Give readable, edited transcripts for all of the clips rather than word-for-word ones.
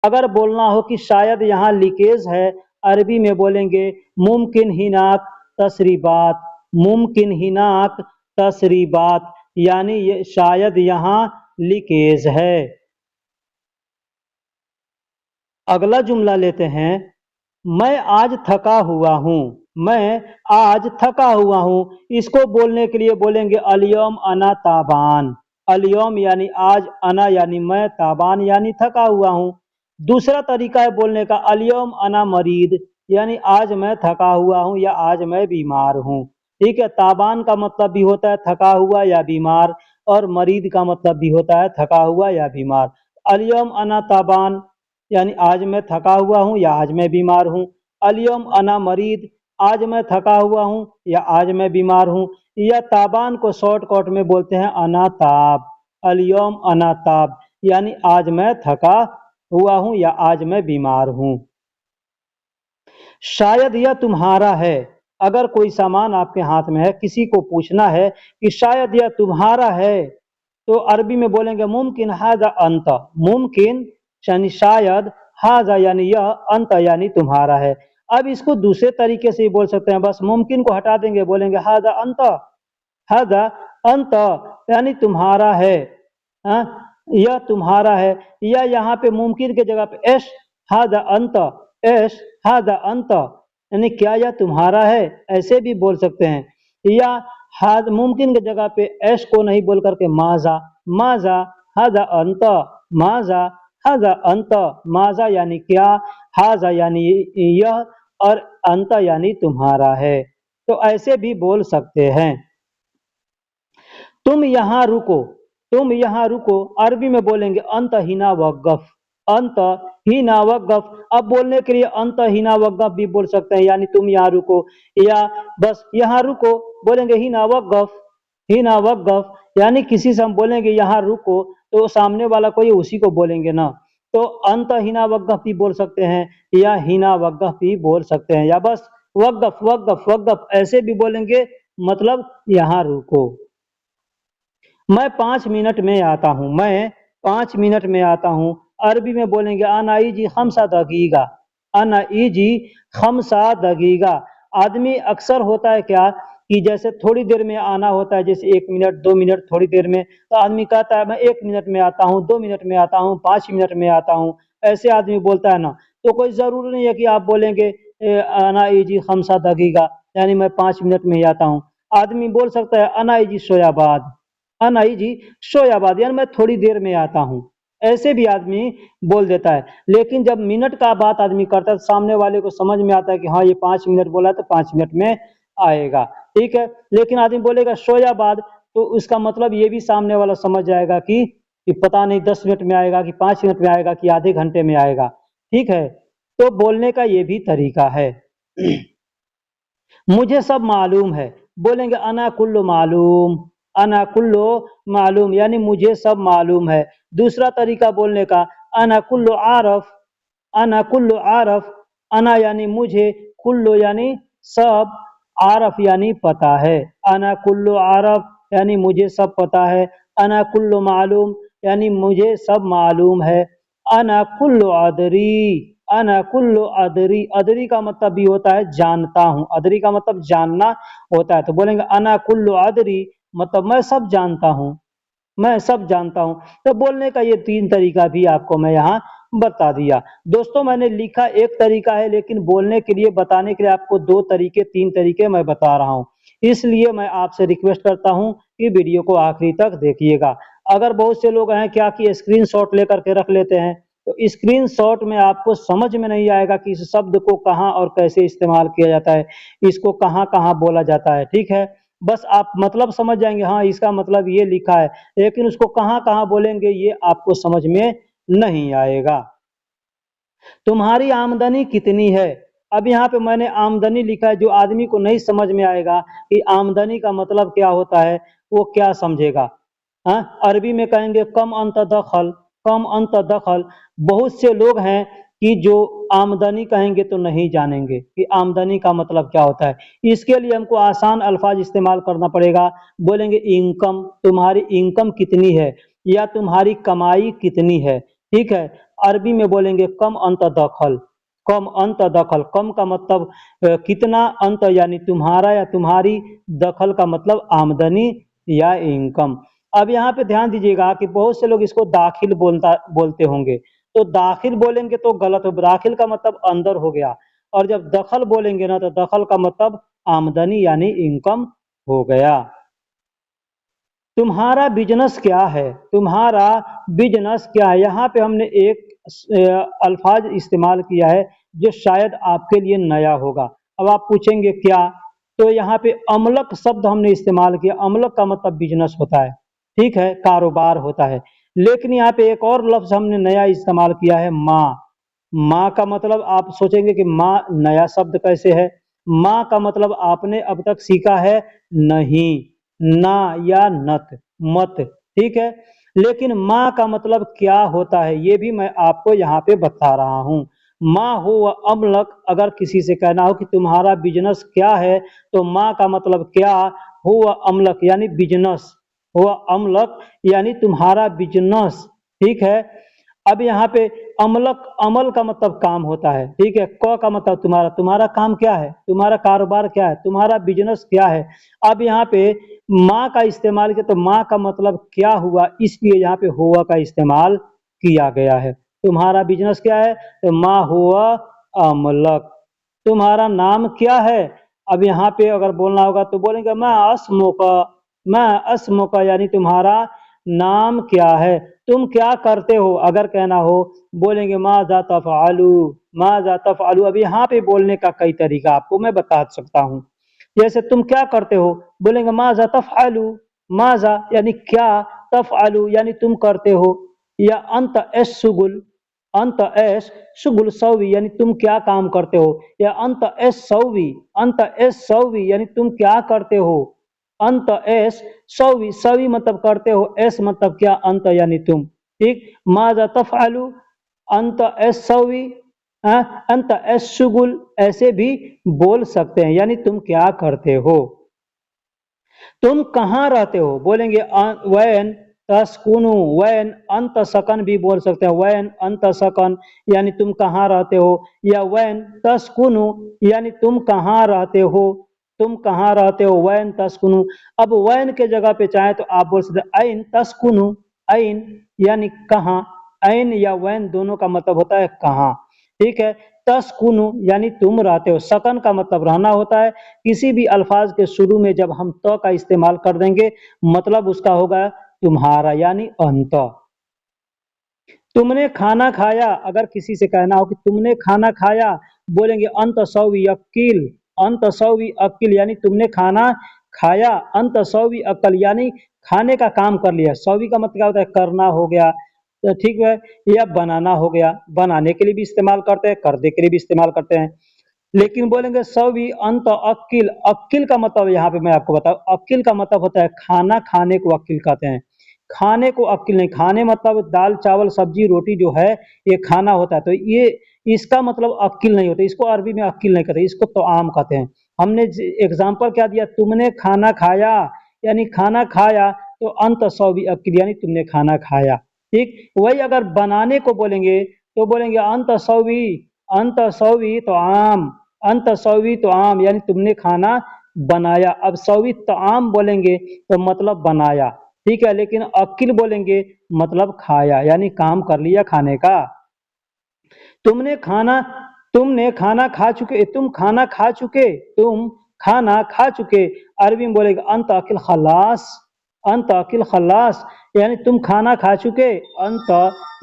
अगर बोलना हो कि शायद यहाँ लीकेज है, अरबी में बोलेंगे मुमकिन हिनाक तसरीबात, मुमकिन हिनाक तसरीबात, यानी ये शायद यहाँ लीकेज है। अगला जुमला लेते हैं, मैं आज थका हुआ हूँ, मैं आज थका हुआ हूँ। इसको बोलने के लिए बोलेंगे अलियम अना ताबान, अलियम यानी आज, अना यानी मैं, ताबान यानी थका हुआ हूँ। दूसरा तरीका है बोलने का अलियम अना मरीद, यानी आज मैं थका हुआ हूँ या आज मैं बीमार हूँ। ठीक है, ताबान का मतलब भी होता है थका हुआ या बीमार, और मरीद का मतलब भी होता है थका हुआ या बीमार। अलियम अना ताबान यानी आज मैं थका हुआ हूँ या आज मैं बीमार हूँ। अलियम अना मरीद, आज मैं थका हुआ हूँ या आज मैं बीमार हूँ। या ताबान को शॉर्टकट में बोलते हैं अनाताब, अलियम अनाताब, यानी आज मैं थका हुआ हूँ या आज मैं बीमार हूँ। शायद यह तुम्हारा है, अगर कोई सामान आपके हाथ में है, किसी को पूछना है कि शायद यह तुम्हारा है, तो अरबी में बोलेंगे मुमकिन हाजा अंत, मुमकिन यानी शायद, हाजा यानी यह, अंत यानी तुम्हारा है। अब इसको दूसरे तरीके से ही बोल सकते हैं, बस मुमकिन को हटा देंगे, बोलेंगे हाजा अंत, हाजा अंत यानी तुम्हारा है, हाँ, यह तुम्हारा है। या यहाँ पे मुमकिन के जगह पे एश हाजा अंत, एश हाजा अंत यानी क्या यह तुम्हारा है, ऐसे भी बोल सकते हैं। या हाज मुमकिन की जगह पे एश को नहीं बोल करके माजा, माजा हाजा अंत, माजा हाजा अंत, माजा यानी क्या, हाजा यानी यह, और अंत यानी तुम्हारा है, तो ऐसे भी बोल सकते हैं। तुम यहाँ रुको, तुम यहाँ रुको, अरबी में बोलेंगे अंत हिना वक़्फ़, अंत हिना वक़्फ़। अब बोलने के लिए अंत हिना वक़्फ़ भी बोल सकते हैं, यानी तुम यहाँ रुको, या बस यहाँ रुको बोलेंगे हिना वक़्फ़, हिना वक़्फ़, यानी किसी से हम बोलेंगे यहाँ रुको तो सामने वाला कोई उसी को बोलेंगे ना, तो अंत हिना वक़्फ़ भी बोल सकते हैं या हिना वक़्फ़ भी बोल सकते हैं, या बस वक़्फ़ वक़्फ़ वक़्फ़ ऐसे भी बोलेंगे, मतलब यहाँ रुको। मैं 5 मिनट में आता हूँ, मैं 5 मिनट में आता हूँ। अरबी में बोलेंगे अना इजी खमसा दगीगा, अना इजी खमसा दगीगा। आदमी अक्सर होता है क्या कि जैसे थोड़ी देर में आना होता है, जैसे 1 मिनट 2 मिनट थोड़ी देर में, तो आदमी कहता है मैं 1 मिनट में आता हूँ, 2 मिनट में आता हूँ, 5 मिनट में आता हूँ, ऐसे आदमी बोलता है ना। तो कोई ज़रूरी नहीं है कि आप बोलेंगे अना इजी खमसा दगीगा, यानी मैं 5 मिनट में ही आता हूँ। आदमी बोल सकता है अना इजी सोयाबाद, अनाई जी शोयाबाद, यानी मैं थोड़ी देर में आता हूँ, ऐसे भी आदमी बोल देता है। लेकिन जब मिनट का बात आदमी करता है तो सामने वाले को समझ में आता है कि हाँ ये 5 मिनट बोला तो 5 मिनट में आएगा, ठीक है। लेकिन आदमी बोलेगा शोयाबाद तो उसका मतलब ये भी सामने वाला समझ जाएगा कि पता नहीं 10 मिनट में आएगा कि 5 मिनट में आएगा कि आधे घंटे में आएगा, ठीक है। तो बोलने का ये भी तरीका है। मुझे सब मालूम है, बोलेंगे अना कुल्लु मालूम, अना कुल्लु मालूम, यानी मुझे सब मालूम है। दूसरा तरीका बोलने का अना कुल्लु आरफ, अना कुल्लु आरफ, अना यानी मुझे, कुल्लु यानी सब, आरफ यानी पता है। अना कुल्लु आरफ यानी मुझे सब पता है। अना कुल्लु मालूम यानी मुझे सब मालूम है। अना कुल्लु अदरी, अना कुल्लु अदरी, अदरी का मतलब भी होता है जानता हूँ, अदरी का मतलब जानना होता है, तो बोलेंगे अना कुल्लु अदरी, मतलब मैं सब जानता हूँ, मैं सब जानता हूँ। तो बोलने का ये 3 तरीका भी आपको मैं यहाँ बता दिया। दोस्तों मैंने लिखा एक तरीका है, लेकिन बोलने के लिए, बताने के लिए आपको 2 तरीके 3 तरीके मैं बता रहा हूँ। इसलिए मैं आपसे रिक्वेस्ट करता हूँ कि वीडियो को आखिरी तक देखिएगा। अगर बहुत से लोग हैं क्या कि स्क्रीनशॉट लेकर के रख लेते हैं, तो स्क्रीनशॉट में आपको समझ में नहीं आएगा कि इस शब्द को कहाँ और कैसे इस्तेमाल किया जाता है, इसको कहाँ-कहाँ बोला जाता है, ठीक है। बस आप मतलब समझ जाएँगे, हाँ इसका मतलब ये लिखा है, लेकिन उसको कहाँ-कहाँ बोलेंगे ये आपको समझ में नहीं आएगा। तुम्हारी आमदनी कितनी है? अब यहाँ पे मैंने आमदनी लिखा है, जो आदमी को नहीं समझ में आएगा कि आमदनी का मतलब क्या होता है, वो क्या समझेगा? हाँ, अरबी में कहेंगे कम अंत दखल, कम अंत दखल। बहुत से लोग हैं कि जो आमदनी कहेंगे तो नहीं जानेंगे कि आमदनी का मतलब क्या होता है। इसके लिए हमको आसान अल्फाज इस्तेमाल करना पड़ेगा। बोलेंगे इनकम, तुम्हारी इनकम कितनी है, या तुम्हारी कमाई कितनी है, ठीक है। अरबी में बोलेंगे कम अंत दखल, कम अंत दखल। कम का मतलब कितना, अंत यानी तुम्हारा या तुम्हारी, दखल का मतलब आमदनी या इनकम। अब यहाँ पे ध्यान दीजिएगा कि बहुत से लोग इसको दाखिल बोलते होंगे, तो दाखिल बोलेंगे तो गलत हो। दाखिल का मतलब अंदर हो गया, और जब दखल बोलेंगे ना तो दखल का मतलब आमदनी यानी इनकम हो गया। तुम्हारा बिजनेस क्या है, तुम्हारा बिजनेस क्या है। यहाँ पे हमने एक अल्फाज इस्तेमाल किया है जो शायद आपके लिए नया होगा। अब आप पूछेंगे क्या, तो यहाँ पे अमलक शब्द हमने इस्तेमाल किया। अमलक का मतलब बिजनेस होता है, ठीक है, कारोबार होता है। लेकिन यहाँ पे एक और लफ्ज हमने नया इस्तेमाल किया है, माँ। माँ का मतलब आप सोचेंगे कि माँ नया शब्द कैसे है। माँ का मतलब आपने अब तक सीखा है नहीं, ना या नत, मत, ठीक है। लेकिन माँ का मतलब क्या होता है ये भी मैं आपको यहाँ पे बता रहा हूँ। माँ हो व अमलक, अगर किसी से कहना हो कि तुम्हारा बिजनेस क्या है, तो माँ का मतलब क्या हो व अमलक यानी बिजनेस, हो अमलक यानी तुम्हारा बिजनेस, ठीक है। अब यहाँ पे अमलक, अमल का मतलब काम होता है, ठीक है। क का मतलब तुम्हारा, तुम्हारा काम क्या है, तुम्हारा कारोबार क्या है, तुम्हारा बिजनेस क्या है। अब यहाँ पे माँ का इस्तेमाल किया तो माँ का मतलब क्या हुआ, इसलिए यहाँ पे हुआ का इस्तेमाल किया गया है। तुम्हारा बिजनेस क्या है, तो माँ हुआ अमलक। तुम्हारा नाम क्या है, अब यहाँ पे अगर बोलना होगा तो बोलेंगे मैं अस्मुका, मैं अस्मुका यानी तुम्हारा नाम क्या है। तुम क्या करते हो, अगर कहना हो बोलेंगे माज़ा तफ़अलू, माज़ा तफ़अलू। अब यहाँ पे बोलने का कई तरीका आपको मैं बता सकता हूँ। जैसे तुम क्या करते हो, बोलेंगे माज़ा तफ़अलू, माज़ा यानी क्या, तफ़अलू यानी तुम करते हो। या अंत एश शुगुल, अंत एश शुगुल सौवी यानी तुम क्या काम करते हो। या अंत एश सौवी, अंत एश सौवी यानी तुम क्या करते हो। अंत एश सौवी, सवी मतलब करते हो, एस मतलब क्या, अंत यानी तुम, ठीक। माज़ा तफ़अलू, अंत एश सौवी, अंत एश शुगुल, ऐसे भी बोल सकते हैं, यानी तुम क्या करते हो। तुम कहाँ रहते हो, बोलेंगे वैन तस्कुनु, वैन अंत सकन भी बोल सकते हैं, वैन अंत सकन यानी तुम कहाँ रहते हो। या वैन तस्कुनु यानी तुम कहाँ रहते हो, तुम कहाँ रहते हो, वैन तस्कुनु। अब वैन के जगह पे चाहे तो आप बोल सकते हैं ऐन तस्कुनु, ऐन यानी कहाँ, ऐन या वैन दोनों का मतलब होता है कहाँ, ठीक है। तस्कुनु यानी तुम रहते हो, सकन का मतलब रहना होता है। किसी भी अल्फाज के शुरू में जब हम त का इस्तेमाल कर देंगे मतलब उसका होगा तुम्हारा यानी अंत। तुमने खाना खाया, अगर किसी से कहना हो कि तुमने खाना खाया, बोलेंगे अंत सौवी अक्किल, अंत सौवी अक्किल यानी तुमने खाना खाया। अंत सौवी अक्कल यानी खाने का काम कर लिया। सौवी का मतलब क्या होता है, करना हो गया, तो ठीक है। या बनाना हो गया, बनाने के लिए भी इस्तेमाल करते हैं, करने के लिए भी इस्तेमाल करते हैं। लेकिन बोलेंगे सवी अंत अक्किल, अक्किल का मतलब यहाँ पे मैं आपको बताऊं, अक्किल का मतलब होता है खाना खाने को अक्किल कहते हैं। खाने को अक्किल नहीं, खाने मतलब दाल चावल सब्जी रोटी जो है ये खाना होता है, तो ये इसका मतलब अक्किल नहीं होता, इसको अरबी में अक्किल नहीं कहते, इसको तो आम कहते हैं। हमने एग्जाम्पल क्या दिया, तुमने खाना खाया यानी खाना खाया, तो अंत सौवी अक्किल यानी तुमने खाना खाया, ठीक। वही अगर बनाने को बोलेंगे तो बोलेंगे अंत सौवी, अंत सौवी तो आम, अंत सौवी तो आम यानी तुमने खाना बनाया। अब सौवी तो आम बोलेंगे तो मतलब बनाया, ठीक है। लेकिन अक्किल बोलेंगे मतलब खाया यानी काम कर लिया खाने का। तुमने खाना, तुमने खाना खा चुके, तुम खाना खा चुके, तुम खाना खा चुके। अरबी में बोलेगा अंत अकिल खलास, अंत अकिल खलास यानी तुम खाना खा चुके, अंत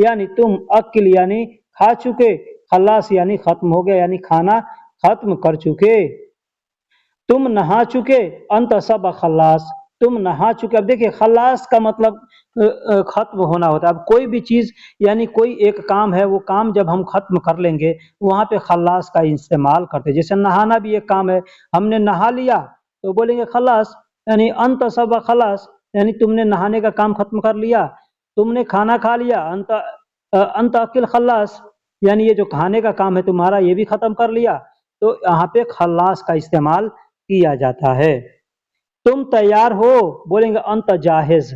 यानी तुम, अकिल यानी खा चुके, खलास यानी खत्म हो गया यानी खाना खत्म कर चुके। तुम नहा चुके, अंत सब खल्लास, तुम नहा चुके। अब देखिए खल्लास का मतलब खत्म होना होता है। अब कोई भी चीज यानी कोई एक काम है, वो काम जब हम खत्म कर लेंगे वहां पे खल्लास का इस्तेमाल करते हैं। जैसे नहाना भी एक काम है, हमने नहा लिया तो बोलेंगे खल्लास, यानी अंत सब खल्लास यानी तुमने नहाने का काम खत्म कर लिया। तुमने खाना खा लिया, अंत अकिल खल्लास यानी ये जो खाने का काम है तुम्हारा ये भी खत्म कर लिया। तो यहाँ पे खल्लास का इस्तेमाल किया जाता है। तुम तैयार हो, बोलेंगे अंत जाहिज,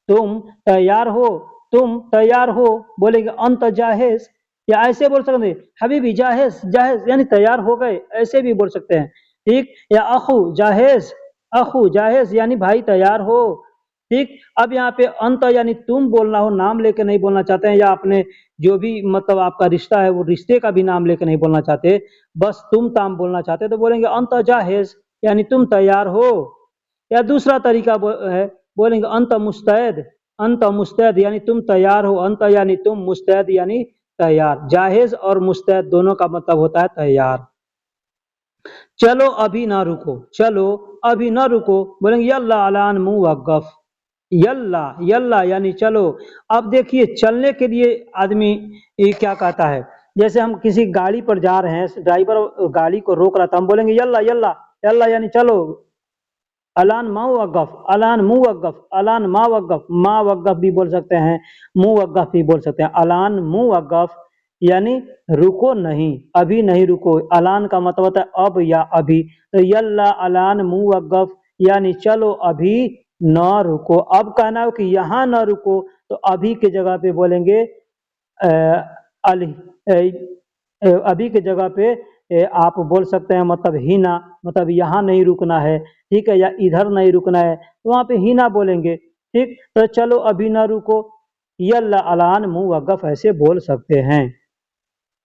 तुम तैयार हो तुम तैयार हो, बोलेंगे अंत जाहिज, या ऐसे बोल सकते हैं हबीबी जाहिज, जाहिज यानी तैयार हो गए, ऐसे भी बोल सकते हैं। ठीक, या अखू जाहिज, अखू जाहिज यानी भाई तैयार हो। ठीक, अब यहाँ पे अंत यानी तुम बोलना हो, नाम लेके नहीं बोलना चाहते हैं, या अपने जो भी मतलब आपका रिश्ता है वो रिश्ते का भी नाम लेके नहीं बोलना चाहते, बस तुम ताम बोलना चाहते, तो बोलेंगे अंत जाहिज यानी तुम तैयार हो। या दूसरा तरीका है, बोलेंगे अंत मुस्तैद, अंत मुस्तैद यानी तुम तैयार हो, अंत यानी तुम, मुस्तैद यानी तैयार। जाहिज और मुस्तैद दोनों का मतलब होता है तैयार। चलो अभी ना रुको, चलो अभी ना रुको, बोलेंगे यल्ला अलान मुवक्कफ, यल्ला, यल्ला यानी चलो। अब देखिए चलने के लिए आदमी ये क्या कहता है, जैसे हम किसी गाड़ी पर जा रहे हैं, ड्राइवर गाड़ी को रोक रहा था, हम बोलेंगे यल्ला, यल्ला, यल्ला यानी चलो। अलान मावक्कफ, अलान मुवक्कफ, अलान मावक्कफ, मावक्कफ भी बोल सकते हैं, मुवक्कफ भी बोल सकते हैं। अलान मुवक्कफ यानी रुको नहीं, अभी नहीं रुको। अलान का मतलब होता है अब या अभी, तो यल्ला अलान मुवक्कफ यानी चलो अभी न रुको। अब कहना हो कि यहाँ न रुको, तो अभी के जगह पे बोलेंगे अल, अभी के जगह पे आप बोल सकते हैं मतलब हिना, मतलब यहाँ नहीं रुकना है, ठीक है, या इधर नहीं रुकना है, तो वहाँ पे हिना बोलेंगे। ठीक, तो चलो अभी ना रुको, यल्ला अलान मुवक्कफ ऐसे बोल सकते हैं।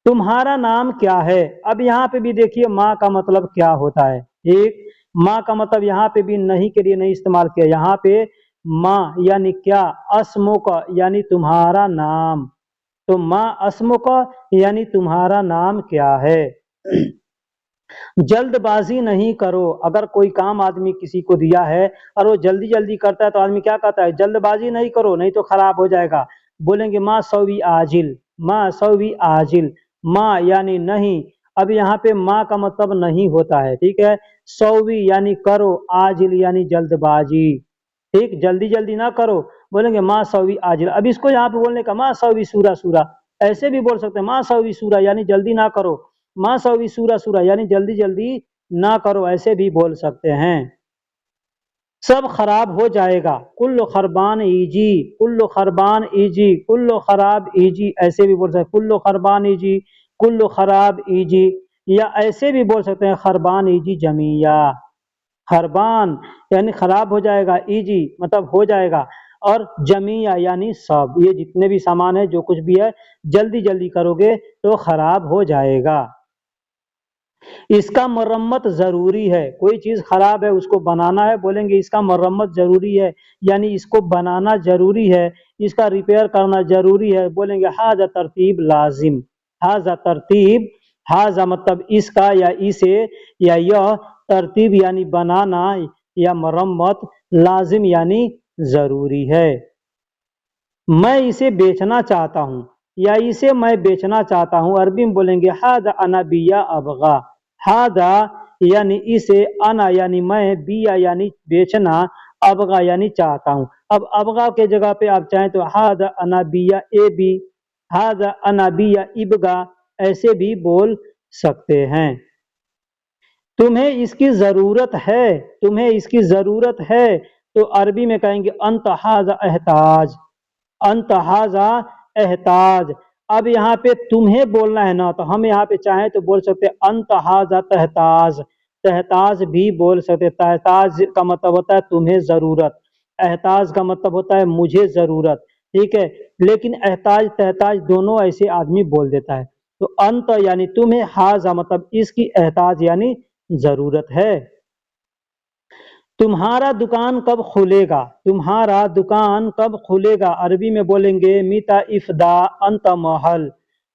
तुम्हारा नाम क्या है, अब यहाँ पे भी देखिए माँ का मतलब क्या होता है। ठीक, माँ का मतलब यहाँ पे भी नहीं के लिए नहीं इस्तेमाल किया, यहाँ पे माँ यानी क्या, अस्मुक यानी तुम्हारा नाम, तो माँ अस्मुक यानी तुम्हारा नाम क्या है। जल्दबाजी नहीं करो, अगर कोई काम आदमी किसी को दिया है और वो जल्दी जल्दी करता है, तो आदमी क्या कहता है, जल्दबाजी नहीं करो नहीं तो खराब हो जाएगा। बोलेंगे माँ सौवी आजिल, माँ सौवी आजिल, माँ यानी नहीं। अब यहाँ पे माँ का मतलब नहीं होता है, ठीक है। सौवी यानी करो, आजिल यानी जल्दबाजी, ठीक, जल्दी जल्दी ना करो, बोलेंगे माँ सौवी आजिल। अब इसको यहाँ पे बोलने का माँ सौवी सूरा सूरा, ऐसे भी बोल सकते हैं, माँ सौवी सूरा यानी जल्दी ना करो, माँ सौवी सूरा सूरा यानी जल्दी जल्दी ना करो, ऐसे भी बोल सकते हैं। सब खराब हो जाएगा, कुल्लो खरबान ईजी, कुल्लो खरबान ईजी, कुल्लो खराब ईजी, ऐसे भी बोल सकते हैं, कुल्लो खरबान ईजी, कुल्लो खराब ईजी, या ऐसे भी बोल सकते हैं खरबान ईजी जमिया। खरबान यानी खराब हो जाएगा, ईजी मतलब हो जाएगा, और जमिया यानी सब, ये जितने भी सामान है जो कुछ भी है जल्दी जल्दी करोगे तो खराब हो जाएगा। इसका मरम्मत जरूरी है, कोई चीज खराब है उसको बनाना है, बोलेंगे इसका मरम्मत जरूरी है, यानी इसको बनाना जरूरी है, इसका रिपेयर करना जरूरी है, बोलेंगे हाजा तरतीब लाजिम, हाजा तरतीब, हाजा मतलब इसका या इसे या यह, तरतीब यानी बनाना या मरम्मत, लाजिम यानी जरूरी है। मैं इसे बेचना चाहता हूँ, या इसे मैं बेचना चाहता हूँ, अरबी में बोलेंगे हादा अना बिया अबगा, हादा यानी इसे, अना यानी मैं, बिया यानी बेचना, अबगा यानी चाहता हूँ। अब अबगा के जगह पे आप चाहें तो हादा अना बिया ए बी, हादा अना बिया इबगा, ऐसे भी बोल सकते हैं। तुम्हें इसकी जरूरत है, तुम्हें इसकी जरूरत है, तो अरबी में कहेंगे अंत हाजा एहताज, अंत हाजा एहताज। अब यहाँ पे तुम्हें बोलना है ना, तो हम यहाँ पे चाहें तो बोल सकते हैं अंत हाजा तहताज, तहताज भी बोल सकते। तहताज का मतलब होता है तुम्हें जरूरत, एहताज का मतलब होता है मुझे जरूरत, ठीक है, लेकिन एहताज तहताज दोनों ऐसे आदमी बोल देता है। तो अंत यानी तुम्हें, हाजा मतलब इसकी, एहताज यानी जरूरत है। तुम्हारा दुकान कब खुलेगा, तुम्हारा दुकान कब खुलेगा, अरबी में बोलेंगे मीता इफदा अंत महल,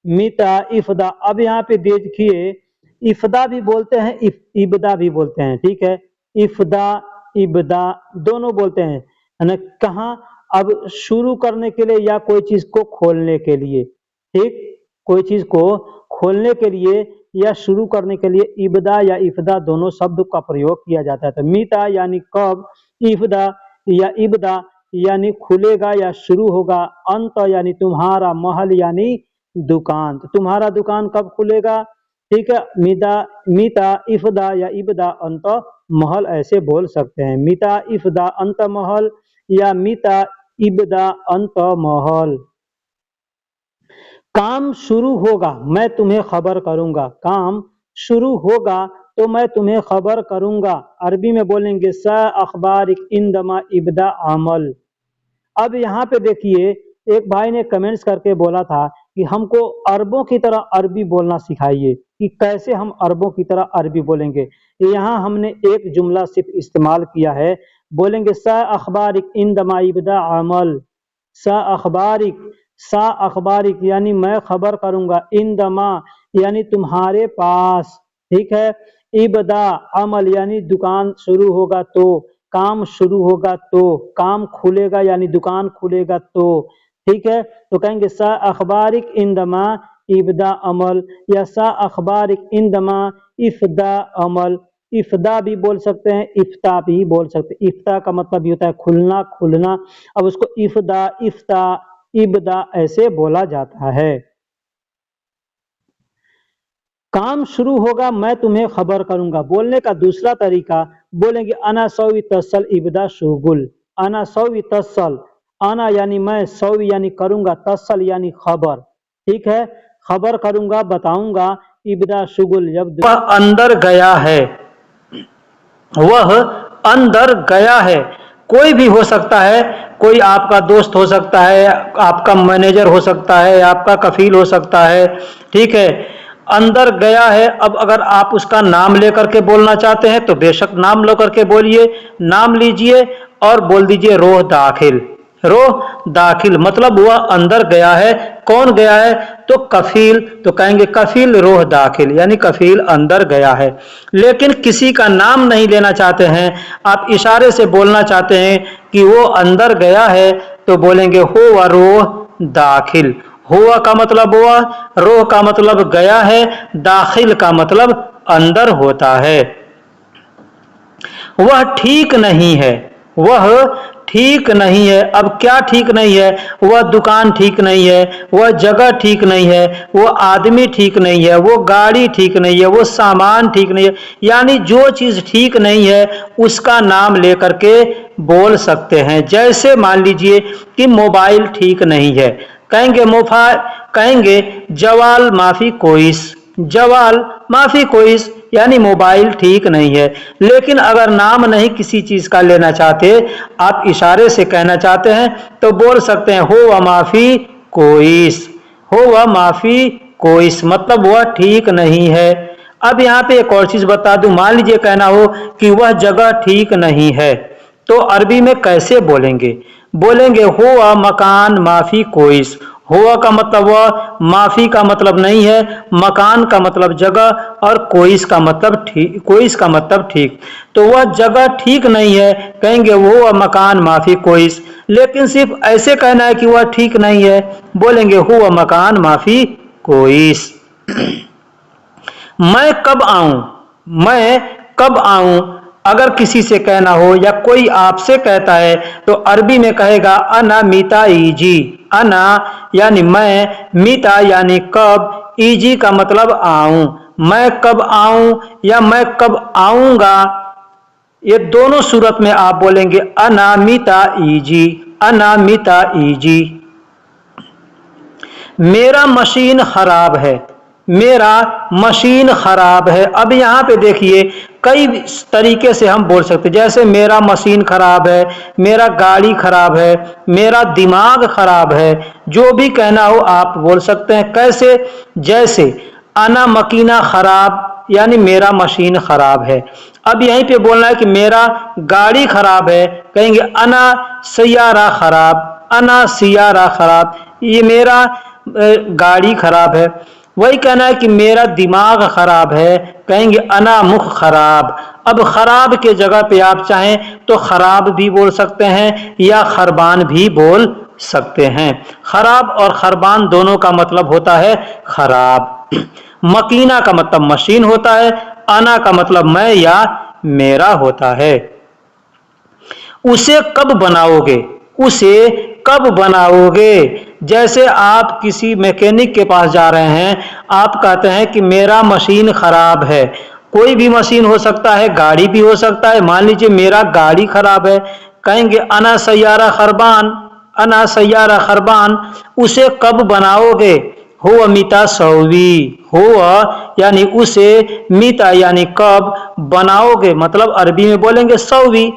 मीता इफदा। अब यहाँ पे देखिए इफदा भी बोलते हैं, इबदा भी बोलते हैं, ठीक है, इफदा इबदा दोनों बोलते हैं, है ना। कहाँ, अब शुरू करने के लिए या कोई चीज को खोलने के लिए, ठीक, कोई चीज को खोलने के लिए या शुरू करने के लिए इब्दा या इफ्दा दोनों शब्द का प्रयोग किया जाता है। तो मीता यानी कब, इफ्दा या इब्दा यानी खुलेगा या शुरू होगा, अंत यानी तुम्हारा, महल यानी दुकान, तो तुम्हारा दुकान कब खुलेगा, ठीक है। मीता, मीता इफ्दा या इब्दा अंत महल, ऐसे बोल सकते हैं। मीता इफ्दा अंत महल, या मीता इब्दा अंत महल। काम शुरू होगा मैं तुम्हें खबर करूंगा, काम शुरू होगा तो मैं तुम्हें खबर करूंगा। अरबी में बोलेंगे सा अखबारिक इंदमा इब्दा अमल। अब यहाँ पे देखिए, एक भाई ने कमेंट्स करके बोला था कि हमको अरबों की तरह अरबी बोलना सिखाइए, कि कैसे हम अरबों की तरह अरबी बोलेंगे। यहाँ हमने एक जुमला सिर्फ इस्तेमाल किया है, बोलेंगे सा अखबारिक इंदमा इब्दा अमल। सा अखबारिक यानी मैं खबर करूंगा, इंदमा यानी तुम्हारे पास, ठीक है। इब्दा अमल यानी दुकान शुरू होगा तो, काम शुरू होगा तो, काम खुलेगा यानी दुकान खुलेगा तो, ठीक है। तो कहेंगे सा अखबारिक इंदमा इब्दा अमल या सा अखबारिक इंदमा इफ्दा अमल। इफ्दा भी बोल सकते हैं, इफ्ता भी बोल सकते हैं। इफ्ता का मतलब ये होता है खुलना, खुलना। अब उसको इफ्दा, इफ्ता, इब्दा ऐसे बोला जाता है। काम शुरू होगा मैं तुम्हें खबर करूंगा बोलने का दूसरा तरीका बोलेंगे अना सौवी तसल इब्दा शुगुल। अना सौवी तसल, अना यानी मैं, सौवी यानी करूंगा, तसल यानी खबर, ठीक है। खबर करूंगा, बताऊंगा, इब्दा शुगुल जब वह अंदर गया है, वह अंदर गया है। कोई भी हो सकता है, कोई आपका दोस्त हो सकता है, आपका मैनेजर हो सकता है, आपका कफील हो सकता है, ठीक है। अंदर गया है। अब अगर आप उसका नाम लेकर के बोलना चाहते हैं तो बेशक नाम लेकर के बोलिए, नाम लीजिए और बोल दीजिए रोह दाखिल। रोह दाखिल मतलब वह अंदर गया है। कौन गया है? तो कफील, तो कहेंगे कफील रोह दाखिल यानी कफील अंदर गया है। लेकिन किसी का नाम नहीं लेना चाहते हैं, आप इशारे से बोलना चाहते हैं कि वो अंदर गया है, तो बोलेंगे हो व रोह दाखिल। हुआ का मतलब हुआ, रोह का मतलब गया है, दाखिल का मतलब अंदर होता है। वह ठीक नहीं है, वह ठीक नहीं है। अब क्या ठीक नहीं है? वह दुकान ठीक नहीं है, वह जगह ठीक नहीं है, वो आदमी ठीक नहीं है, वो गाड़ी ठीक नहीं है, वो सामान ठीक नहीं है। यानी जो चीज ठीक नहीं है उसका नाम लेकर के बोल सकते हैं। जैसे मान लीजिए कि मोबाइल ठीक नहीं है, कहेंगे जवाल माफी कोइस, जवाल माफी कोइस यानी मोबाइल ठीक नहीं है। लेकिन अगर नाम नहीं किसी चीज का लेना चाहते, आप इशारे से कहना चाहते हैं तो बोल सकते हैं हो व माफी कोइस, हो व माफी कोइस मतलब वह ठीक नहीं है। अब यहाँ पे एक और चीज बता दूं, मान लीजिए कहना हो कि वह जगह ठीक नहीं है, तो अरबी में कैसे बोलेंगे? बोलेंगे हुआ मकान माफी कोइस। हुआ का मतलब वह, माफी का मतलब नहीं है, मकान का मतलब जगह और कोइस का मतलब ठीक, कोइस का मतलब ठीक। तो वह जगह ठीक नहीं है, कहेंगे वो मकान माफी कोइस। लेकिन सिर्फ ऐसे कहना है कि वह ठीक नहीं है, बोलेंगे हुआ मकान माफी कोइस। मैं कब आऊं, मैं कब आऊं अगर किसी से कहना हो या कोई आपसे कहता है तो अरबी में कहेगा अना मीता ईजी। अना यानी मैं, मीता यानी कब, ईजी का मतलब आऊं। मैं कब आऊं या मैं कब आऊंगा, ये दोनों सूरत में आप बोलेंगे अना मीता ईजी, अना मीता ईजी। मेरा मशीन खराब है, मेरा मशीन खराब है। अब यहाँ पे देखिए कई तरीके से हम बोल सकते हैं, जैसे मेरा मशीन खराब है, मेरा गाड़ी खराब है, मेरा दिमाग खराब है। जो भी कहना हो आप बोल सकते हैं। कैसे? जैसे अना मकीना खराब यानी मेरा मशीन खराब है। अब यहीं पे बोलना है कि मेरा गाड़ी खराब है, कहेंगे अना सैयारा खराब, अना सियारा खराब, ये मेरा गाड़ी खराब है। वही कहना है कि मेरा दिमाग खराब है, कहेंगे अना मुख खराब। अब खराब के जगह पे आप चाहें तो खराब भी बोल सकते हैं या खरबान भी बोल सकते हैं। खराब और खरबान दोनों का मतलब होता है खराब। मकीना का मतलब मशीन होता है, अना का मतलब मैं या मेरा होता है। उसे कब बनाओगे, उसे कब बनाओगे? जैसे आप किसी मैकेनिक के पास जा रहे हैं, आप कहते हैं कि मेरा मशीन खराब है। कोई भी मशीन हो सकता है, गाड़ी भी हो सकता है। मान लीजिए मेरा गाड़ी खराब है, कहेंगे अना सैयारा खरबान, अना सैयारा खरबान, उसे कब बनाओगे? हो मिता सौवी, हो यानी उसे, मिता यानी कब, बनाओगे मतलब अरबी में बोलेंगे सौवी,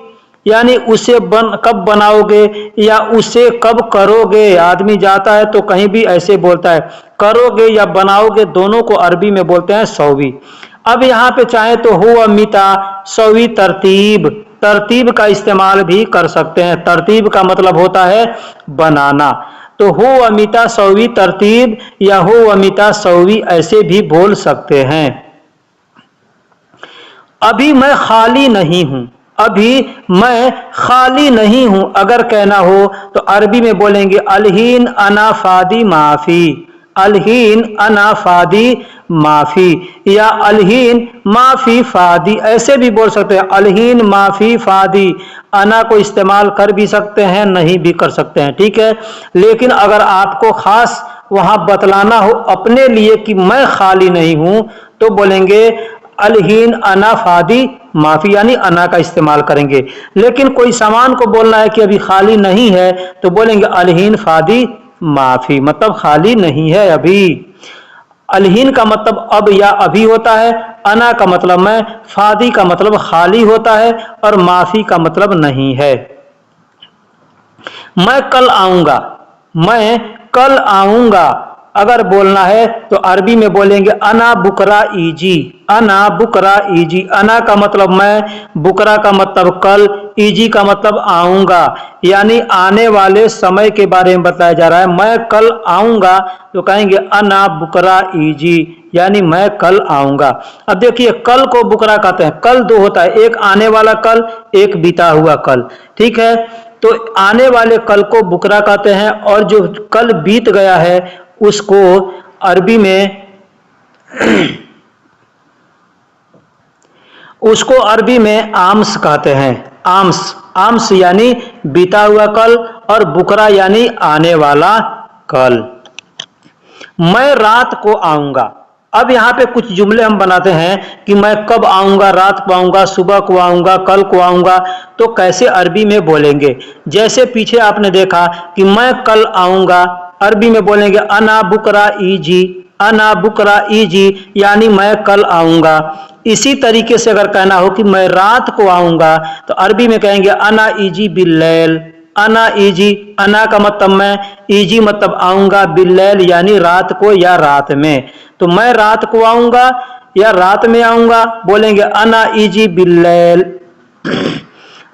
यानी उसे कब बनाओगे या उसे कब करोगे। आदमी जाता है तो कहीं भी ऐसे बोलता है, करोगे या बनाओगे दोनों को अरबी में बोलते हैं सौवी। अब यहाँ पे चाहे तो हुआ मिता सौवी तरतीब, तरतीब का इस्तेमाल भी कर सकते हैं। तरतीब का मतलब होता है बनाना, तो हो अमिता सौवी तरतीब या हो अमिता सौवी ऐसे भी बोल सकते हैं। अभी मैं खाली नहीं हूं, अभी मैं खाली नहीं हूं अगर कहना हो तो अरबी में बोलेंगे अलहीन अना फादी माफी, अलहीन अना फादी माफी या अलहीन माफी फादी ऐसे भी बोल सकते हैं। अलहीन माफी फादी, अना को इस्तेमाल कर भी सकते हैं, नहीं भी कर सकते हैं, ठीक है। लेकिन अगर आपको खास वहां बतलाना हो अपने लिए कि मैं खाली नहीं हूं तो बोलेंगे अलहीन अना फादी माफी, यानी अना का इस्तेमाल करेंगे। लेकिन कोई सामान को बोलना है कि अभी खाली नहीं है तो बोलेंगे अलहीन फादी माफी, मतलब खाली नहीं है अभी। अलहीन का मतलब अब या अभी होता है, अना का मतलब मैं, फादी का मतलब खाली होता है और माफी का मतलब नहीं है। मैं कल आऊंगा, मैं कल आऊंगा अगर बोलना है तो अरबी में बोलेंगे अना बुकरा ईजी, अना बुकरा ईजी। अना का मतलब मैं, बुकरा का मतलब कल, ईजी का मतलब आऊंगा, यानी आने वाले समय के बारे में बताया जा रहा है। मैं कल आऊंगा तो कहेंगे अना बुकरा ईजी, यानी मैं कल आऊंगा। अब देखिए कल को बुकरा कहते हैं, कल दो होता है, एक आने वाला कल, एक बीता हुआ कल, ठीक है। तो आने वाले कल को बुकरा कहते हैं और जो कल बीत गया है उसको अरबी में उसको अरबी में आम्स कहते हैं। आम्स, आम्स यानी बीता हुआ कल और बुकरा यानी आने वाला कल। मैं रात को आऊंगा, अब यहाँ पे कुछ जुमले हम बनाते हैं कि मैं कब आऊंगा, रात को आऊंगा, सुबह को आऊंगा, कल को आऊंगा, तो कैसे अरबी में बोलेंगे। जैसे पीछे आपने देखा कि मैं कल आऊंगा, अरबी में बोलेंगे अना बुकरा ईजी, अना बुकरा ईजी, यानी मैं कल आऊंगा। इसी तरीके से अगर कहना हो कि मैं रात को आऊंगा तो अरबी में कहेंगे अना ईजी बिल्लैल, अना ईजी, अना का मतलब मैं, ईजी मतलब आऊंगा, बिल्लैल यानी रात को या रात में। तो मैं रात को आऊंगा या रात में आऊंगा बोलेंगे अना ईजी बिल्लैल।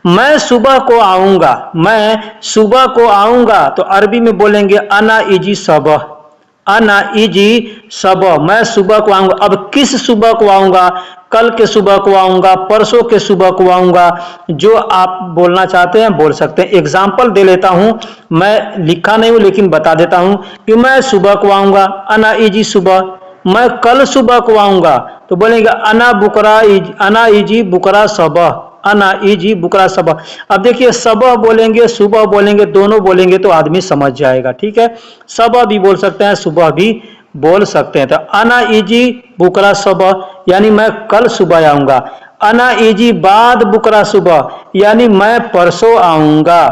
मैं सुबह को आऊंगा, मैं सुबह को आऊंगा तो अरबी में बोलेंगे अना ईजी सबह, अना ईजी सबह, मैं सुबह को आऊंगा। अब किस सुबह को आऊंगा, कल के सुबह को आऊंगा, परसों के सुबह को आऊंगा, जो आप बोलना चाहते हैं बोल सकते हैं। एग्जाम्पल दे लेता हूं, मैं लिखा नहीं हूं लेकिन बता देता हूं कि मैं सुबह को आऊंगा, अना ईजी सुबह। मैं कल सुबह को आऊंगा तो बोलेंगे अना बुकरा ईजी, अना ईजी बुकरा सबह, अना ईजी बुकरा सबह। अब देखिए सबह बोलेंगे, सुबह बोलेंगे, दोनों बोलेंगे तो आदमी समझ जाएगा, ठीक है। सबह भी बोल सकते हैं, सुबह भी बोल सकते हैं। तो अना ईजी बुकरा सुबह यानी मैं कल सुबह आऊंगा। अना ईजी बाद बुकरा सुबह यानी मैं परसों आऊंगा।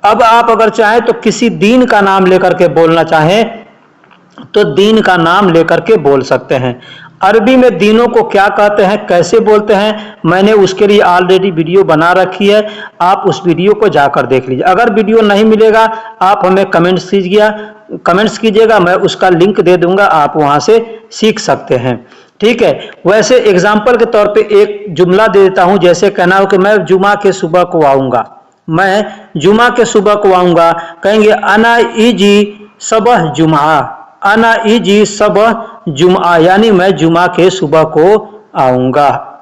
अब आप अगर चाहें तो किसी दिन का नाम लेकर के बोलना चाहें तो दिन का नाम लेकर के बोल सकते हैं। अरबी में दिनों को क्या कहते हैं, कैसे बोलते हैं, मैंने उसके लिए ऑलरेडी वीडियो बना रखी है, आप उस वीडियो को जाकर देख लीजिए। अगर वीडियो नहीं मिलेगा आप हमें कमेंट्स कीजिएगा, मैं उसका लिंक दे दूंगा, आप वहां से सीख सकते हैं, ठीक है। वैसे एग्जाम्पल के तौर पे एक जुमला दे देता हूं, जैसे कहना हो कि मैं जुमा के सुबह को आऊंगा, मैं जुमा के सुबह को आऊंगा, कहेंगे अना ईजी सबह जुमा, अना ईजी सबह जुमा यानी मैं जुमा के सुबह को आऊंगा।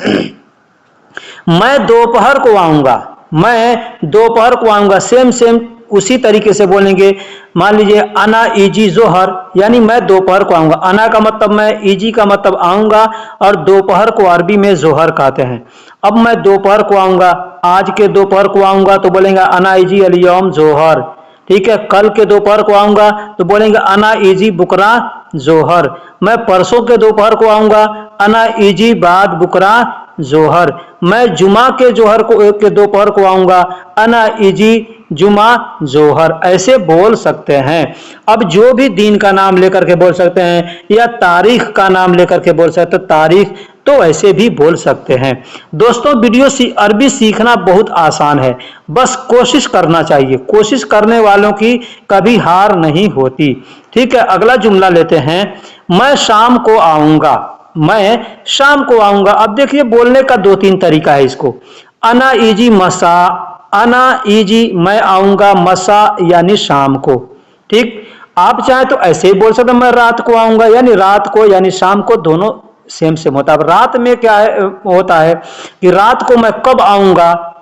मैं दोपहर को आऊंगा, मैं दोपहर को आऊंगा, सेम उसी तरीके से बोलेंगे। मान लीजिए अना ईजी जोहर यानी मैं दोपहर को आऊंगा, अना का मतलब मैं, ईजी का मतलब आऊंगा और दोपहर को अरबी में जोहर कहते हैं। अब मैं दोपहर को आऊंगा, आज के दोपहर को आऊंगा तो बोलेंगे अना ईजी अलियौम जोहर, ठीक है। कल के दोपहर को आऊंगा तो बोलेंगे अना ईजी बुकरा जोहर। मैं परसों के दोपहर को आऊंगा, अना ईजी बाद बुकरा जोहर। मैं जुमा के जोहर को के दोपहर को आऊंगा, अना ईजी जुमा, जोहर, ऐसे बोल सकते हैं। अब जो भी दिन का नाम लेकर के बोल सकते हैं या तारीख का नाम लेकर के बोल सकते हैं, तो तारीख तो ऐसे भी बोल सकते हैं। दोस्तों अरबी सीखना बहुत आसान है, बस कोशिश करना चाहिए। कोशिश करने वालों की कभी हार नहीं होती। ठीक है, अगला जुमला लेते हैं। मैं शाम को आऊंगा, मैं शाम को आऊंगा। अब देखिए बोलने का दो तीन तरीका है इसको। अना इजी मसा, अना इजी मैं आऊंगा, मसा यानी शाम को। ठीक, आप चाहे तो ऐसे ही बोल सकते मैं रात को आऊंगा, यानी रात को यानी शाम को, दोनों सेम सेम होता है। रात में क्या है, होता है कि रात को मैं कब आऊंगा,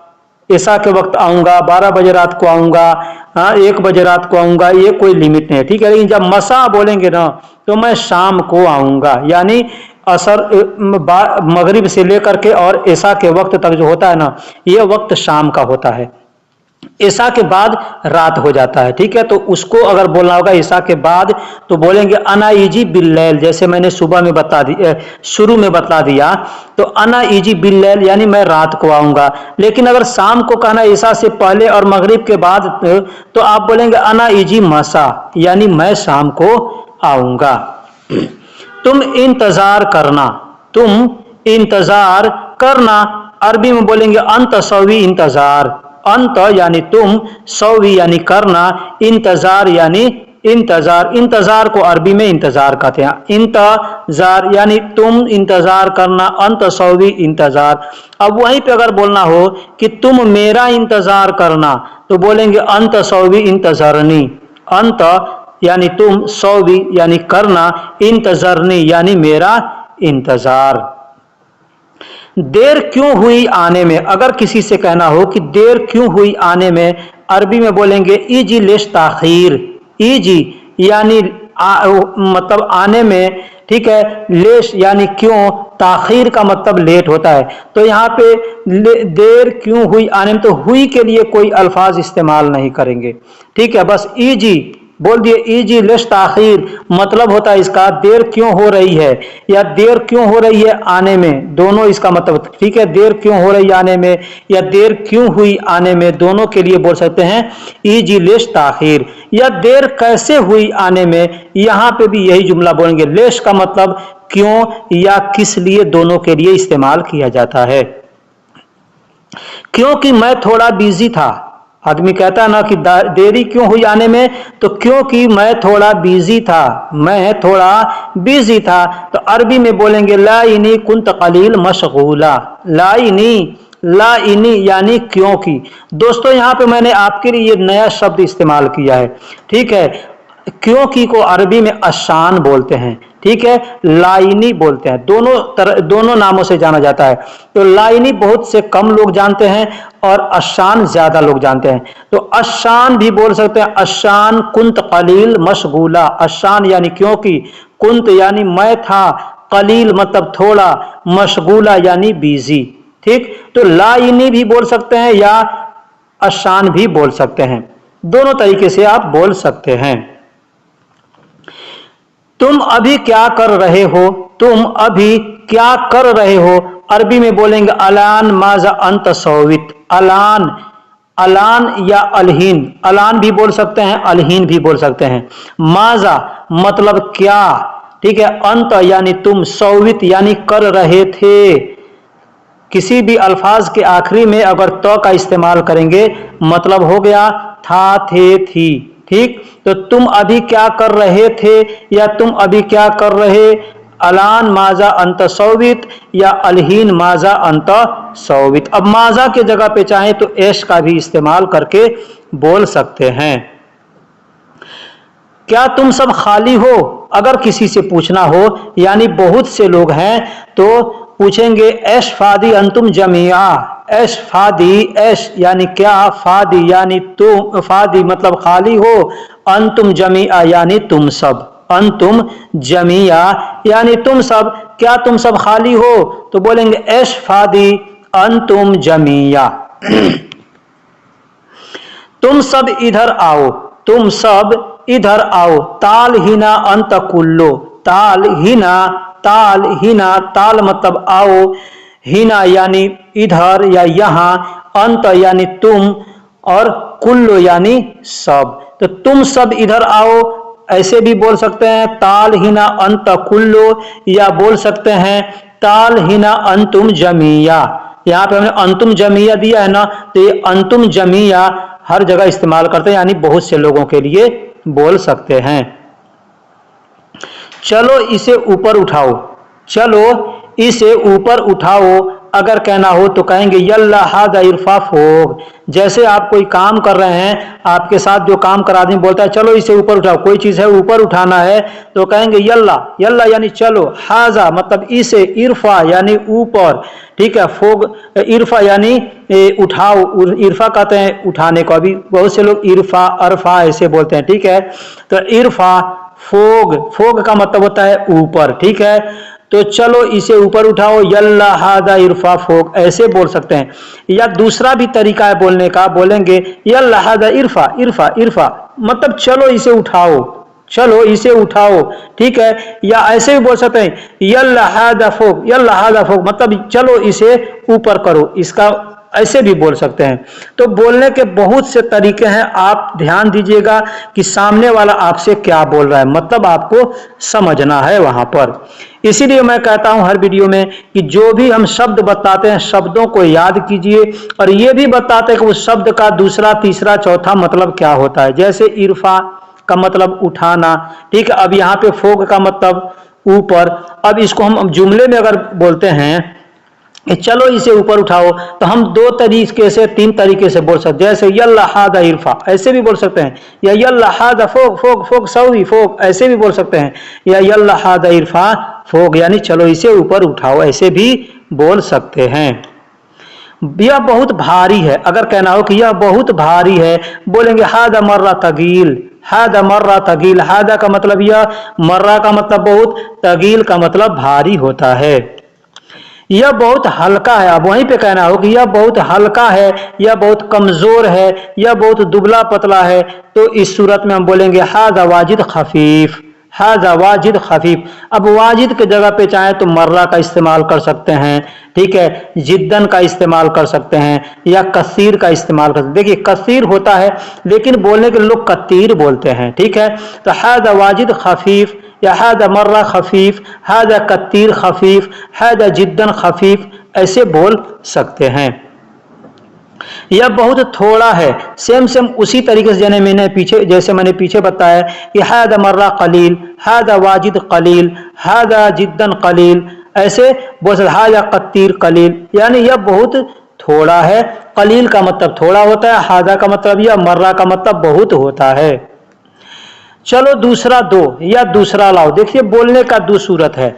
ऐसा के वक्त आऊंगा, 12 बजे रात को आऊंगा, हाँ 1 बजे रात को आऊंगा, ये कोई लिमिट नहीं है। ठीक है, लेकिन जब मसा बोलेंगे ना तो मैं शाम को आऊंगा, यानी असर मगरिब से लेकर के और ऐसा के वक्त तक जो होता है ना, ये वक्त शाम का होता है। ऐसा के बाद रात हो जाता है। ठीक है, तो उसको अगर बोलना होगा ऐसा के बाद तो बोलेंगे अना इजी बिल्लैल, जैसे मैंने सुबह में बता दी, शुरू में बता दिया, तो अना इजी बिल्लैल यानी मैं रात को आऊंगा। लेकिन अगर शाम को कहना ऐसा से पहले और मगरिब के बाद, तो आप बोलेंगे अना इजी मसा, यानी मैं शाम को आऊंगा। तुम इंतजार करना, तुम इंतजार करना, अरबी में बोलेंगे अंत सवी इंतजार। अंत यानी तुम, सवी यानी करना, इंतजार यानी इंतजार। इंतजार को अरबी में इंतजार कहते हैं। इंतजार यानी तुम इंतजार करना, अंत सवी इंतजार। अब वहीं पे अगर बोलना हो कि तुम मेरा इंतजार करना, तो बोलेंगे अंत सवी इंतजरनी। अंत यानी तुम, सौवी यानी करना, इंतजरनी यानी मेरा इंतजार। देर क्यों हुई आने में, अगर किसी से कहना हो कि देर क्यों हुई आने में, अरबी में बोलेंगे इजी लेश ताखीर। इजी यानी मतलब आने में, ठीक है, लेश यानी क्यों, ताखीर का मतलब लेट होता है। तो यहाँ पे देर क्यों हुई आने में, तो हुई के लिए कोई अल्फाज इस्तेमाल नहीं करेंगे। ठीक है, बस इजी बोल दिए, इजी लेश ताखीर, मतलब होता है इसका देर क्यों हो रही है या देर क्यों हो रही है आने में, दोनों इसका मतलब। ठीक है, देर क्यों हो रही है आने में या देर क्यों हुई आने में, दोनों के लिए बोल सकते हैं इजी लेश ताखीर। या देर कैसे हुई आने में, यहां पे भी यही जुमला बोलेंगे। लेश का मतलब क्यों या किस लिए, दोनों के लिए इस्तेमाल किया जाता है। क्योंकि मैं थोड़ा बिजी था, आदमी कहता है ना कि देरी क्यों हुई आने में, तो क्योंकि मैं थोड़ा बिजी था, मैं थोड़ा बिजी था। तो अरबी में बोलेंगे लाइनी कुंत कलील मशगूला। लाइनी, लाइनी यानी क्योंकि। दोस्तों यहाँ पे मैंने आपके लिए ये नया शब्द इस्तेमाल किया है। ठीक है, क्योंकि को अरबी में अशान बोलते हैं। ठीक है, लाइनी बोलते हैं, दोनों नामों से जाना जाता है। तो लाइनी बहुत से कम लोग जानते हैं और अशान ज्यादा लोग जानते हैं। तो अशान भी बोल सकते हैं, अशान कुंत कलील मशगूला। अशान यानी क्योंकि, कुंत यानी मैं था, कलील मतलब थोड़ा, मशगूला यानी बिजी। ठीक, तो लाइनी भी बोल सकते हैं या अशान भी बोल सकते हैं, दोनों तरीके से आप बोल सकते हैं। तुम अभी क्या कर रहे हो, तुम अभी क्या कर रहे हो, अरबी में बोलेंगे अलान माजा अंत सौवित। अलान, अलान या अलहीन, अलान भी बोल सकते हैं, अलहीन भी बोल सकते हैं। माजा मतलब क्या, ठीक है, अंत यानी तुम, सौवित यानी कर रहे थे। किसी भी अल्फाज के आखिरी में अगर तो का इस्तेमाल करेंगे, मतलब हो गया था, थे, थी। ठीक, तो तुम अभी क्या कर रहे थे या तुम अभी क्या कर रहे, अलान माजा अंत सौवित या अलहीन माजा अंत सौवित। अब माजा के जगह पे चाहे तो एश का भी इस्तेमाल करके बोल सकते हैं। क्या तुम सब खाली हो, अगर किसी से पूछना हो, यानी बहुत से लोग हैं तो पूछेंगे एश फादी अंतुम जमिया। एश फादी, एश यानी क्या, फादी यानी तुम, फादी मतलब खाली हो, अंतुम जमिया यानी तुम सब, अंतुम जमिया यानी तुम सब। क्या तुम सब खाली हो, तो बोलेंगे एश फादी अंतुम जमिया। तुम सब इधर आओ, तुम सब इधर आओ। ताल हिना अंत कुल्लो, ताल हिना, ताल हिना, ताल मतलब आओ, हिना यानी इधर या यहाँ, अंत यानी तुम, और कुल्लो यानी सब। तो तुम सब इधर आओ ऐसे भी बोल सकते हैं, ताल हिना अंत कुल्लो, या बोल सकते हैं ताल हिना अंतुम जमिया। यहाँ पे हमने अंतुम जमिया दिया है ना, तो ये अंतुम जमिया हर जगह इस्तेमाल करते हैं, यानी बहुत से लोगों के लिए बोल सकते हैं। चलो इसे ऊपर उठाओ, चलो इसे ऊपर उठाओ अगर कहना हो तो कहेंगे यल्ला हादा इरफा फोग। जैसे आप कोई काम कर रहे हैं, आपके साथ जो काम कर आदमी बोलता है चलो इसे ऊपर उठाओ, कोई चीज है ऊपर उठाना है, तो कहेंगे यल्ला, यल्ला यानी चलो, हाजा मतलब इसे, इरफा यानी ऊपर, ठीक है, फोग इरफा यानी उठाओ, इरफा कहते हैं उठाने को, अभी बहुत से लोग इरफा अरफा ऐसे बोलते हैं, ठीक है। तो इरफा फोग, फोग का मतलब होता है ऊपर, ठीक है। तो चलो इसे ऊपर उठाओ, यल्ला हादा इरफा फोग ऐसे बोल सकते हैं। या दूसरा भी तरीका है बोलने का, बोलेंगे यल्ला हादा इरफा, इरफा इरफा मतलब चलो इसे उठाओ, चलो इसे उठाओ, ठीक है। या ऐसे भी बोल सकते हैं यल्ला हादा फोग, यल्ला हादा फोग मतलब चलो इसे ऊपर करो, इसका ऐसे भी बोल सकते हैं। तो बोलने के बहुत से तरीके हैं, आप ध्यान दीजिएगा कि सामने वाला आपसे क्या बोल रहा है, मतलब आपको समझना है वहां पर। इसीलिए मैं कहता हूं हर वीडियो में कि जो भी हम शब्द बताते हैं शब्दों को याद कीजिए, और ये भी बताते हैं कि उस शब्द का दूसरा तीसरा चौथा मतलब क्या होता है। जैसे इरफा का मतलब उठाना, ठीक है। अब यहाँ पे फोग का मतलब ऊपर। अब इसको हम जुमले में अगर बोलते हैं चलो इसे ऊपर उठाओ, तो हम दो तरीके से, तीन तरीके से बोल सकते हैं। जैसे यल्ला हादा इरफा ऐसे भी बोल सकते हैं, या यल्ला हादा फोग, फोग फोग सऊदी फोग ऐसे भी बोल सकते हैं, या यल्ला हादा इरफा फोग यानी चलो इसे ऊपर उठाओ ऐसे भी बोल सकते हैं। यह बहुत भारी है, अगर कहना हो कि यह बहुत भारी है, बोलेंगे हादा मर्रा तगील, हादा मर्रा तगील। हादा का मतलब यह, मर्रा का मतलब बहुत, तगील का मतलब भारी होता है। यह बहुत हल्का है, अब वहीं पे कहना हो कि यह बहुत हल्का है, यह बहुत कमजोर है, यह बहुत दुबला पतला है, तो इस सूरत में हम बोलेंगे हादा वाजिद खफीफ, हादा वाजिद खफीफ। अब वाजिद के जगह पे चाहे तो मर्रा का इस्तेमाल कर सकते हैं, ठीक है, जिद्दन का इस्तेमाल कर सकते हैं, या कसीर का इस्तेमाल कर सकते हैं। देखिए कसीर होता है लेकिन बोलने के लोग कतीर बोलते हैं, ठीक है। तो हादा वाजिद खफीफ, या हादा मर्रा खफीफ, हादा कतीर खफीफ, हादा जिद्दन खफीफ ऐसे बोल सकते हैं। यह बहुत थोड़ा है, सेम सेम उसी तरीके से जैसे मैंने पीछे बताया कि हादा मर्रा कलील, हादा वाजिद कलील, हादा जिद्दन कलील ऐसे बोल सकते, हादा कतीर कलील यानी यह बहुत थोड़ा है। कलील का मतलब थोड़ा होता है, हादा का मतलब या मर्रा का मतलब बहुत होता है। चलो दूसरा दो या दूसरा लाओ। देखिए बोलने का दो सूरत है,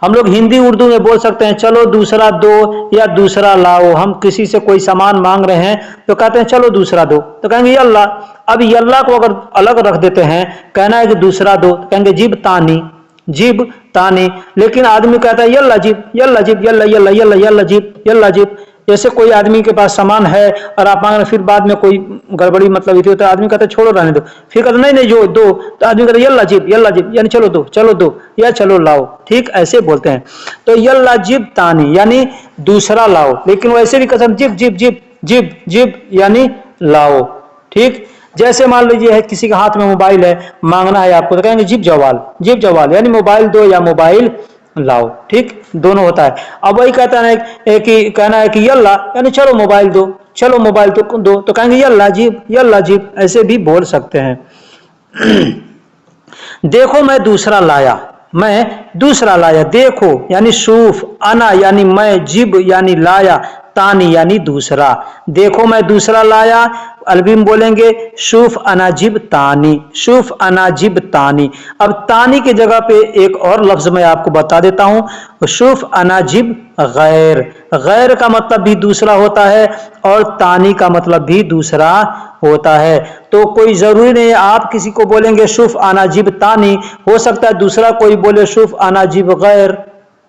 हम लोग हिंदी उर्दू में बोल सकते हैं चलो दूसरा दो या दूसरा लाओ। हम किसी से कोई सामान मांग रहे हैं तो कहते हैं चलो दूसरा दो, तो कहेंगे यल्ला। अब यल्ला को अगर अलग रख देते हैं, कहना है कि दूसरा दो, तो कहेंगे जिब तानी, जिब तानी। लेकिन आदमी कहता है यल्ला जिब, यल्ला जिब, यल्ला यल्ला यल्ला यल्ला जिब, यल्ला जिब। जैसे कोई आदमी के पास सामान है और आप मांग रहे, फिर बाद में कोई गड़बड़ी मतलब इतनी होता है, आदमी कहता है छोड़ो रहने दो, फिर कहता नहीं नहीं जो दो, तो आदमी कहता है यल्ला जिब, यल्ला जिब यानी चलो दो, चलो दो या चलो लाओ, ठीक ऐसे बोलते हैं। तो यल्ला जिब तानी यानी दूसरा लाओ, लेकिन वैसे भी कसम जिब जिब जिब जिब जिब यानी लाओ, ठीक। जैसे मान लीजिए है किसी के हाथ में मोबाइल है, मांगना है आपको, तो कहेंगे जिब जवाल, जिब जवाल यानी मोबाइल दो या मोबाइल लाओ, ठीक दोनों होता है। अब वही कहता है कि कहना है कि यल्ला यानी चलो मोबाइल दो, चलो मोबाइल तो दो, तो कहेंगे यल्ला जिब, यल्ला जिब ऐसे भी बोल सकते हैं। देखो मैं दूसरा लाया, मैं दूसरा लाया, देखो यानी शूफ, अना यानी मैं, जिब यानी लाया, तानी यानी दूसरा। देखो मैं दूसरा लाया, अरबी में बोलेंगे शूफ अनाजिब तानी, शूफ अनाजिब तानी। अब तानी की जगह पे एक और लफ्ज मैं आपको बता देता हूं, शूफ अनाजिब गैर। गैर का मतलब भी दूसरा होता है और तानी का मतलब भी दूसरा होता है। तो कोई जरूरी नहीं है आप किसी को बोलेंगे शूफ अनाजिब तानी, हो सकता है दूसरा कोई बोले शूफ अनाजिब गैर,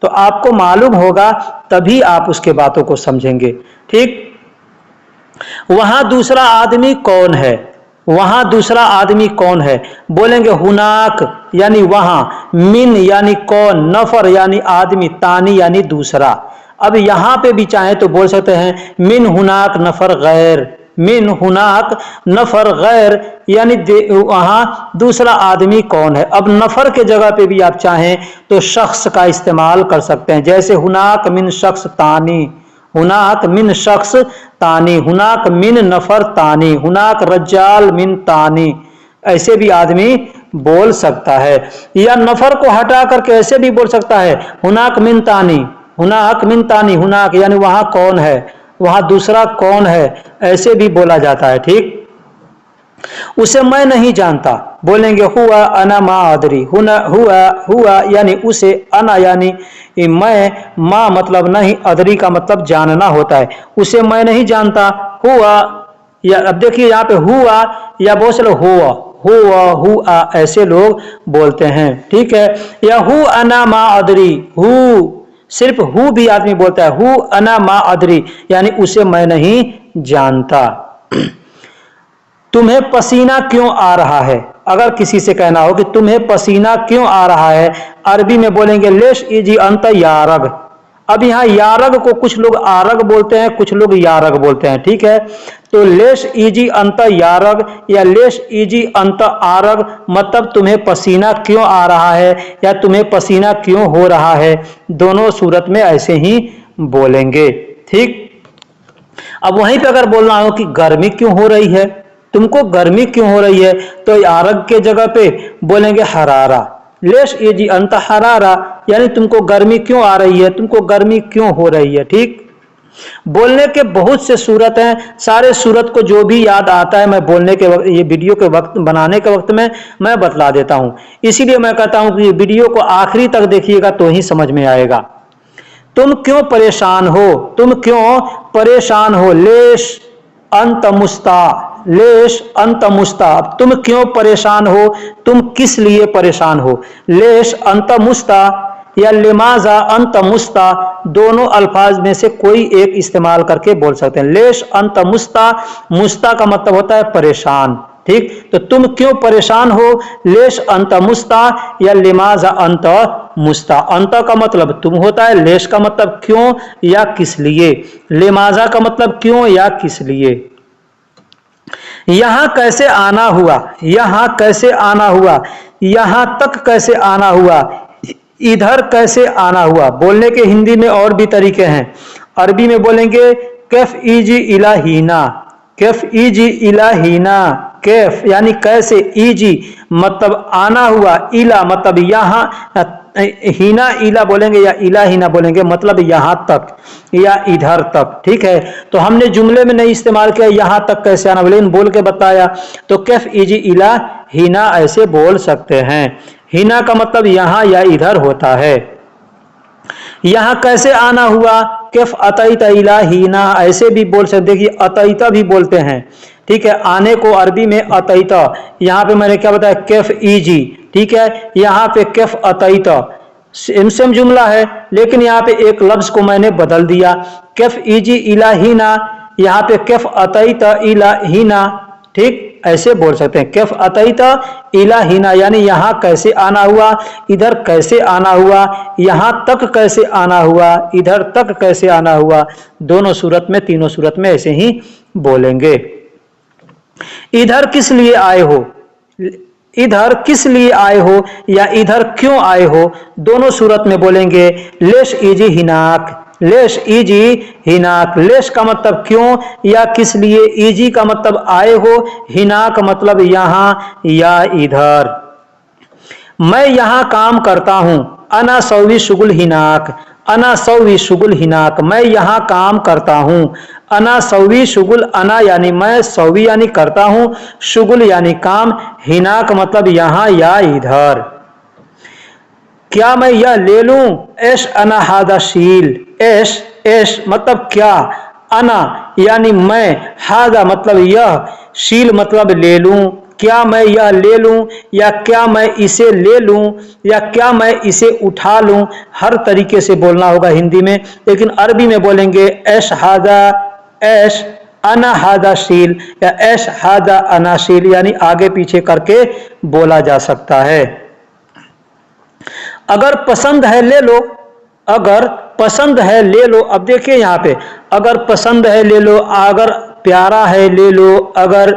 तो आपको मालूम होगा तभी आप उसके बातों को समझेंगे, ठीक। वहां दूसरा आदमी कौन है, वहां दूसरा आदमी कौन है, बोलेंगे हुनाक यानी वहां, मिन यानी कौन, नफर यानी आदमी, तानी यानी दूसरा। अब यहां पे भी चाहे तो बोल सकते हैं मिन हुनाक नफर गैर, मिन हुनाक नफर गैर, यानी वहाँ दूसरा आदमी कौन है। अब नफर के जगह पे भी आप चाहें तो शख्स का इस्तेमाल कर सकते हैं, जैसे हुनाक मिन शख्स तानी, हुनाक मिन शख्स तानी, हुनाक मिन नफर तानी, हुनाक रज्जाल मिन तानी, ऐसे भी आदमी बोल सकता है। या नफर को हटा करके ऐसे भी बोल सकता है, हुनाक मिन तानी, हुनाक मिन तानी, हुनाक यानी वहां कौन है, वहां दूसरा कौन है, ऐसे भी बोला जाता है। ठीक, उसे मैं नहीं जानता बोलेंगे हुआ अना मा अदरी, हुआ यानी उसे, अना यानी मैं, मा मतलब नहीं, अदरी का मतलब जानना होता है, उसे मैं नहीं जानता। हुआ, या अब देखिए यहाँ पे हुआ या बहुत से लोग हुआ ऐसे लोग बोलते हैं। ठीक है, या हु अना मा अदरी, हु सिर्फ हु भी आदमी बोलता है, हु अना मा अदरी यानी उसे मैं नहीं जानता। तुम्हें पसीना क्यों आ रहा है, अगर किसी से कहना हो कि तुम्हें पसीना क्यों आ रहा है, अरबी में बोलेंगे लेश इजी अंत यारग। अब यहाँ यारग को कुछ लोग आरग बोलते हैं, कुछ लोग यारग बोलते हैं। ठीक है, तो लेश इजी अंत यारग या लेश इजी अंत आरग मतलब तुम्हें पसीना क्यों आ रहा है या तुम्हें पसीना क्यों हो रहा है, दोनों सूरत में ऐसे ही बोलेंगे। ठीक, अब वहीं पे अगर बोलना हो कि गर्मी क्यों हो रही है, तुमको गर्मी क्यों हो रही है, तो आरग के जगह पे बोलेंगे हरारा, लेश एजी अंत हरारा यानी तुमको गर्मी क्यों आ रही है, तुमको गर्मी क्यों हो रही है। ठीक, बोलने के बहुत से सूरत हैं, सारे सूरत को जो भी याद आता है मैं बोलने के वक्त, ये वीडियो के वक्त बनाने के वक्त में मैं बतला देता हूं, इसीलिए मैं कहता हूं कि ये वीडियो को आखिरी तक देखिएगा तो ही समझ में आएगा। तुम क्यों परेशान हो, तुम क्यों परेशान हो, लेश अंत मुस्ता, लेश अंत मुस्ता, तुम क्यों परेशान हो, तुम किस लिए परेशान हो। लेश अंत मुस्ता या लिमाजा अंत मुस्ता, दोनों अल्फाज में से कोई एक इस्तेमाल करके बोल सकते हैं। लेश अंत मुस्ता, मुस्ता का मतलब होता है परेशान। ठीक, तो तुम क्यों परेशान हो, लेश अंत मुस्ता या लिमाजा अंत मुस्ता। अंत का मतलब तुम होता है, लेश का मतलब क्यों या किस लिए, लिमाजा का मतलब क्यों या किस लिए। यहां कैसे आना हुआ, यहां कैसे आना हुआ, यहां तक कैसे आना हुआ, इधर कैसे आना हुआ। बोलने के हिंदी में और भी तरीके हैं, अरबी में बोलेंगे कैफ इजी इलाहीना, कैफ इजी इलाहीना, कैफ यानी कैसे, इजी मतलब आना हुआ, इला मतलब यहां, हीना इला बोलेंगे या इला हीना बोलेंगे मतलब यहां तक या इधर तक। ठीक है, तो हमने जुमले में नहीं इस्तेमाल किया यहां तक कैसे आना, लेकिन बोल के बताया, तो कैफ इजी इला हीना ऐसे बोल सकते हैं। हीना का मतलब यहां या इधर होता है। यहां कैसे आना हुआ, कैफ अतईता इला हीना ऐसे भी बोल सकते, देखिए अतईता भी बोलते हैं। ठीक है, आने को अरबी में अतईता, यहाँ पे मैंने क्या बताया कैफ इजी। ठीक है, यहाँ पे कैफ अतईता सेम सेम जुमला है, लेकिन यहाँ पे एक लफ्ज को मैंने बदल दिया, कैफ इजी इलाहीना, यहाँ पे कैफ अतईता इलाहीना। ठीक, ऐसे बोल सकते हैं, कैफ अतईता इलाहीना यानी यहाँ कैसे आना हुआ, इधर कैसे आना हुआ, यहाँ तक कैसे आना हुआ, इधर तक कैसे आना हुआ, दोनों सूरत में, तीनों सूरत में ऐसे ही बोलेंगे। इधर किस लिए आए हो, इधर किस लिए आए हो या इधर क्यों आए हो, दोनों सूरत में बोलेंगे लेश इजी हिनाक, लेश इजी हिनाक। लेश का मतलब क्यों या किस लिए, इजी का मतलब आए हो, हिनाक मतलब यहां या इधर। मैं यहां काम करता हूं, अना सौवी शुगुल हिनाक, अना सौवी शुगुल हिनाक मैं यहां काम करता हूं। अना सौवी शुगुल, अना यानी मैं, सौवी यानी करता हूं, शुगुल यानी काम, हिनाक मतलब यहां या इधर। क्या मैं यह ले लूं, एश अना हादा शील, एश एश मतलब क्या, अना यानी मैं, हादा मतलब यह, शील मतलब ले लूं। क्या मैं यह ले लूं या क्या मैं इसे ले लूं या क्या मैं इसे उठा लूं, हर तरीके से बोलना होगा हिंदी में, लेकिन अरबी में बोलेंगे एश हादा, एश अना हादा शील या एश हादा अना शील, यानी आगे पीछे करके बोला जा सकता है। अगर पसंद है ले लो, अगर पसंद है ले लो। अब देखिए यहाँ पे अगर पसंद है ले लो, अगर प्यारा है ले लो। अगर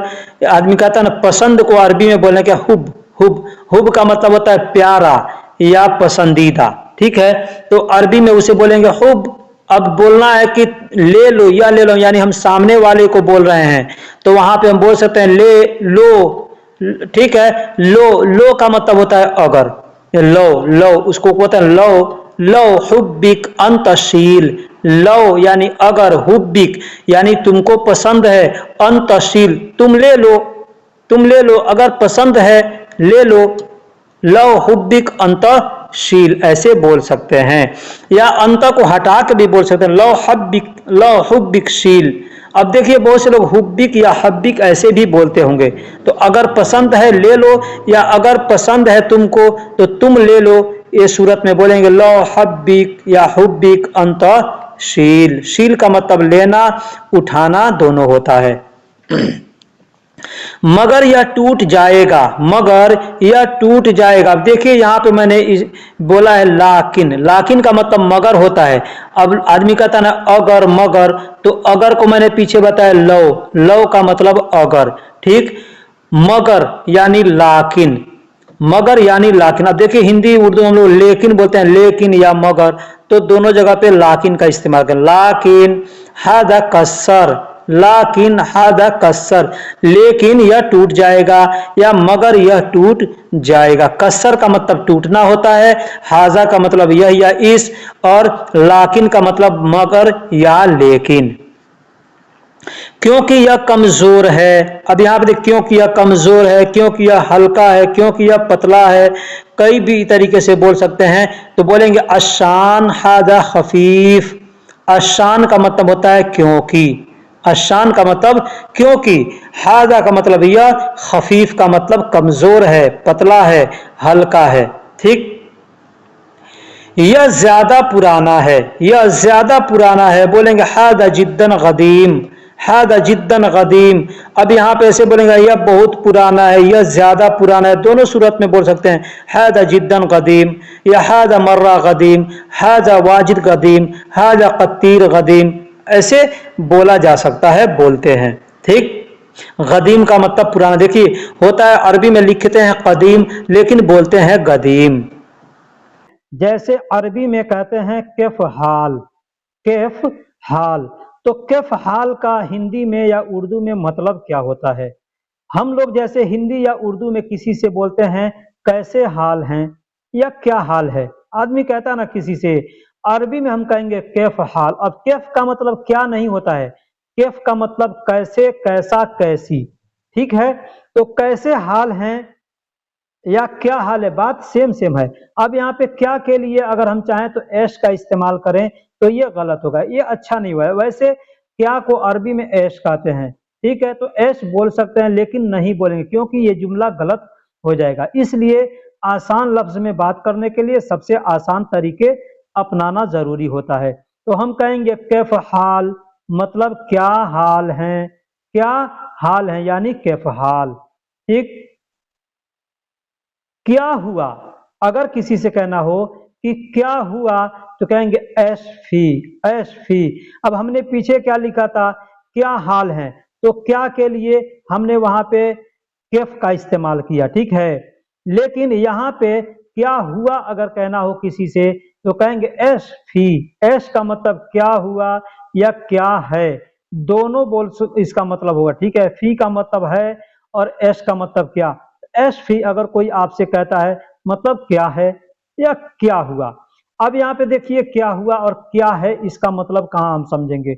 आदमी कहता है ना पसंद को अरबी में बोलने क्या हुब, हुब, हुब का मतलब होता है प्यारा या पसंदीदा, ठीक है। तो अरबी में उसे बोलेंगे हुब। अब बोलना है कि ले लो या ले लो, यानी हम सामने वाले को बोल रहे हैं, तो वहां पे हम बोल सकते हैं ले लो, ठीक है। लो का मतलब होता है अगर, लो लो उसको बोलते हैं लो, लो हुब्बिक अंतशील, लो यानी अगर, हुब्बिक यानी तुमको पसंद है, अंतशील तुम ले लो, तुम ले लो, अगर पसंद है ले लो, लव हुब्बिक अंतशील ऐसे बोल सकते हैं। या अंत को हटा के भी बोल सकते हैं लव हुब्बिक शील। अब देखिए बहुत से लोग हुब्बिक या हब्बिक ऐसे भी बोलते होंगे, तो अगर पसंद है ले लो या अगर पसंद है तुमको तो तुम ले लो, ये सूरत में बोलेंगे लव हब्बिक या हुब्बिक अंतशील। शील का मतलब लेना उठाना दोनों होता है। मगर यह टूट जाएगा, मगर यह टूट जाएगा। अब देखिए यहाँ पे मैंने बोला है लाकिन, लाकिन का मतलब मगर होता है। अब आदमी कहता है ना अगर मगर, तो अगर को मैंने पीछे बताया लो, लो का मतलब अगर, ठीक। मगर यानी लाकिन, मगर यानी लाकिन। अब देखिए हिंदी उर्दू हम लोग लेकिन बोलते हैं, लेकिन या मगर, तो दोनों जगह पे लाकिन का इस्तेमाल करें। लाकिन हादा कसर, लाकिन हादा कसर, लेकिन यह टूट जाएगा या मगर यह टूट जाएगा। कसर का मतलब टूटना होता है, हाजा का मतलब यह या इस, और लाकिन का मतलब मगर या लेकिन। क्योंकि यह कमजोर है, अब यहां पर देख, क्योंकि यह कमजोर है, क्योंकि यह हल्का है, क्योंकि यह पतला है, कई भी तरीके से बोल सकते हैं। तो बोलेंगे अशान हादा खफीफ, अशान का मतलब होता है क्योंकि, अशान का मतलब क्योंकि, हादा का मतलब यह, खफीफ का मतलब कमजोर है, पतला है, हल्का है, ठीक। यह ज्यादा पुराना है, यह ज्यादा पुराना है, बोलेंगे हादा जिद्दन कदीम, हादा जिद्दन कदीम। अब यहाँ पे ऐसे बोलेंगे यह बहुत पुराना है, यह ज्यादा पुराना है, दोनों सूरत में बोल सकते हैं, हादा जिद्दन कदीम या हादा मर्रा कदीम, हादा वाजिद कदीम, हादा कत्तीर कदीम, ऐसे बोला जा सकता है, बोलते हैं, ठीक। कदीम का मतलब पुराना, देखिए होता है अरबी में लिखते हैं कदीम लेकिन बोलते हैं कदीम। जैसे अरबी में कहते हैं कैफ हाल, कैफ हाल, तो कैफ हाल का हिंदी में या उर्दू में मतलब क्या होता है। हम लोग जैसे हिंदी या उर्दू में किसी से बोलते हैं कैसे हाल हैं या क्या हाल है, आदमी कहता है ना किसी से, अरबी में हम कहेंगे कैफ हाल। अब कैफ का मतलब क्या नहीं होता है, कैफ का मतलब कैसे, कैसा, कैसी, ठीक है। तो कैसे हाल हैं या क्या हाल है, बात सेम सेम है। अब यहाँ पे क्या के लिए अगर हम चाहें तो ऐश का इस्तेमाल करें तो ये गलत होगा, ये अच्छा नहीं हुआ है। वैसे क्या को अरबी में ऐश कहते हैं, ठीक है, तो ऐश बोल सकते हैं लेकिन नहीं बोलेंगे क्योंकि ये जुमला गलत हो जाएगा। इसलिए आसान लफ्ज में बात करने के लिए सबसे आसान तरीके अपनाना जरूरी होता है। तो हम कहेंगे कैफ हाल, मतलब क्या हाल है, क्या हाल है यानी कैफ हाल, ठीक। क्या हुआ, अगर किसी से कहना हो कि क्या हुआ तो कहेंगे ऐश फी, ऐश फी। अब हमने पीछे क्या लिखा था, क्या हाल है, तो क्या के लिए हमने वहां पे केफ का इस्तेमाल किया, ठीक है। लेकिन यहाँ पे क्या हुआ अगर कहना हो किसी से तो कहेंगे ऐश फी। ऐश का मतलब क्या हुआ या क्या है, दोनों बोल इसका मतलब होगा, ठीक है। फी का मतलब है और ऐश का मतलब क्या। ऐश फी अगर कोई आपसे कहता है मतलब क्या है या क्या हुआ। अब यहाँ पे देखिए क्या हुआ और क्या है इसका मतलब कहाँ हम समझेंगे।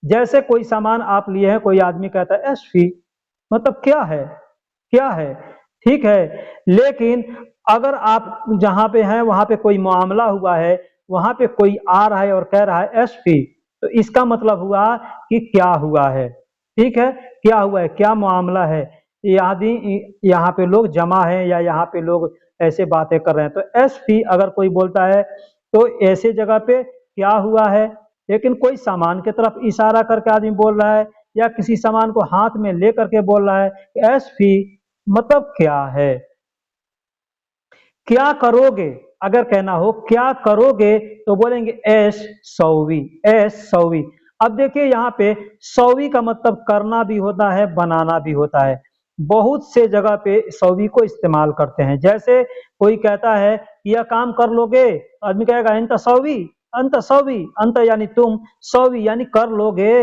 जैसे कोई सामान आप लिए हैं, कोई आदमी कहता है ऐश फी, मतलब क्या है, क्या है, ठीक है। लेकिन अगर आप जहां पे हैं वहां पे कोई मामला हुआ है, वहां पे कोई आ रहा है और कह रहा है एसपी, तो इसका मतलब हुआ कि क्या हुआ है, ठीक है। क्या हुआ है, क्या मामला है, यदि यहाँ पे लोग जमा है या यहाँ पे लोग ऐसे बातें कर रहे हैं, तो एसपी अगर कोई बोलता है तो ऐसे जगह पे क्या हुआ है। लेकिन कोई सामान की तरफ इशारा करके आदमी बोल रहा है या किसी सामान को हाथ में ले करके बोल रहा है एसपी, मतलब क्या है। क्या करोगे अगर कहना हो क्या करोगे तो बोलेंगे एस सौवी, एस सौवी। अब देखिए यहाँ पे सौवी का मतलब करना भी होता है, बनाना भी होता है। बहुत से जगह पे सौवी को इस्तेमाल करते हैं। जैसे कोई कहता है यह काम कर लोगे, आदमी कहेगा अंत सौवी, अंत सौवी, अंत यानी तुम, सौवी यानी कर लोगे,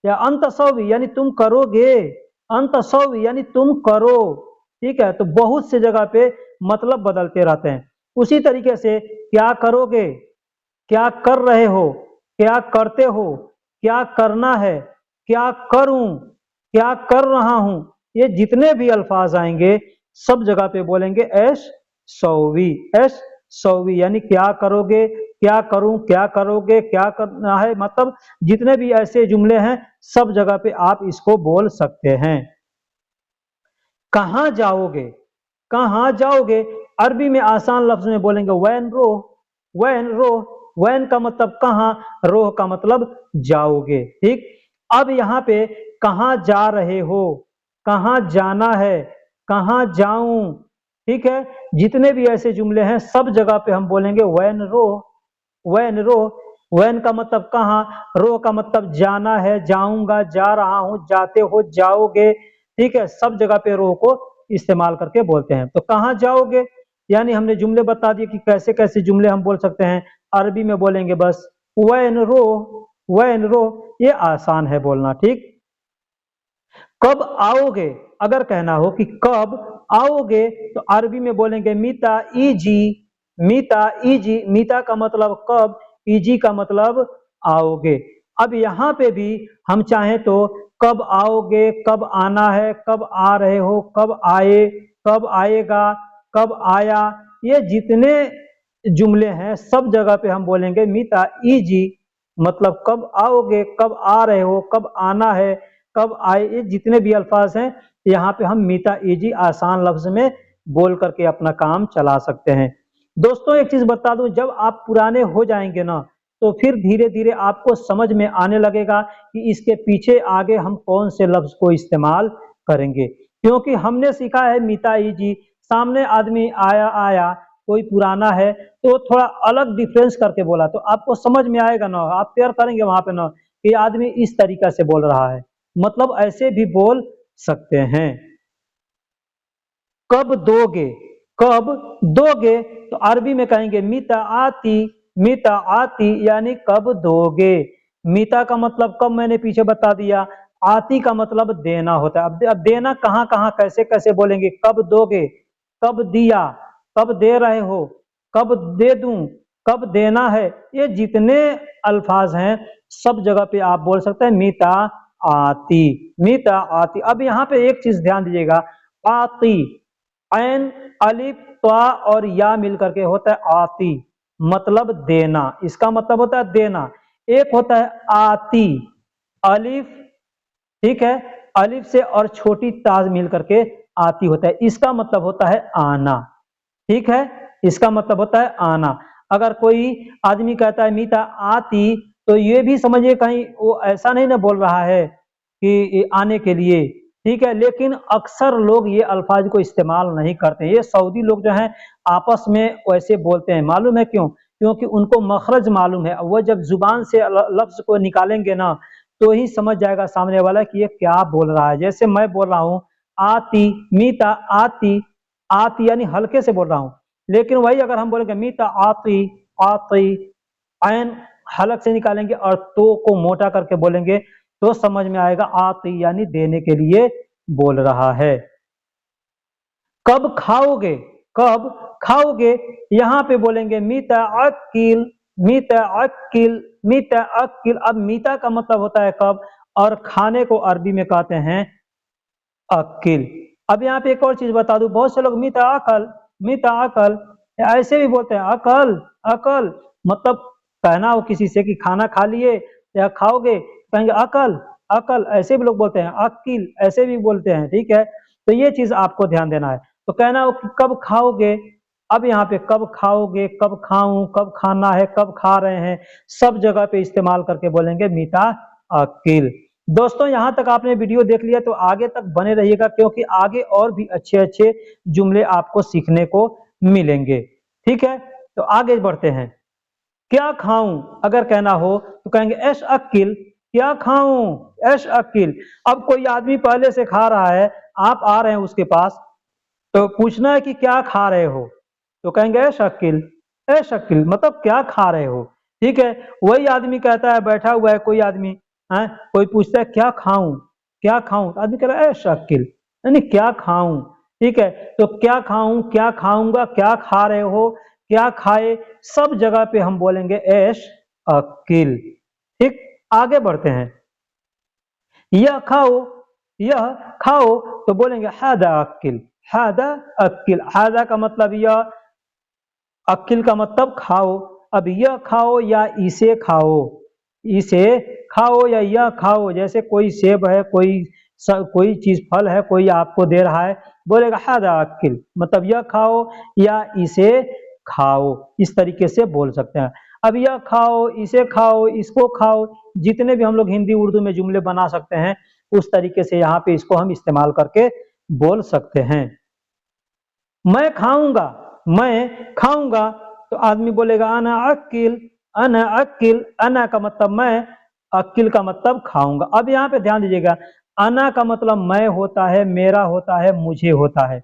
या अंत सौवी यानी तुम करोगे, अंत सौवी यानी तुम करो। ठीक है, तो बहुत से जगह पे मतलब बदलते रहते हैं। उसी तरीके से क्या करोगे, क्या कर रहे हो, क्या करते हो, क्या करना है, क्या करूं, क्या कर रहा हूं, ये जितने भी अल्फाज आएंगे सब जगह पे बोलेंगे एस सौवी। एस सौवी यानी क्या करोगे, क्या करूं, क्या करोगे, क्या करना है, मतलब जितने भी ऐसे जुमले हैं सब जगह पे आप इसको बोल सकते हैं। कहां जाओगे, कहां जाओगे, अरबी में आसान लफ्ज में बोलेंगे वैन रो, वैन रो, वैन का मतलब कहां, रोह का मतलब जाओगे। ठीक, अब यहाँ पे कहां जा रहे हो, कहां जाना है, कहां जाऊं, ठीक है, जितने भी ऐसे जुमले हैं सब जगह पे हम बोलेंगे वैन रो, वैन रो। वैन का मतलब कहां, रो का मतलब जाना है, जाऊंगा, जा रहा हूं, जाते हो, जाओगे। ठीक है, सब जगह पे रो को इस्तेमाल करके बोलते हैं। तो कहां जाओगे यानी हमने जुमले बता दिए कि कैसे कैसे जुमले हम बोल सकते हैं। अरबी में बोलेंगे बस वैन रो, वैन रो, ये आसान है बोलना। ठीक, कब आओगे, अगर कहना हो कि कब आओगे तो अरबी में बोलेंगे मीता ईजी, मीता ईजी, मीता का मतलब कब, ईजी का मतलब आओगे। अब यहाँ पे भी हम चाहें तो कब आओगे, कब आना है, कब आ रहे हो, कब आए, कब आएगा, कब आया, ये जितने जुमले हैं सब जगह पे हम बोलेंगे मीता ईजी, मतलब कब आओगे, कब आ रहे हो, कब आना है, कब आए, ये जितने भी अल्फाज हैं यहाँ पे हम मीता ईजी आसान लफ्ज में बोल करके अपना काम चला सकते हैं। दोस्तों एक चीज बता दूं, जब आप पुराने हो जाएंगे ना तो फिर धीरे धीरे आपको समझ में आने लगेगा कि इसके पीछे आगे हम कौन से लफ्ज को इस्तेमाल करेंगे, क्योंकि हमने सीखा है मीता ईजी, सामने आदमी आया आया, कोई पुराना है तो थोड़ा अलग डिफरेंस करके बोला तो आपको समझ में आएगा ना, आप पेयर करेंगे वहां पे ना कि आदमी इस तरीका से बोल रहा है, मतलब ऐसे भी बोल सकते हैं। कब दोगे, कब दोगे तो अरबी में कहेंगे मीता आती, मीता आती यानी कब दोगे। मीता का मतलब कब मैंने पीछे बता दिया, आती का मतलब देना होता है। अब देना कहाँ कहाँ कैसे कैसे बोलेंगे, कब दोगे, कब दिया, कब दे रहे हो, कब दे दूं, कब देना है, ये जितने अल्फाज हैं सब जगह पे आप बोल सकते हैं मीता आती, मीता आती। अब यहाँ पे एक चीज ध्यान दीजिएगा, आती, ऐन अलिफ त्वा और या मिलकर के होता है आती, मतलब देना, इसका मतलब होता है देना। एक होता है आती, अलिफ, ठीक है, अलिफ से और छोटी ताज मिल करके आती होता है, इसका मतलब होता है आना। ठीक है, इसका मतलब होता है आना। अगर कोई आदमी कहता है मीता आती तो ये भी समझिए कहीं वो ऐसा नहीं ना बोल रहा है कि आने के लिए। ठीक है, लेकिन अक्सर लोग ये अल्फाज को इस्तेमाल नहीं करते, ये सऊदी लोग जो हैं आपस में वैसे बोलते हैं, मालूम है क्यों, क्योंकि उनको मखरज मालूम है, वो जब जुबान से लफ्ज को निकालेंगे ना तो ही समझ जाएगा सामने वाला कि ये क्या बोल रहा है। जैसे मैं बोल रहा हूँ आती, मीता आती, आती यानी हल्के से बोल रहा हूँ, लेकिन वही अगर हम बोलेंगे मीता आती, आती, ऐन हलक से निकालेंगे और तो को मोटा करके बोलेंगे तो समझ में आएगा आती यानी देने के लिए बोल रहा है। कब खाओगे, कब खाओगे, यहाँ पे बोलेंगे मीता अक्किल, मीता अक्किल, मीता अक्किल। अब मीता का मतलब होता है कब, और खाने को अरबी में कहते हैं अक्किल। अब यहाँ पे एक और चीज बता दूं, बहुत से लोग मीता अकल, मीता अकल ऐसे भी बोलते हैं, अकल, अकल, मतलब कहना हो किसी से कि खाना खा लिए या खाओगे, कहेंगे अकल, अकल, ऐसे भी लोग बोलते हैं, अक्किल ऐसे भी बोलते हैं। ठीक है, तो ये चीज आपको ध्यान देना है। तो कहना हो कि कब खाओगे, अब यहाँ पे कब खाओगे, कब खाऊं, कब खाना है, कब खा रहे हैं, सब जगह पे इस्तेमाल करके बोलेंगे मीता अक्किल। दोस्तों यहाँ तक आपने वीडियो देख लिया तो आगे तक बने रहिएगा, क्योंकि आगे और भी अच्छे अच्छे जुमले आपको सीखने को मिलेंगे। ठीक है, तो आगे बढ़ते हैं। क्या खाऊं अगर कहना हो तो कहेंगे एश अक्किल, क्या खाऊं, ऐश अकिल। अब कोई आदमी पहले से खा रहा है, आप आ रहे हैं उसके पास, तो पूछना है कि क्या खा रहे हो, तो कहेंगे ऐश अकिल। ऐश अकिल मतलब क्या खा रहे हो, ठीक है। वही आदमी कहता है, बैठा हुआ है कोई आदमी, है, कोई पूछता है क्या खाऊं, क्या खाऊं, तो आदमी कह रहा है ऐश अकिल, यानी क्या खाऊं, ठीक है। तो क्या खाऊं, क्या खाऊंगा, क्या खा रहे हो, क्या खाए, सब जगह पे हम बोलेंगे ऐश अकिल। ठीक, आगे बढ़ते हैं। यह खाओ, यह खाओ, तो बोलेंगे हादा अकिल। हादा अकिल, हादा का मतलब यह, अकिल का मतलब खाओ। अब यह खाओ या इसे खाओ, इसे खाओ या यह खाओ, जैसे कोई सेब है, कोई चीज फल है, कोई आपको दे रहा है, बोलेगा हादा अकिल, मतलब यह खाओ या इसे खाओ, इस तरीके से बोल सकते हैं। अब यह खाओ, इसे खाओ, इसको खाओ, जितने भी हम लोग हिंदी उर्दू में जुमले बना सकते हैं, उस तरीके से यहाँ पे इसको हम इस्तेमाल करके बोल सकते हैं। मैं खाऊंगा, मैं खाऊंगा, तो आदमी बोलेगा अना अकिल। अना अकिल, अना का मतलब मैं, अकिल का मतलब खाऊंगा। अब यहाँ पे ध्यान दीजिएगा, अना का मतलब मैं होता है, मेरा होता है, मुझे होता है,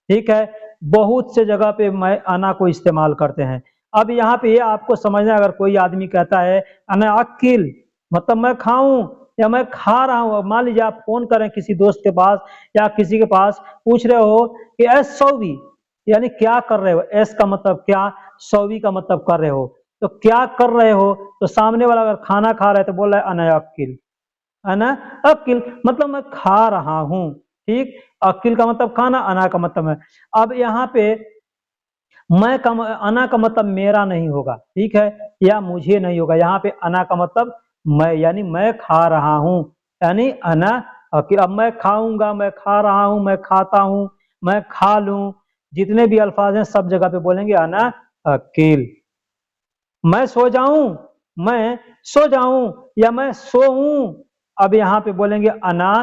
ठीक है। बहुत से जगह पे मैं अना को इस्तेमाल करते हैं। अब यहाँ पे ये आपको समझना है, अगर कोई आदमी कहता है अना अकिल, मतलब मैं खाऊं या मैं खा रहा हूं। मान लीजिए आप फोन करें किसी दोस्त के पास या किसी के पास, पूछ रहे हो कि एस सौवी, यानी क्या कर रहे हो, एस का मतलब क्या, सौवी का मतलब कर रहे हो, तो क्या कर रहे हो, तो सामने वाला अगर खाना खा रहा है तो बोल रहा है अना अकिल। अना अकिल मतलब मैं खा रहा हूं, ठीक। अकिल का मतलब खाना, अना का मतलब है। अब यहाँ पे मैं का, अना का मतलब मेरा नहीं होगा, ठीक है, या मुझे नहीं होगा। यहाँ पे अना का मतलब मैं, यानी मैं खा रहा हूं, यानी अना अकिल। अब मैं खाऊंगा, मैं खा रहा हूं, मैं खाता हूं, मैं खा लूं, जितने भी अल्फाज हैं सब जगह पे बोलेंगे अना अकिल। मैं सो जाऊं, मैं सो जाऊं, या मैं सोऊं, अब यहाँ पे बोलेंगे अना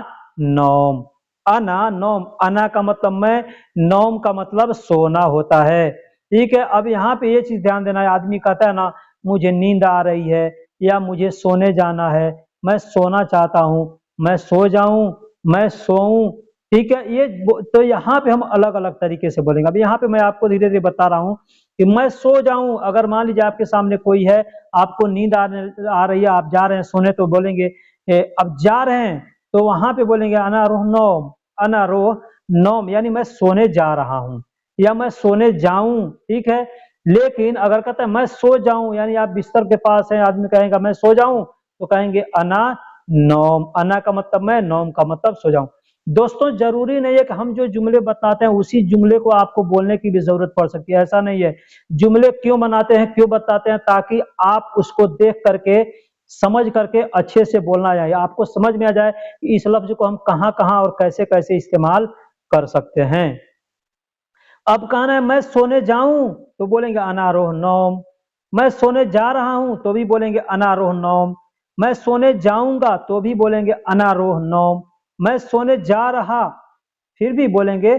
नौम। अना नौम, अना का मतलब मैं, नौम का मतलब सोना होता है, ठीक है। अब यहाँ पे ये चीज ध्यान देना है, आदमी कहता है ना मुझे नींद आ रही है या मुझे सोने जाना है, मैं सोना चाहता हूँ, मैं सो जाऊं, मैं सोऊं, ठीक है। ये तो यहाँ पे हम अलग अलग तरीके से बोलेंगे। अब यहाँ पे मैं आपको धीरे धीरे बता रहा हूँ कि मैं सो जाऊं, अगर मान लीजिए आपके सामने कोई है, आपको नींद आ रही है, आप जा रहे हैं सोने, तो बोलेंगे अब जा रहे हैं, तो वहां पे बोलेंगे अना रोह नौम। अना रोह नौम, यानी मैं सोने जा रहा हूं या मैं सोने जाऊं, ठीक है। लेकिन अगर कहता है मैं सो जाऊं, यानी आप बिस्तर के पास हैं, आदमी कहेगा मैं सो जाऊं, तो कहेंगे अना नौम। अना का मतलब मैं, नौम का मतलब सो जाऊं। दोस्तों जरूरी नहीं है कि हम जो जुमले बताते हैं उसी जुमले को आपको बोलने की भी जरूरत पड़ सकती है, ऐसा नहीं है। जुमले क्यों बनाते हैं, क्यों बताते हैं, ताकि आप उसको देख करके, समझ करके अच्छे से बोलना जाए, आपको समझ में आ जाए कि इस लफ्ज को हम कहाँ कहाँ और कैसे कैसे इस्तेमाल कर सकते हैं। अब कहना है मैं सोने जाऊं, तो बोलेंगे अनारोह नौम। मैं सोने जा रहा हूं, तो भी बोलेंगे अनारोह नौम। मैं सोने जाऊंगा, तो भी बोलेंगे अनारोह नौम। मैं सोने जा रहा, फिर भी बोलेंगे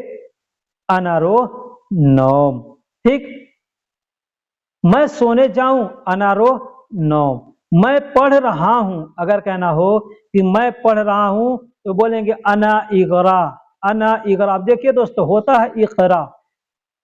अनारोह नौम, ठीक। मैं सोने जाऊं, अनारोह नौम। मैं पढ़ रहा हूं, अगर कहना हो कि मैं पढ़ रहा हूं, तो बोलेंगे अना इगरा। अना इगरा। अब देखिए दोस्तों, होता है इकरा,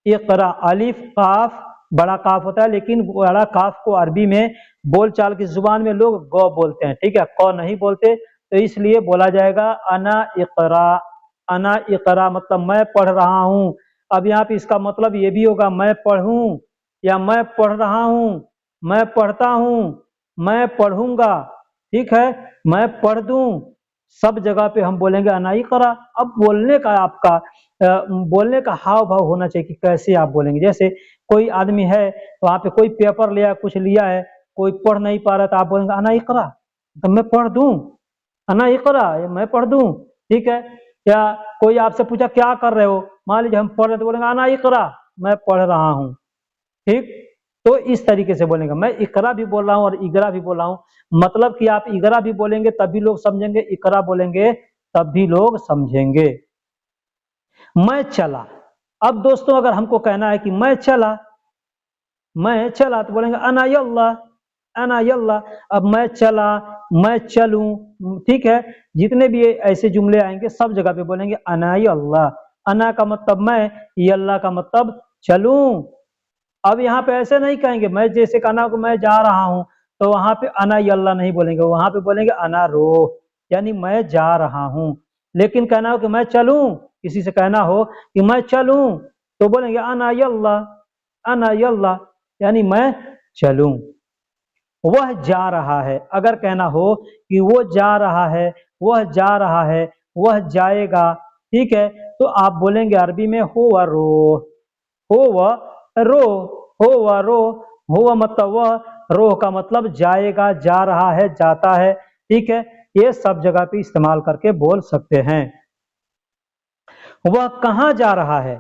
इकरा, अलिफ काफ, बड़ा काफ होता है, लेकिन बड़ा काफ को अरबी में बोलचाल की जुबान में लोग गौ बोलते हैं, ठीक है, कौ नहीं बोलते, तो इसलिए बोला जाएगा अना इकरा। अना इकरा मतलब मैं पढ़ रहा हूं। अब यहाँ पे इसका मतलब ये भी होगा मैं पढ़ूं या मैं पढ़ रहा हूं, मैं पढ़ता हूं, मैं पढ़ूंगा, ठीक है, मैं पढ़ दूं, सब जगह पे हम बोलेंगे अना इकरा। अब बोलने का आपका बोलने का हाव भाव होना चाहिए कि कैसे आप बोलेंगे। जैसे कोई आदमी है, वहां पे कोई पेपर लिया, कुछ लिया है, कोई पढ़ नहीं पा रहा, तो आप बोलेंगे अना इकरा, तो मैं पढ़ दूं, अना इकरा, मैं पढ़ दूं, ठीक है। या कोई आपसे पूछा क्या कर रहे हो, मान लीजिए हम पढ़ रहे, तो बोलेंगे अना इकरा, मैं पढ़ रहा हूं, ठीक। तो इस तरीके से बोलेंगे। मैं इकरा भी बोल रहा हूं और इगरा भी बोल रहा हूं, मतलब कि आप इगरा भी बोलेंगे तब भी लोग समझेंगे, इकरा बोलेंगे तब भी लोग समझेंगे। मैं चला। अब दोस्तों अगर हमको कहना है कि मैं चला, मैं चला, तो बोलेंगे अना यल्ला, अना यल्ला। अब मैं चला मैं चलूं, ठीक है। जितने भी ऐसे जुमले आएंगे सब जगह पे बोलेंगे अना यल्ला। अना का मतलब मैं, यल्ला का मतलब चलूं। अब यहाँ पे ऐसे नहीं कहेंगे, मैं जैसे कहना को मैं जा रहा हूँ तो वहां पे अना यल्ला नहीं बोलेंगे, वहां पे बोलेंगे अना रो, यानी मैं जा रहा हूँ। लेकिन कहना हो कि मैं चलूं, किसी से कहना हो कि मैं चलूं तो बोलेंगे अना यल्ला, अना यल्ला, यानी मैं चलूं। वह जा रहा है, अगर कहना हो कि वो जा रहा है, वह जा रहा है, वह जाएगा, ठीक है, तो आप बोलेंगे अरबी में हो व रो, हो व रो, हो व रो। हो मतलब वह, रो का मतलब जाएगा, जा रहा है, जाता है, ठीक है। ये सब जगह पे इस्तेमाल करके बोल सकते हैं। वह कहाँ जा रहा है,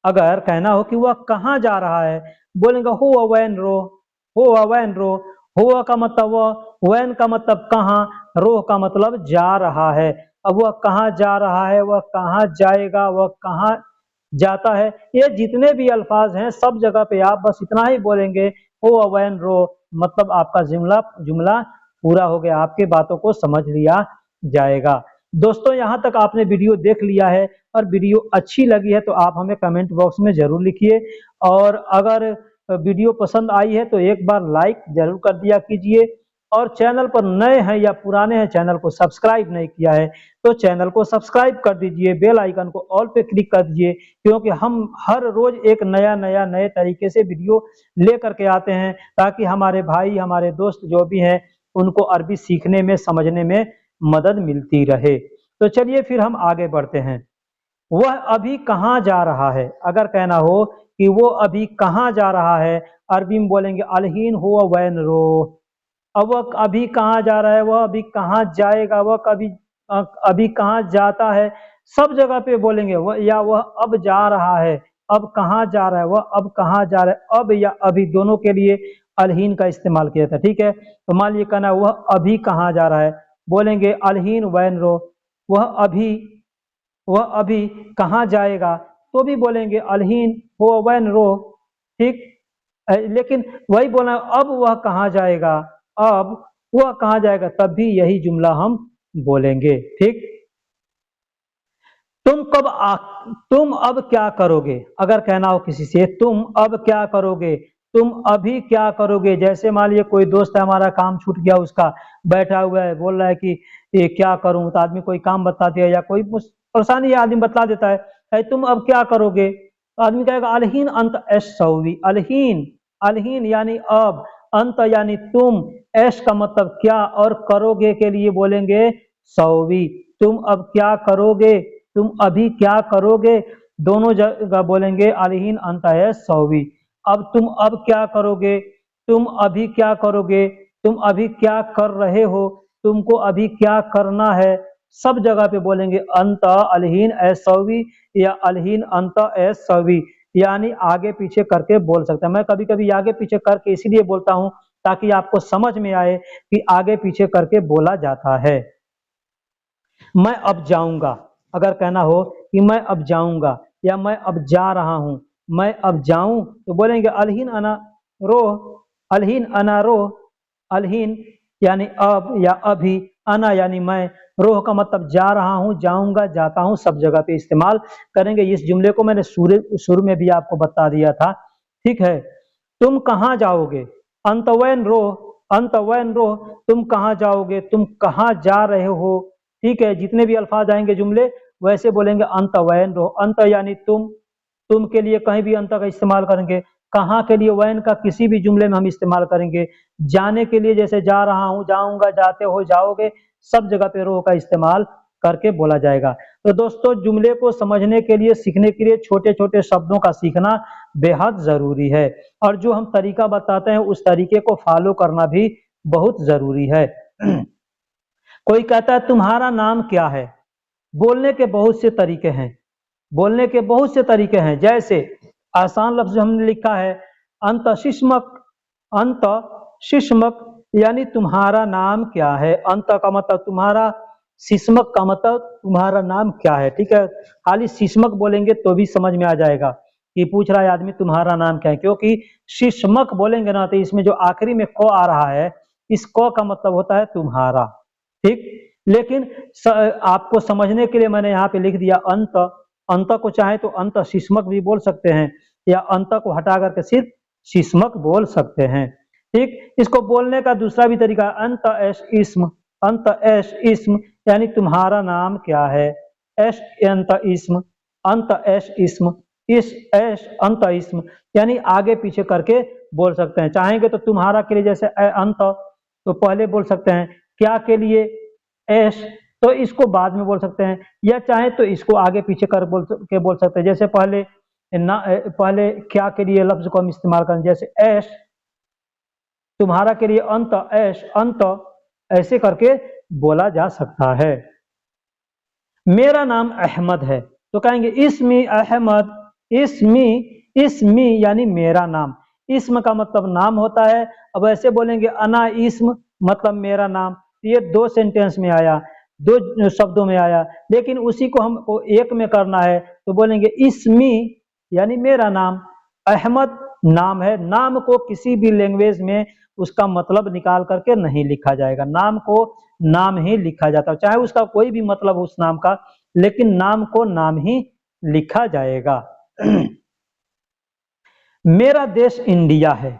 अगर कहना हो कि वह कहाँ जा रहा है, बोलेंगे हो वैन रो, हो वैन रो। हो का मतलब वह, वैन का मतलब कहाँ, रो का मतलब जा रहा है। अब वह कहाँ जा रहा है, वह कहाँ जाएगा, वह कहाँ जाता है, ये जितने भी अल्फाज हैं सब जगह पे आप बस इतना ही बोलेंगे हो वैन रो, मतलब आपका जुमला जुमला पूरा हो गया, आपके बातों को समझ लिया जाएगा। दोस्तों यहाँ तक आपने वीडियो देख लिया है और वीडियो अच्छी लगी है तो आप हमें कमेंट बॉक्स में जरूर लिखिए, और अगर वीडियो पसंद आई है तो एक बार लाइक जरूर कर दिया कीजिए, और चैनल पर नए हैं या पुराने हैं, चैनल को सब्सक्राइब नहीं किया है तो चैनल को सब्सक्राइब कर दीजिए, बेल आइकन को ऑल पे क्लिक कर दीजिए, क्योंकि हम हर रोज एक नए तरीके से वीडियो लेकर के आते हैं, ताकि हमारे भाई, हमारे दोस्त जो भी हैं उनको अरबी सीखने में, समझने में मदद मिलती रहे। तो चलिए फिर हम आगे बढ़ते हैं। वह अभी कहाँ जा रहा है, अगर कहना हो कि वो अभी कहाँ जा रहा है, अरबी में बोलेंगे अलहीन हुआ वैन रो। अब वह अभी कहाँ जा रहा है, वह अभी कहाँ जाएगा, वह कभी अभी कहाँ जाता है, सब जगह पे बोलेंगे वह, या वह अब जा रहा है, अब कहाँ जा रहा है, वह अब कहाँ जा रहा है, अब या अभी दोनों के लिए अलहीन का इस्तेमाल किया था, ठीक है। तो मान लीजिए कहना वह अभी कहाँ जा रहा है, बोलेंगे अलहीन वैन रो। वह अभी, वह अभी कहाँ जाएगा तो भी बोलेंगे अलहीन हो वैन रो, ठीक। लेकिन वही बोला अब वह कहाँ जाएगा, अब वह कहाँ जाएगा, तब भी यही जुमला हम बोलेंगे, ठीक। तुम कब आ, तुम अब क्या करोगे, अगर कहना हो किसी से तुम अब क्या करोगे, तुम अभी क्या करोगे। जैसे मान लीजिए कोई दोस्त है हमारा, काम छूट गया उसका, बैठा हुआ है, बोल रहा है कि ये क्या करूं, तो आदमी कोई काम बता दिया या कोई परेशानी है, आदमी बता देता है तुम अब क्या करोगे, तो आदमी कहेगा अलहीन अंत एश सौवी। अलहीन, अलहीन यानी अब, अंत यानी तुम, ऐश का मतलब क्या, और करोगे के लिए बोलेंगे सौवी। तुम अब क्या करोगे, तुम अभी क्या करोगे, दोनों जगह बोलेंगे अलहीन अंत है सौवी। अब तुम अब क्या करोगे, तुम अभी क्या करोगे, तुम अभी क्या कर रहे हो, तुमको अभी क्या करना है, सब जगह पे बोलेंगे अंत अलहीन ए सौवी या अलहीन अंत ए सौवी, यानी आगे पीछे करके बोल सकते हैं। मैं कभी कभी आगे पीछे करके इसीलिए बोलता हूं ताकि आपको समझ में आए कि आगे पीछे करके बोला जाता है। मैं अब जाऊंगा, अगर कहना हो कि मैं अब जाऊंगा या मैं अब जा रहा हूं, मैं अब जाऊं तो बोलेंगे अलहीन अना रो, अलहीन अना रो। अलहीन यानी अब या अभी, अना यानी मैं, रोह का मतलब जा रहा हूं, जाऊंगा, जाता हूं, सब जगह पे इस्तेमाल करेंगे। इस जुमले को मैंने शुरू में भी आपको बता दिया था, ठीक है। तुम कहाँ जाओगे, अंतवैन रो, अंतवैन रो, तुम कहाँ जाओगे, तुम कहाँ जा रहे हो, ठीक है। जितने भी अल्फाज आएंगे जुमले वैसे बोलेंगे अंत वैन रो। अंत यानी तुम के लिए कहीं भी अंत का इस्तेमाल करेंगे, कहाँ के लिए वैन का किसी भी जुमले में हम इस्तेमाल करेंगे, जाने के लिए जैसे जा रहा हूं, जाऊंगा, जाते हो, जाओगे, सब जगह पे रो का इस्तेमाल करके बोला जाएगा। तो दोस्तों जुमले को समझने के लिए, सीखने के लिए छोटे छोटे शब्दों का सीखना बेहद जरूरी है, और जो हम तरीका बताते हैं उस तरीके को फॉलो करना भी बहुत जरूरी है। कोई कहता है तुम्हारा नाम क्या है, बोलने के बहुत से तरीके हैं, बोलने के बहुत से तरीके हैं। जैसे आसान लफ्ज हमने लिखा है अंत शिश्मक, अंत शिश्मक यानी तुम्हारा नाम क्या है, अंत का मतलब तुम्हारा, शिश्मक का मतलब तुम्हारा नाम क्या है, ठीक है। खाली शिश्मक बोलेंगे तो भी समझ में आ जाएगा कि पूछ रहा है आदमी तुम्हारा नाम क्या है, क्योंकि शिश्मक बोलेंगे ना तो इसमें जो आखिरी में को आ रहा है इस क का मतलब होता है तुम्हारा, ठीक। लेकिन आपको समझने के लिए मैंने यहाँ पे लिख दिया अंत। अंत को चाहे तो अंत शिश्मक भी बोल सकते हैं, या अंत को हटा करके सिर्फ शिश्मक बोल सकते हैं, ठीक। इसको बोलने का दूसरा भी तरीका, अंत एश इस्म, अंत एश इस्म यानी तुम्हारा नाम क्या है। एश अंत इस्म, अंत एश इस्म, इस एश अंत इस्म यानी आगे पीछे करके बोल सकते हैं। चाहेंगे तो तुम्हारा के लिए जैसे अंत तो पहले बोल सकते हैं, क्या के लिए एश तो इसको बाद में बोल सकते हैं, या चाहे तो इसको आगे पीछे कर बोल सकते हैं। जैसे पहले पहले क्या के लिए लफ्ज को हम इस्तेमाल करें, जैसे एश तुम्हारा के लिए अंत एश अंत, ऐसे करके बोला जा सकता है। मेरा नाम अहमद है तो कहेंगे इसमी अहमद, इसमी, इसमी यानी मेरा नाम। इस्म का मतलब नाम होता है। अब ऐसे बोलेंगे अना इस्म मतलब मेरा नाम, ये दो सेंटेंस में आया, दो शब्दों में आया, लेकिन उसी को हमको एक में करना है तो बोलेंगे इसमी यानी मेरा नाम, अहमद नाम है। नाम को किसी भी लैंग्वेज में उसका मतलब निकाल करके नहीं लिखा जाएगा, नाम को नाम ही लिखा जाता है, चाहे उसका कोई भी मतलब उस नाम का, लेकिन नाम को नाम ही लिखा जाएगा। मेरा देश इंडिया है,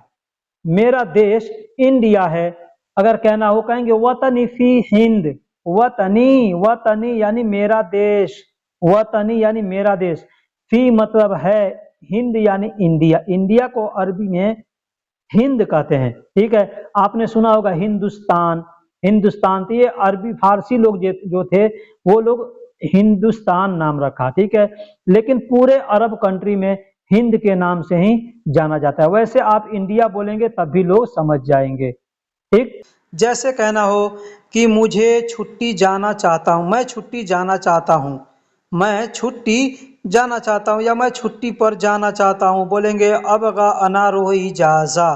मेरा देश इंडिया है। अगर कहना हो कहेंगे वतनी फी हिंद, वतनी, वतनी यानी मेरा देश, वतनी यानी मेरा देश, फी मतलब है, हिंद यानी इंडिया, इंडिया को अरबी में हिंद कहते हैं, ठीक है। आपने सुना होगा हिंदुस्तान, हिंदुस्तान, तो ये अरबी फारसी लोग जो थे वो लोग हिंदुस्तान नाम रखा, ठीक है। लेकिन पूरे अरब कंट्री में हिंद के नाम से ही जाना जाता है। वैसे आप इंडिया बोलेंगे तब भी लोग समझ जाएंगे, ठीक। जैसे कहना हो कि मुझे छुट्टी जाना चाहता हूँ, मैं छुट्टी जाना चाहता हूँ, मैं छुट्टी जाना चाहता हूँ, या मैं छुट्टी पर जाना चाहता हूँ, बोलेंगे अबगा अनारो इजाज़ा,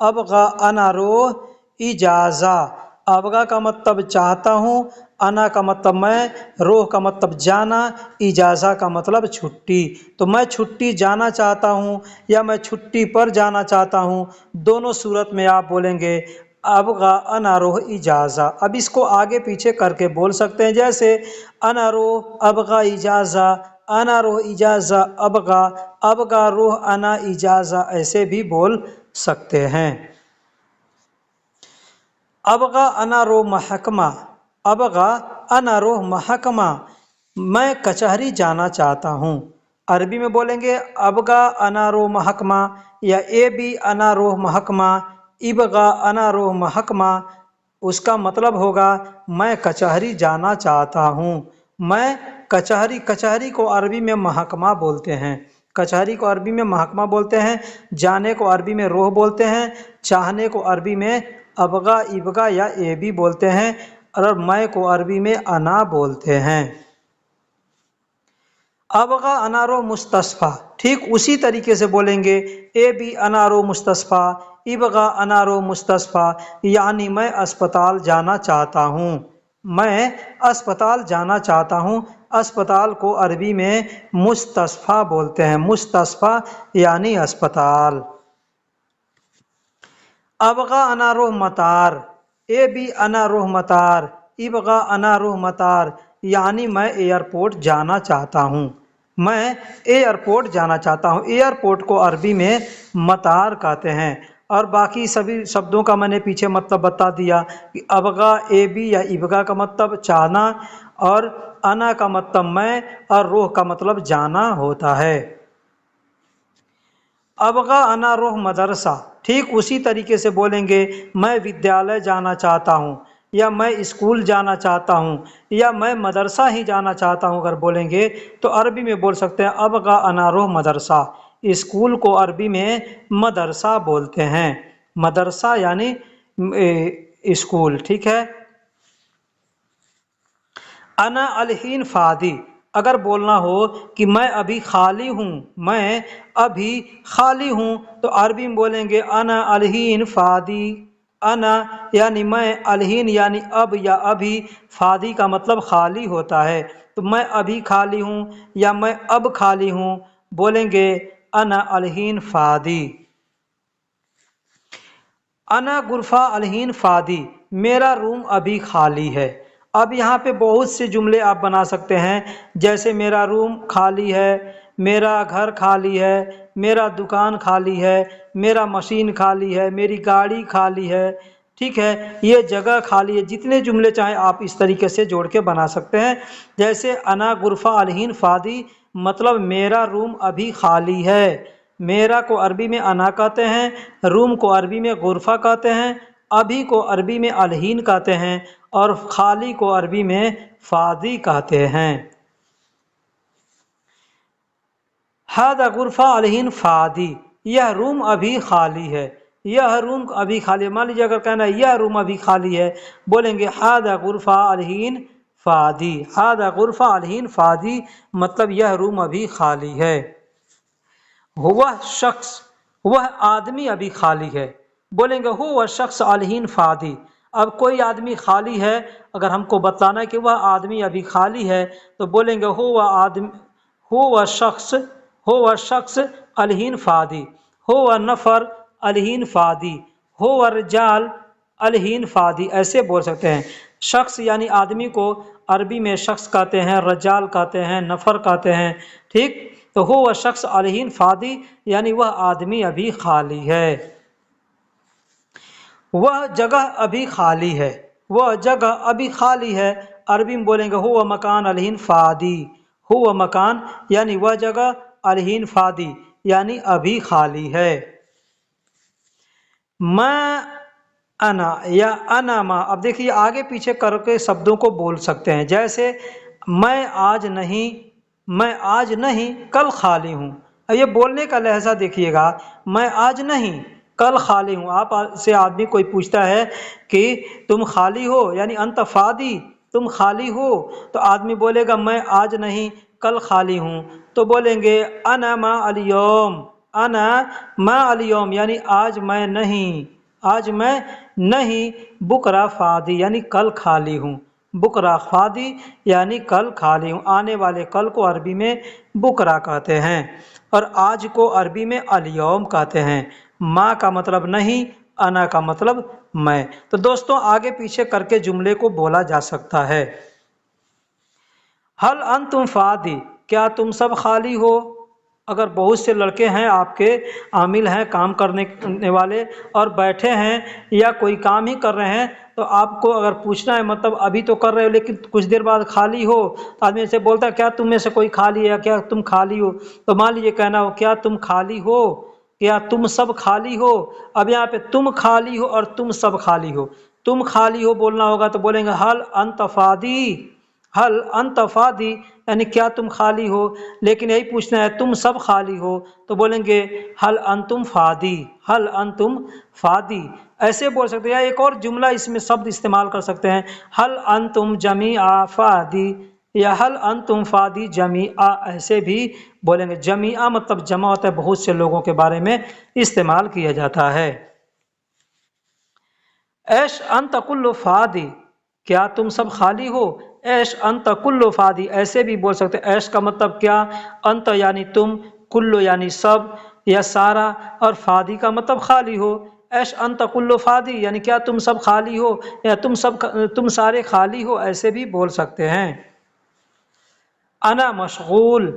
अबगा अनारो इजाज़ा। अबगा का मतलब चाहता हूँ, अना का मतलब मैं, रोह का मतलब जाना, इजाज़ा का मतलब छुट्टी। तो मैं छुट्टी जाना चाहता हूँ या मैं छुट्टी पर जाना चाहता हूँ, दोनों सूरत में आप बोलेंगे अबगा अनारोह इजाज़ा। अब इसको आगे पीछे करके बोल सकते हैं, जैसे अनारोह अबगा इजाज़ा, अनारोह इजाज़ा अबगा, अबगा रोह अना इजाज़ा, ऐसे भी बोल सकते हैं। अबगा अनारोह महकमा, अबगा अनारोह महकमा, मैं कचहरी जाना चाहता हूँ। अरबी में बोलेंगे अबगा अनारोह महकमा, या ए बी अनारोह महकमा, इबगा अनारोह महकमा। उसका मतलब होगा मैं कचहरी जाना चाहता हूँ। मैं कचहरी, कचहरी को अरबी में महकमा बोलते हैं, कचहरी को अरबी में महकमा बोलते हैं। जाने को अरबी में रोह बोलते हैं, चाहने को अरबी में अबगा, इबगा या ए बी बोलते हैं, और मैं को अरबी में अना बोलते हैं। अबगा अनारो मुस्तस्फा, ठीक उसी तरीके से बोलेंगे ए बी अनारो मुस्तस्फा, इबगा अनारो मुस्तस्फा, यानी मैं अस्पताल जाना चाहता हूँ, मैं अस्पताल जाना चाहता हूँ। अस्पताल को अरबी में मुस्तस्फा बोलते हैं, मुस्तस्फा यानी अस्पताल। अबगा अनारोह मतार, ए बी अनारोह मतार, इबगा अनारोह मतार, यानी मैं एयरपोर्ट जाना चाहता हूँ, मैं एयरपोर्ट जाना चाहता हूँ। एयरपोर्ट को अरबी में मतार कहते हैं। और बाकी सभी शब्दों का मैंने पीछे मतलब बता दिया कि अबगा ए बी या इबगा का मतलब चाहना, और अना का मतलब मैं, और रोह का मतलब जाना होता है। अबगा अना रोह मदरसा, ठीक उसी तरीके से बोलेंगे मैं विद्यालय जाना चाहता हूँ, या मैं स्कूल जाना चाहता हूँ, या मैं मदरसा ही जाना चाहता हूँ। अगर बोलेंगे तो अरबी में बोल सकते हैं अबगा अना रोह मदरसा। स्कूल को अरबी में मदरसा बोलते हैं, मदरसा यानी स्कूल, ठीक है। अना अलहीन फादी, अगर बोलना हो कि मैं अभी खाली हूँ, मैं अभी खाली हूँ, तो अरबी में बोलेंगे अना अलहीन फादी। अना यानी मैं, अलहीन यानी अब या अभी, फादी का मतलब खाली होता है। तो मैं अभी खाली हूँ या मैं अब खाली हूँ, बोलेंगे अना अलहीन फादी। अना गुरफा अलहीन फ़ादी, मेरा रूम अभी खाली है। अब यहाँ पे बहुत से जुमले आप बना सकते हैं, जैसे मेरा रूम खाली है, मेरा घर खाली है, मेरा दुकान खाली है, मेरा मशीन खाली है, मेरी गाड़ी खाली है। ठीक है, ये जगह खाली है। जितने जुमले चाहें आप इस तरीके से जोड़ के बना सकते हैं। जैसे अना गुरफा अलहीन फ़ादी, मतलब मेरा रूम अभी खाली है। मेरा को अरबी में अना कहते हैं, रूम को अरबी में गुरफा कहते हैं, अभी को अरबी में अलहीन कहते हैं और खाली को अरबी में फ़ादी कहते हैं। हादा गुरफा अलहीन फ़ादी, यह रूम अभी खाली है। यह रूम अभी खाली है। मान लीजिए अगर कहना है यह रूम अभी खाली है, बोलेंगे हादा गुरफा अलहीन फ़ादी। हादा गुरफा अलहीन फ़ादी मतलब यह रूम अभी खाली है। वह शख्स, वह आदमी अभी खाली है, बोलेंगे हो वह शख्स अलहीन फ़ादी। अब कोई आदमी खाली है, अगर हमको बताना है कि वह आदमी अभी खाली है, तो बोलेंगे हो वह आदमी, हो वह शख्स, हो वह शख्स अलहीन फ़ादी, हो वह नफ़र अलहीन फ़ादी, हो वह रजाल अलहीन फ़ादी, ऐसे बोल सकते हैं। शख्स यानी आदमी को अरबी में शख्स कहते हैं, रजाल कहते हैं, नफ़र कहते हैं। ठीक, तो हो वह शख्स अलहीन फ़ादी यानी वह आदमी अभी खाली है, वह जगह अभी खाली है, वह जगह अभी खाली है। अरबी में बोलेंगे हो वह मकान अलहीन फ़ादी, हो वह मकान यानी वह जगह, अलहीन फ़ादी यानी अभी खाली है। मैं अना या अना मा, अब देखिए आगे पीछे करके शब्दों को बोल सकते हैं। जैसे मैं आज नहीं, मैं आज नहीं कल खाली हूँ। ये बोलने का लहजा देखिएगा, मैं आज नहीं कल खाली हूँ। आप से आदमी कोई पूछता है कि तुम खाली हो, यानी अंत फादी, तुम खाली हो, तो आदमी बोलेगा मैं आज नहीं कल खाली हूँ। तो बोलेंगे अना मा अलियौम, अना मा अलियौम यानी आज मैं नहीं, आज मैं नहीं, बुकरा फादी यानी कल खाली हूँ। बुकरा फादी यानी कल खाली हूँ। आने वाले कल को अरबी में बुकरा कहते हैं और आज को अरबी में अलियौम कहते हैं। माँ का मतलब नहीं, अना का मतलब मैं। तो दोस्तों आगे पीछे करके जुमले को बोला जा सकता है। हल अंतुम फादी, क्या तुम सब खाली हो। अगर बहुत से लड़के हैं आपके, आमिल हैं, काम करने वाले, और बैठे हैं या कोई काम ही कर रहे हैं, तो आपको अगर पूछना है मतलब अभी तो कर रहे हो लेकिन कुछ देर बाद खाली हो, तो आदमी से बोलता है क्या तुम में से कोई खाली है या क्या तुम खाली हो। तो मान लीजिए कहना हो क्या तुम खाली हो, क्या तुम सब खाली हो। अब यहाँ पे तुम खाली हो और तुम सब खाली हो। तुम खाली हो बोलना होगा तो बोलेंगे हल अंतफादी, हल अंतफादी यानी क्या तुम खाली हो। लेकिन यही पूछना है तुम सब खाली हो, तो बोलेंगे हल अंतुम फादी, हल अंतुम फादी, ऐसे बोल सकते हैं। या एक और जुमला इसमें शब्द इस्तेमाल कर सकते हैं, हल अंतुम जमीआ फादी या हल अंतुम फादी जमीआ, ऐसे भी बोलेंगे। जमीआ मतलब जमा होता है, बहुत से लोगों के बारे में इस्तेमाल किया जाता है। ऐश अंत कुल्लु फादी, क्या तुम सब खाली हो। ऐश अंत कुल्लु फादी ऐसे भी बोल सकते हैं। ऐश का मतलब क्या, अंत यानी तुम, कुल्लु यानी सब या सारा, और फादी का मतलब खाली हो। ऐश अंत कुल्लु फादी यानी क्या तुम सब खाली हो या तुम सारे खाली हो, ऐसे भी बोल सकते हैं। अना मशगूल,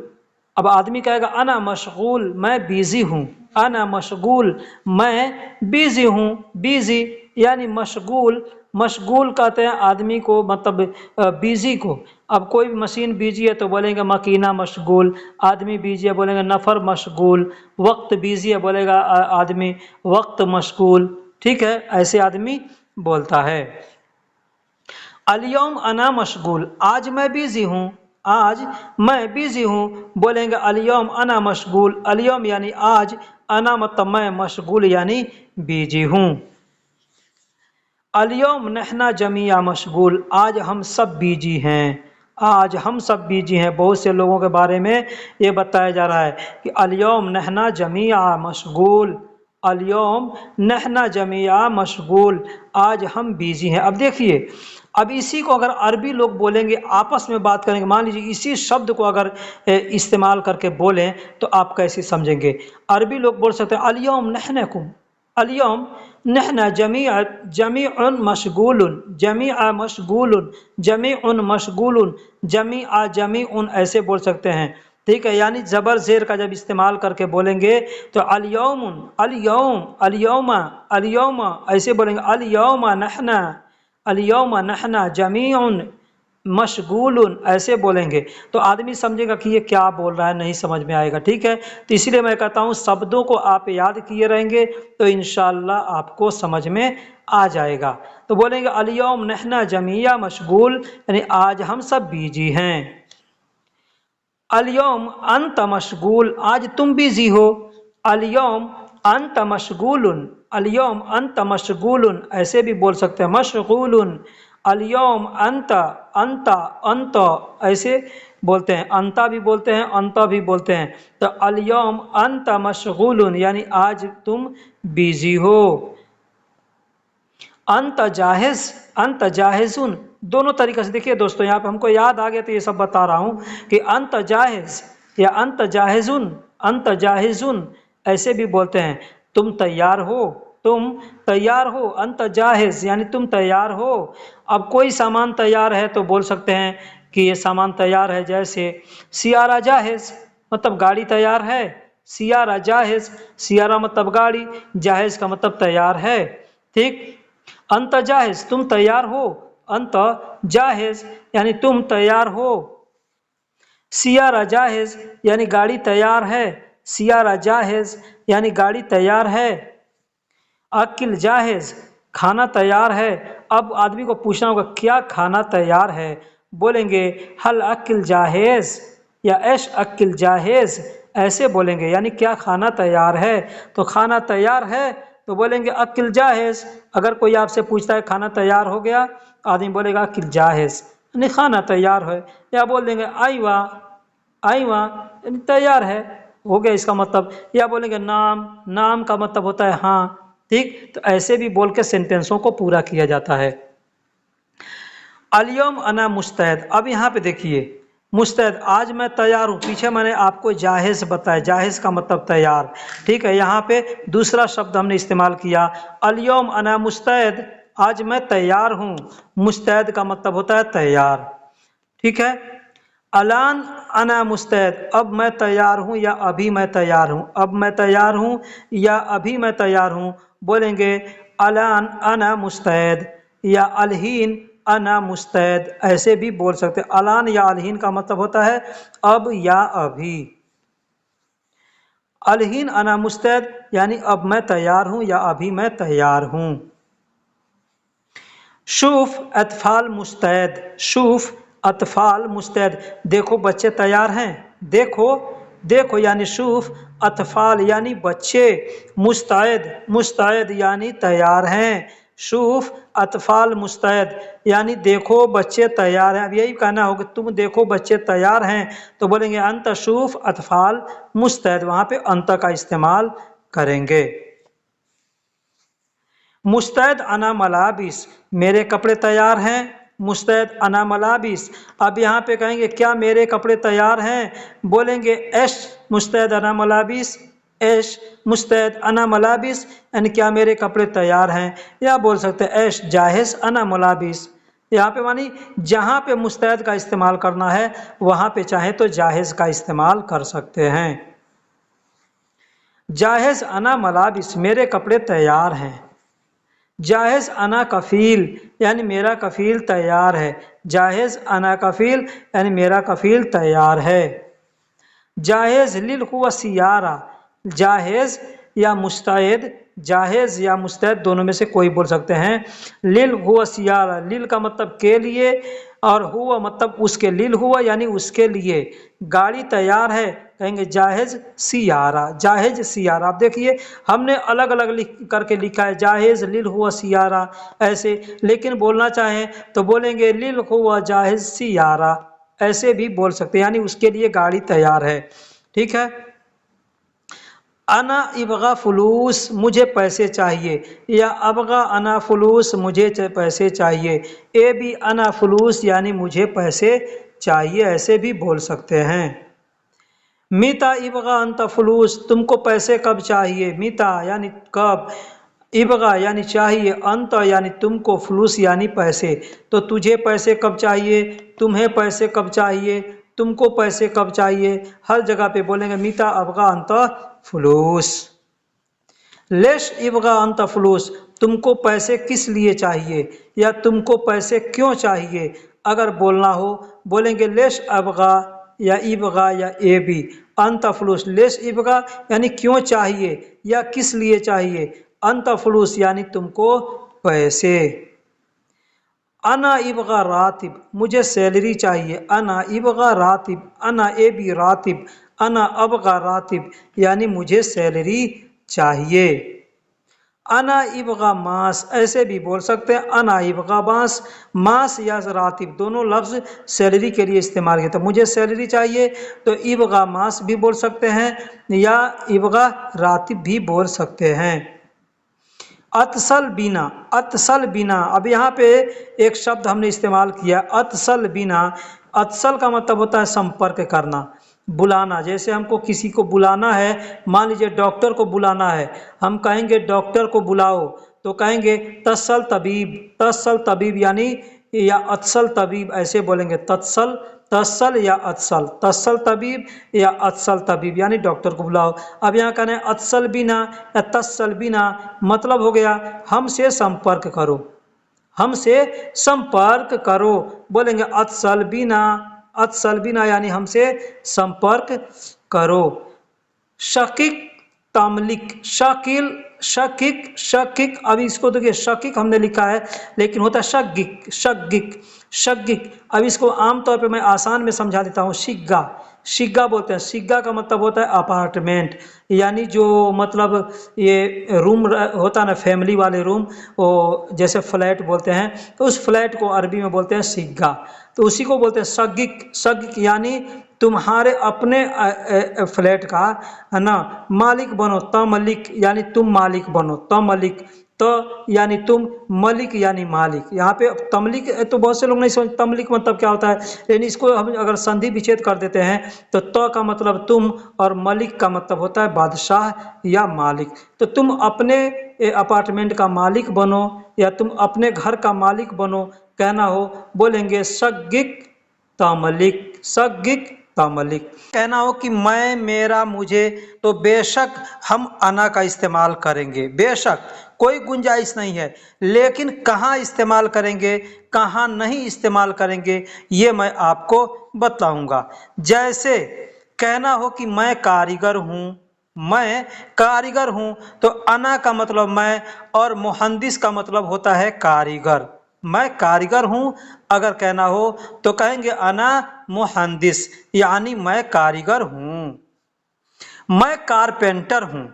अब आदमी कहेगा अना मशगूल मैं बिजी हूँ। अना मशगूल मैं बिजी हूँ, बिजी यानी मशगूल। मशगूल कहते हैं आदमी को, मतलब बिजी को। अब कोई भी मशीन बिजी है तो बोलेंगे मकीना मशगूल, आदमी बिजी है बोलेंगे नफ़र मशगूल। वक्त बिजी है बोलेगा आदमी वक्त मशगूल। ठीक है, ऐसे आदमी बोलता है। अलियौम अना मशगूल, आज मैं बिजी हूँ, आज मैं बिजी हूँ, बोलेंगे अलियौम अना मशगूल। अलियौम यानी आज, अना मतलब मैं, मशगूल यानी बिजी हूँ। अलियौम नहना जमिया मशगूल, आज हम सब बिजी हैं, आज हम सब बिजी हैं। बहुत से लोगों के बारे में ये बताया जा रहा है कि अलियौम नहना जमिया मशगूल, अलियौम नहना जमिया मशगूल, आज हम बिजी हैं। अब देखिए, अब इसी को अगर अरबी लोग बोलेंगे, आपस में बात करेंगे, मान लीजिए इसी शब्द को अगर इस्तेमाल करके बोलें तो आप कैसे समझेंगे। अरबी लोग बोल सकते हैं अलियौम नहनकुम, अल-यौम नहना जमीअन मशगूलुन, जमीअ मशगूलुन, जमीउन मशगूलुन, जमीअ जमीउन ऐसे बोल सकते हैं। ठीक है, यानी जबर जेर का जब इस्तेमाल करके बोलेंगे तो अल-यौमुन, अल-यौम, अल-यौमा, अल-यौमा ऐसे बोलेंगे। अल-यौमा नहना, अल-यौमा नहना जमीउन मशगूलुन ऐसे बोलेंगे तो आदमी समझेगा कि ये क्या बोल रहा है, नहीं समझ में आएगा। ठीक है, तो इसीलिए मैं कहता हूँ शब्दों को आप याद किए रहेंगे तो इंशाअल्लाह आपको समझ में आ जाएगा। तो बोलेंगे अल-यौम नहना जमीया मशगूल, यानी आज हम सब बिजी हैं। अल-यौम अंत मशगूल, आज तुम बिजी हो। अल-यौम अंत मशगूलुन, अल-यौम अंत मशगूलुन ऐसे भी बोल सकते हैं। मशगूलुन, अल-यौम अंत, अंत, अंत ऐसे बोलते हैं। अंता भी बोलते हैं, अंत भी बोलते हैं। तो अल-यौम अंत मशगूलुन यानी आज तुम बिजी हो। अंत जाहिज, अंत जाहिजुन, दोनों तरीके से देखिए दोस्तों, यहाँ पे हमको याद आ गया तो ये सब बता रहा हूँ कि अंत जाहिज या अंत जाहिजुन, अंत जाहिजुन ऐसे भी बोलते हैं। तुम तैयार हो, तुम तैयार हो। अंत जाहिज यानी तुम तैयार हो। अब कोई सामान तैयार है तो बोल सकते हैं कि ये सामान तैयार है। जैसे सियारा जाहिज मतलब गाड़ी तैयार है। सियारा जाहिज, सियारा मतलब गाड़ी, जाहिज का मतलब तैयार है। ठीक, अंत जाहिज तुम तैयार हो, अंत जाहिज यानी तुम तैयार हो। सियारा जाहिज यानी गाड़ी तैयार है, सियारा जाहिज यानी गाड़ी तैयार है। अकिल जाहिज खाना तैयार है। अब आदमी को पूछना होगा क्या खाना तैयार है, बोलेंगे हल अकिल जाहिज या एश अकिल जाहिज ऐसे बोलेंगे, यानी क्या खाना तैयार है। तो खाना तैयार है तो बोलेंगे अकिल जाहिज। अगर कोई आपसे पूछता है खाना तैयार हो गया, आदमी बोलेगा अकिल जाहिज यानी खाना तैयार है। या बोल देंगे आईवा, आईवा यानी तैयार है, हो गया इसका मतलब। या बोलेंगे नाम, नाम का मतलब होता है हाँ। ठीक, तो ऐसे भी बोल के सेंटेंसों को पूरा किया जाता है। अल-यौम अना मुस्तैद, अब यहाँ पे देखिए मुस्तैद आज मैं तैयार हूँ। पीछे मैंने आपको जाहिज बताया, जाहिज का मतलब तैयार। ठीक है, यहाँ पे दूसरा शब्द हमने इस्तेमाल किया अल-यौम अना मुस्तैद, आज मैं तैयार हूँ। मुस्तैद का मतलब होता है तैयार। ठीक है, अलान अना मुस्तैद, अब मैं तैयार हूँ या अभी मैं तैयार हूँ। अब मैं तैयार हूँ या अभी मैं तैयार हूँ, बोलेंगे अलान अना मुस्तैद या अलहीन अना मुस्तैद ऐसे भी बोल सकते हैं। अलान या अलहीन का मतलब होता है अब या अभी। अलहीन अना मुस्तैद यानी अब मैं तैयार हूँ या अभी मैं तैयार हूँ। शूफ अतफाल मुस्तैद, शूफ अतफाल मुस्तैद, देखो बच्चे तैयार हैं। देखो, देखो यानी शूफ, अतफाल यानी बच्चे, मुस्तैद, मुस्तैद यानी तैयार हैं। शूफ अतफाल मुस्तैद यानी देखो बच्चे तैयार हैं। अब यही कहना होगा तुम देखो बच्चे तैयार हैं तो बोलेंगे अंत शूफ अतफाल मुस्तैद, वहां पे अंत का इस्तेमाल करेंगे। मुस्तैद अना मलाबिस, मेरे कपड़े तैयार हैं। मुस्तैद अना मलाबिस, अब यहाँ पे कहेंगे क्या मेरे कपड़े तैयार हैं, बोलेंगे एश मुस्तैद अना मलाबिस, एश मुस्तैद अना मलाबिस यानी क्या मेरे कपड़े तैयार हैं। या बोल सकते हैं एश जाहिज अना मलाबिस। यहाँ पे मानी जहाँ पे मुस्तैद का इस्तेमाल करना है वहाँ पे चाहे तो जाहिज का इस्तेमाल कर सकते हैं। जाहिज अना मलाबिस, मेरे कपड़े तैयार हैं। जाहिज अना कफ़ील यानी मेरा कफ़ील तैयार है। जाहिज अना कफ़ील यानी मेरा कफ़ील तैयार है। जाहिज लिल हुआ सियारा, जाहिज या मुस्तैद, जाहिज या मुस्तैद दोनों में से कोई बोल सकते हैं। लिल हुआ सियारा, लिल का मतलब के लिए और हुआ मतलब उसके, लिल हुआ यानी उसके लिए। गाड़ी तैयार है, कहेंगे जाहिज सियारा, जाहिज सियारा। आप देखिए हमने अलग अलग लिख करके लिखा है जाहिज लिल हुआ सियारा ऐसे, लेकिन बोलना चाहें तो बोलेंगे लिल हुआ जाहिज सियारा ऐसे भी बोल सकते हैं, यानी उसके लिए गाड़ी तैयार है। ठीक है, अना इबगा फुलूस, मुझे पैसे चाहिए, या अबगा अना फुलूस, मुझे पैसे चाहिए। ए भी अना फुलूस यानी मुझे पैसे चाहिए ऐसे भी बोल सकते हैं। मीता इबगा अंत फुलूस, तुमको पैसे कब चाहिए। मीता यानी कब, इबगा यानी चाहिए, अंत यानी तुमको, फ्लूस यानी पैसे। तो तुझे पैसे कब चाहिए, तुम्हें पैसे कब चाहिए, तुमको पैसे कब चाहिए, हर जगह पे बोलेंगे मीता अबगा अंत फ्लूस। लेश इबगा अंत फ्लूस, तुमको पैसे किस लिए चाहिए या तुमको पैसे क्यों चाहिए। अगर बोलना हो बोलेंगे लेश अबगा या इबगा या ए बी अंत फ्लूस। लेश इबगा यानी क्यों चाहिए या किस लिए चाहिए, अंत फ्लूस यानी तुमको पैसे। अना इबगा रातिब, मुझे सैलरी चाहिए, अना इबगा रातिब, अना ए बी रातिब, अना अबगा रातिब यानी मुझे सैलरी चाहिए। अना इबगा मास, ऐसे भी बोल सकते हैं अना इबगा मास, मास या रातिब दोनों लफ्ज सैलरी के लिए इस्तेमाल किए। तो मुझे सैलरी चाहिए तो इबगा मास भी बोल सकते हैं या इबगा रातिब भी बोल सकते हैं। अतसल बिना, अतसल बिना, अब यहाँ पे एक शब्द हमने इस्तेमाल किया अतसल बिना। अतसल का मतलब होता है संपर्क करना, बुलाना। जैसे हमको किसी को बुलाना है, मान लीजिए डॉक्टर को बुलाना है, हम कहेंगे डॉक्टर को बुलाओ, तो कहेंगे तत्सल तबीब, तत्सल तबीब यानी या अतसल तबीब ऐसे बोलेंगे। तत्सल, तत्सल या अतसल, तत्सल तबीब या अतसल तबीब यानी डॉक्टर को बुलाओ। अब यहाँ कहना है अतसल बिना या तत्सल बिना, मतलब हो गया हमसे संपर्क करो, हमसे संपर्क करो। बोलेंगे अतसल बिना, अतसल बिना यानी हमसे संपर्क करो। शकीक तामलिक, शकील, शकीक, शकीक, अब इसको देखिए शकीक हमने लिखा है लेकिन होता है शगिक, शगिक, शगिक। अब इसको आमतौर पे मैं आसान में समझा देता हूँ, शिग्गा, शिग्गा बोलते हैं। शिग्गा का मतलब होता है अपार्टमेंट, यानी जो मतलब ये रूम होता है ना फैमिली वाले रूम, वो जैसे फ्लैट बोलते हैं, तो उस फ्लैट को अरबी में बोलते हैं शिग्गा। तो उसी को बोलते हैं शगिक, शगिक यानी तुम्हारे अपने फ्लैट का है ना मालिक बनो, तमलिक यानी तुम मालिक बनो, तमलिक, तो यानी तुम, मलिक यानी मालिक। यहाँ पे तमलिक तो बहुत से लोग नहीं समझ तमलिक मतलब क्या होता है, लेकिन इसको हम अगर संधि विच्छेद कर देते हैं तो त का मतलब तुम और मलिक का मतलब होता है बादशाह या मालिक। तो तुम अपने अपार्टमेंट का मालिक बनो या तुम अपने घर का मालिक बनो, कहना हो बोलेंगे सगिक तमलिक, सगिक तमलिक। कहना हो कि मैं, मेरा, मुझे, तो बेशक हम अना का इस्तेमाल करेंगे, बेशक कोई गुंजाइश नहीं है। लेकिन कहाँ इस्तेमाल करेंगे, कहाँ नहीं इस्तेमाल करेंगे, ये मैं आपको बताऊंगा। जैसे कहना हो कि मैं कारीगर हूँ, मैं कारीगर हूँ, तो अना का मतलब मैं और मुहंदिस का मतलब होता है कारीगर। मैं कारीगर हूँ अगर कहना हो तो कहेंगे अना मुहंदिस यानी मैं कारीगर हूँ। मैं कारपेंटर हूँ,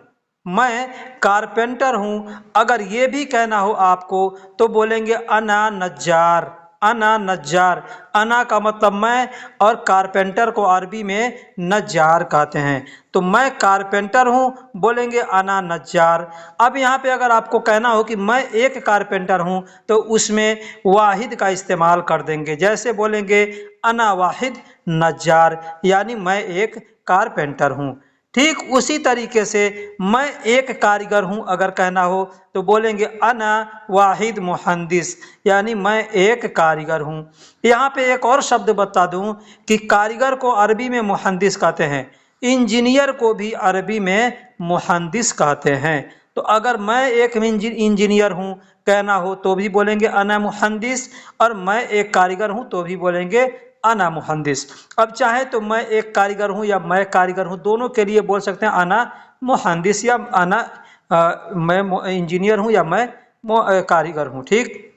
मैं कारपेंटर हूँ अगर ये भी कहना हो आपको तो बोलेंगे अना नज्जार, अना नज्जार। अना का मतलब मैं और कारपेंटर को अरबी में नज्जार कहते हैं। तो मैं कारपेंटर हूँ बोलेंगे अना नज्जार। अब यहाँ पे अगर आपको कहना हो कि मैं एक कारपेंटर हूँ तो उसमें वाहिद का इस्तेमाल कर देंगे। जैसे बोलेंगे अना वाहिद नज्जार यानी मैं एक कारपेंटर हूँ। ठीक उसी तरीके से मैं एक कारीगर हूं अगर कहना हो तो बोलेंगे अना वाहिद मुहंदिस यानी मैं एक कारीगर हूं। यहाँ पे एक और शब्द बता दूं कि कारीगर को अरबी में मुहंदिस कहते हैं, इंजीनियर को भी अरबी में मुहंदिस कहते हैं। तो अगर मैं एक इंजीनियर हूं कहना हो तो भी बोलेंगे अना मुहंदिस, और मैं एक कारीगर हूं तो भी बोलेंगे अना मुहंदिस। अब चाहे तो मैं एक कारीगर हूं या मैं कारीगर हूं, दोनों के लिए बोल सकते हैं अना मुहंदिस या अना मैं इंजीनियर हूं या मैं कारीगर हूं। ठीक,